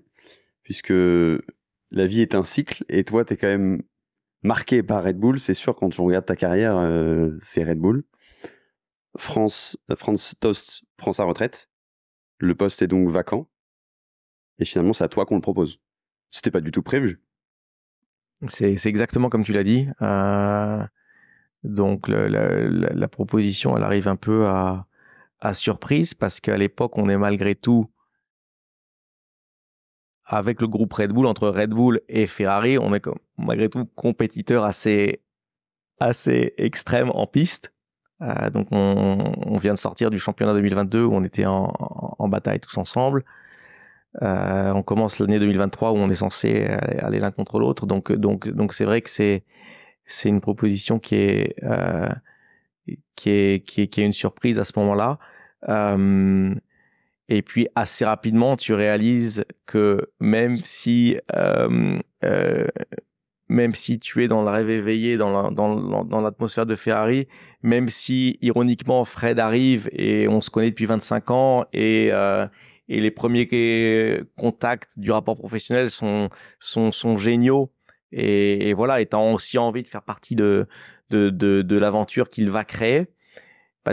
puisque la vie est un cycle, et toi, t'es quand même marqué par Red Bull. C'est sûr, quand tu regardes ta carrière, c'est Red Bull. Franz Tost prend sa retraite. Le poste est donc vacant. Et finalement, c'est à toi qu'on le propose. C'était pas du tout prévu. C'est exactement comme tu l'as dit. Donc la proposition, elle arrive un peu à surprise, parce qu'à l'époque, on est malgré tout, avec le groupe Red Bull, entre Red Bull et Ferrari, on est malgré tout compétiteurs assez extrêmes en piste. Donc on vient de sortir du championnat 2022 où on était en bataille tous ensemble. On commence l'année 2023 où on est censé aller l'un contre l'autre. Donc c'est vrai que c'est une proposition qui est une surprise à ce moment-là. Et puis assez rapidement, tu réalises que même si tu es dans le rêve éveillé, dans l'atmosphère de Ferrari, même si ironiquement Fred arrive et on se connaît depuis 25 ans, et les premiers contacts du rapport professionnel sont géniaux, et voilà, étant aussi envie de faire partie de l'aventure qu'il va créer,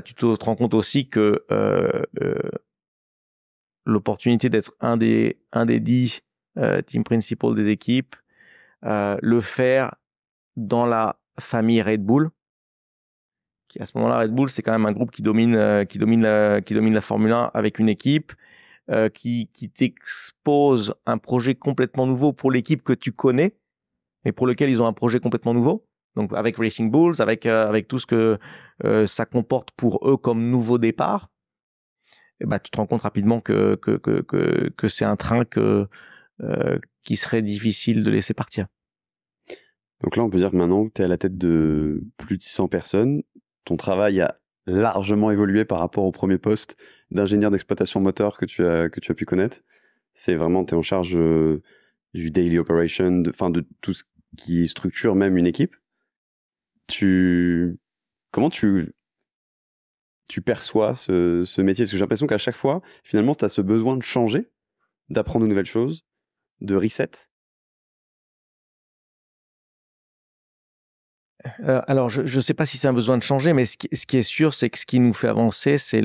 tu te rends compte aussi que l'opportunité d'être un des 10 team principal des équipes, le faire dans la famille Red Bull, qui à ce moment-là, Red Bull, c'est quand même un groupe qui domine la Formule 1 avec une équipe qui t'expose un projet complètement nouveau pour l'équipe que tu connais, mais pour lequel ils ont un projet complètement nouveau. Donc avec Racing Bulls, avec tout ce que ça comporte pour eux comme nouveau départ, et tu te rends compte rapidement que c'est un train qui serait difficile de laisser partir. Donc là, on peut dire que maintenant que tu es à la tête de plus de 600 personnes, ton travail a largement évolué par rapport au premier poste d'ingénieur d'exploitation moteur que tu as pu connaître. C'est vraiment, tu es en charge du daily operation, de tout ce qui structure même une équipe. Comment tu perçois ce métier? Parce que j'ai l'impression qu'à chaque fois, finalement, tu as ce besoin de changer, d'apprendre de nouvelles choses, de reset. Alors, je ne sais pas si c'est un besoin de changer, mais ce qui est sûr, c'est que ce qui nous fait avancer, c'est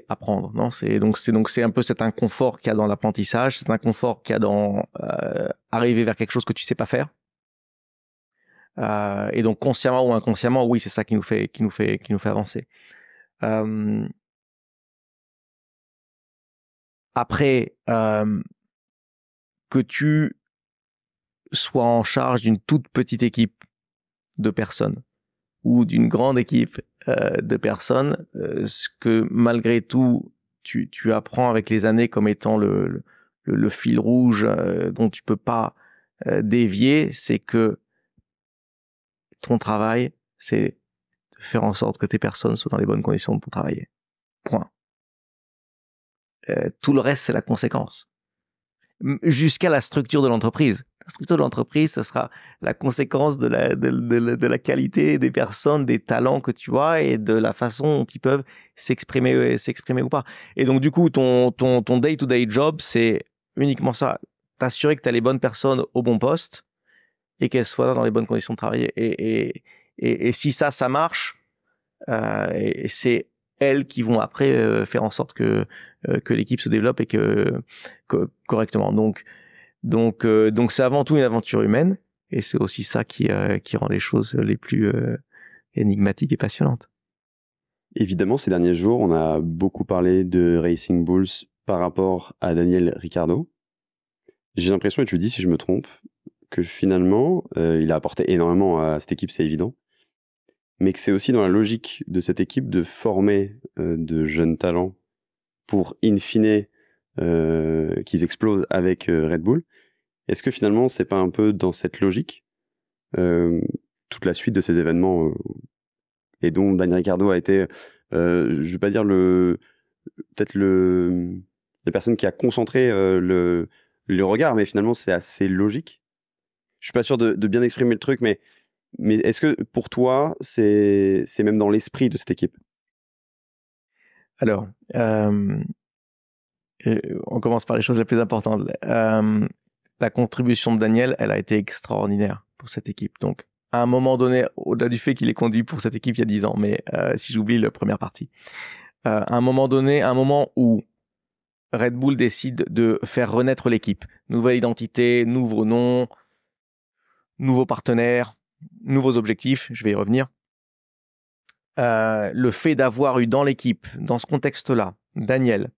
apprendre, non? C'est un peu cet inconfort qu'il y a dans l'apprentissage, cet inconfort qu'il y a dans arriver vers quelque chose que tu sais pas faire. Et donc consciemment ou inconsciemment, oui, c'est ça qui nous fait avancer. Après, que tu sois en charge d'une toute petite équipe de personnes ou d'une grande équipe de personnes, ce que malgré tout tu apprends avec les années comme étant le fil rouge dont tu peux pas dévier, c'est que ton travail, c'est de faire en sorte que tes personnes soient dans les bonnes conditions pour travailler. Point. Tout le reste, c'est la conséquence. Jusqu'à la structure de l'entreprise. La structure de l'entreprise, ce sera la conséquence de la qualité des personnes, des talents que tu as et de la façon dont ils peuvent s'exprimer ou pas. Et donc, du coup, ton day-to-day job, c'est uniquement ça. T'assurer que tu as les bonnes personnes au bon poste et qu'elles soient dans les bonnes conditions de travail. Et si ça marche, et c'est elles qui vont après faire en sorte que l'équipe se développe et correctement. Donc c'est avant tout une aventure humaine et c'est aussi ça qui rend les choses les plus énigmatiques et passionnantes. Évidemment, ces derniers jours, on a beaucoup parlé de Racing Bulls par rapport à Daniel Ricciardo. J'ai l'impression, et tu le dis si je me trompe, que finalement, il a apporté énormément à cette équipe, c'est évident, mais que c'est aussi dans la logique de cette équipe de former de jeunes talents pour, in fine, qu'ils explosent avec Red Bull. Est-ce que finalement, c'est pas un peu dans cette logique toute la suite de ces événements et dont Daniel Ricciardo a été, je vais pas dire peut-être la personne qui a concentré le regard, mais finalement, c'est assez logique. Je suis pas sûr de bien exprimer le truc, mais est-ce que pour toi, c'est même dans l'esprit de cette équipe? Alors, on commence par les choses les plus importantes. La contribution de Daniel, elle a été extraordinaire pour cette équipe. Donc, à un moment donné, au-delà du fait qu'il est conduit pour cette équipe il y a 10 ans, mais si j'oublie la première partie, à un moment donné, un moment où Red Bull décide de faire renaître l'équipe, nouvelle identité, nouveau nom, nouveaux partenaires, nouveaux objectifs, je vais y revenir. Le fait d'avoir eu dans l'équipe, dans ce contexte-là, Daniel,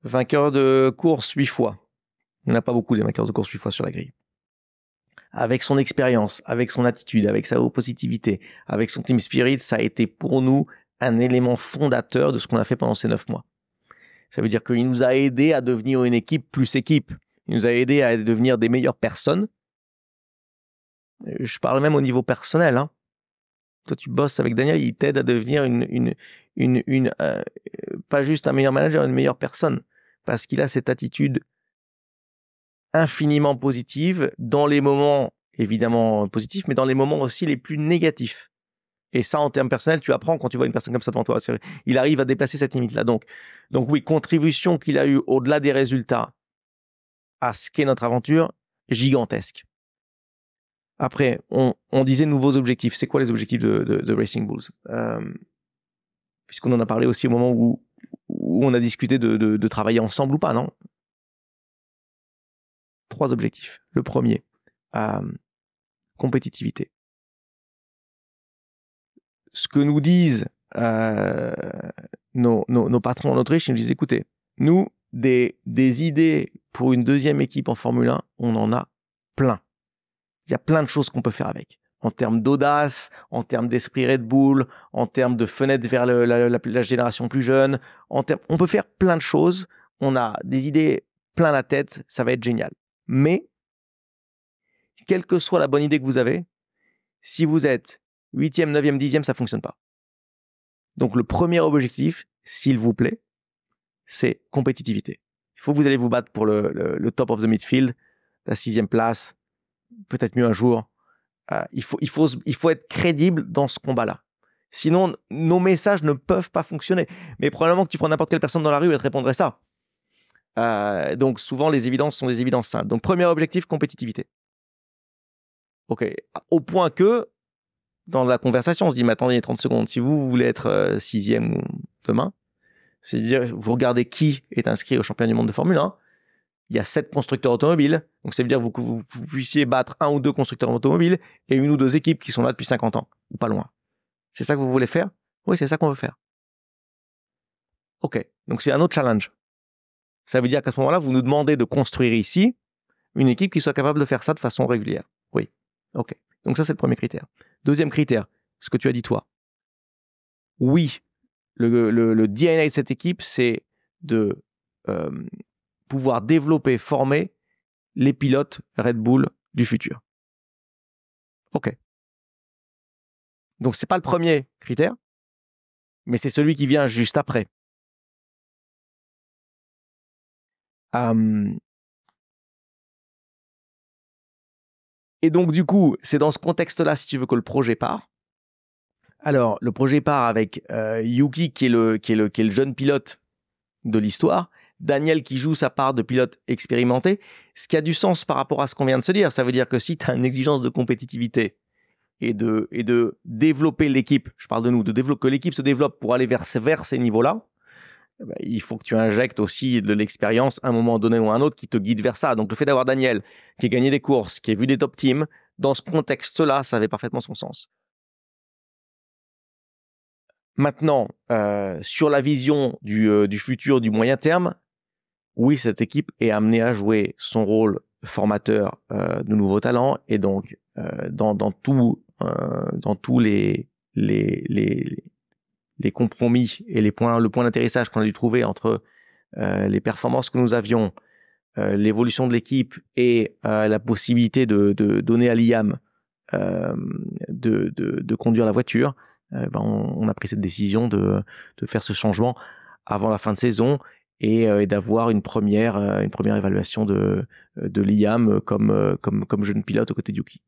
vainqueur de course 8 fois. Il n'y en a pas beaucoup des vainqueurs de course 8 fois sur la grille. Avec son expérience, avec son attitude, avec sa positivité, avec son team spirit, ça a été pour nous un élément fondateur de ce qu'on a fait pendant ces 9 mois. Ça veut dire qu'il nous a aidé à devenir une équipe plus équipe. Il nous a aidé à devenir des meilleures personnes. Je parle même au niveau personnel, hein. Toi, tu bosses avec Daniel, il t'aide à devenir pas juste un meilleur manager, une meilleure personne. Parce qu'il a cette attitude infiniment positive dans les moments évidemment positifs, mais dans les moments aussi les plus négatifs. Et ça, en termes personnels, tu apprends quand tu vois une personne comme ça devant toi. Il arrive à déplacer cette limite-là. Donc oui, contribution qu'il a eue au-delà des résultats à ce qu'est notre aventure, gigantesque. Après, on disait nouveaux objectifs. C'est quoi les objectifs de Racing Bulls? Puisqu'on en a parlé aussi au moment où on a discuté de travailler ensemble ou pas, non? 3 objectifs. Le premier, compétitivité. Ce que nous disent nos patrons en Autriche, ils nous disent, écoutez, nous, des idées pour une deuxième équipe en Formule 1, on en a plein. Il y a plein de choses qu'on peut faire avec. En termes d'audace, en termes d'esprit Red Bull, en termes de fenêtre vers la génération plus jeune. On peut faire plein de choses. On a des idées plein la tête. Ça va être génial. Mais, quelle que soit la bonne idée que vous avez, si vous êtes 8e, 9e, 10e, ça ne fonctionne pas. Donc, le premier objectif, s'il vous plaît, c'est compétitivité. Il faut que vous allez vous battre pour le top of the midfield, la 6e place, peut-être mieux un jour. Il faut être crédible dans ce combat-là. Sinon, nos messages ne peuvent pas fonctionner. Mais probablement que tu prends n'importe quelle personne dans la rue, elle te répondrait ça. Donc souvent, les évidences sont des évidences simples. Donc premier objectif, compétitivité. Ok. Au point que, dans la conversation, on se dit, mais attendez 30 secondes, si vous voulez être 6e demain, c'est-à-dire, vous regardez qui est inscrit au championnat du monde de Formule 1, il y a 7 constructeurs automobiles, donc ça veut dire que vous puissiez battre 1 ou 2 constructeurs automobiles et 1 ou 2 équipes qui sont là depuis 50 ans, ou pas loin. C'est ça que vous voulez faire? Oui, c'est ça qu'on veut faire. Ok, donc c'est un autre challenge. Ça veut dire qu'à ce moment-là, vous nous demandez de construire ici une équipe qui soit capable de faire ça de façon régulière. Oui, ok. Donc ça, c'est le premier critère. Deuxième critère, ce que tu as dit toi. Oui, le DNA de cette équipe, c'est de pouvoir développer, former les pilotes Red Bull du futur. Ok. Donc, c'est pas le premier critère, mais c'est celui qui vient juste après. Et donc, du coup, c'est dans ce contexte-là, si tu veux, que le projet part. Alors, le projet part avec Yuki, qui est le jeune pilote de l'histoire, Daniel qui joue sa part de pilote expérimenté, ce qui a du sens par rapport à ce qu'on vient de se dire. Ça veut dire que si tu as une exigence de compétitivité et de développer l'équipe, je parle de nous, que l'équipe se développe pour aller vers ces niveaux-là, ben, il faut que tu injectes aussi de l'expérience à un moment donné ou à un autre qui te guide vers ça. Donc le fait d'avoir Daniel qui a gagné des courses, qui a vu des top teams, dans ce contexte-là, ça avait parfaitement son sens. Maintenant, sur la vision du futur, du moyen terme, oui, cette équipe est amenée à jouer son rôle formateur de nouveaux talents et donc dans tous les compromis et le point d'atterrissage qu'on a dû trouver entre les performances que nous avions, l'évolution de l'équipe et la possibilité de donner à Liam de conduire la voiture, on a pris cette décision de faire ce changement avant la fin de saison et d'avoir une première évaluation de Liam comme jeune pilote aux côtés de Yuki.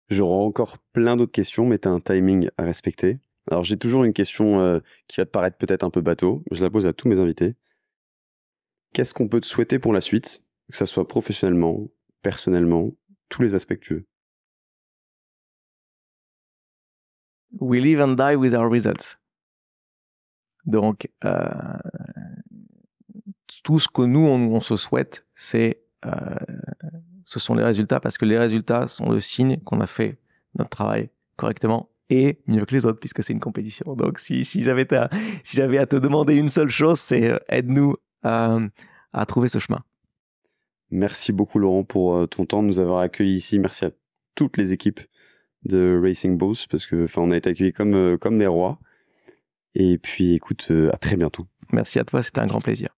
J'aurai encore plein d'autres questions, mais tu as un timing à respecter. Alors j'ai toujours une question qui va te paraître peut-être un peu bateau, je la pose à tous mes invités. Qu'est-ce qu'on peut te souhaiter pour la suite, que ça soit professionnellement, personnellement, tous les aspects que tu veux? We live and die with our results. Donc, tout ce que nous, on se souhaite, ce sont les résultats, parce que les résultats sont le signe qu'on a fait notre travail correctement et mieux que les autres, puisque c'est une compétition. Donc, si j'avais à te demander une seule chose, c'est aide-nous à trouver ce chemin. Merci beaucoup, Laurent, pour ton temps de nous avoir accueillis ici. Merci à toutes les équipes de Racing Bulls, parce que on a été accueillis comme des rois. Et puis, écoute, à très bientôt. Merci à toi, c'était un grand plaisir.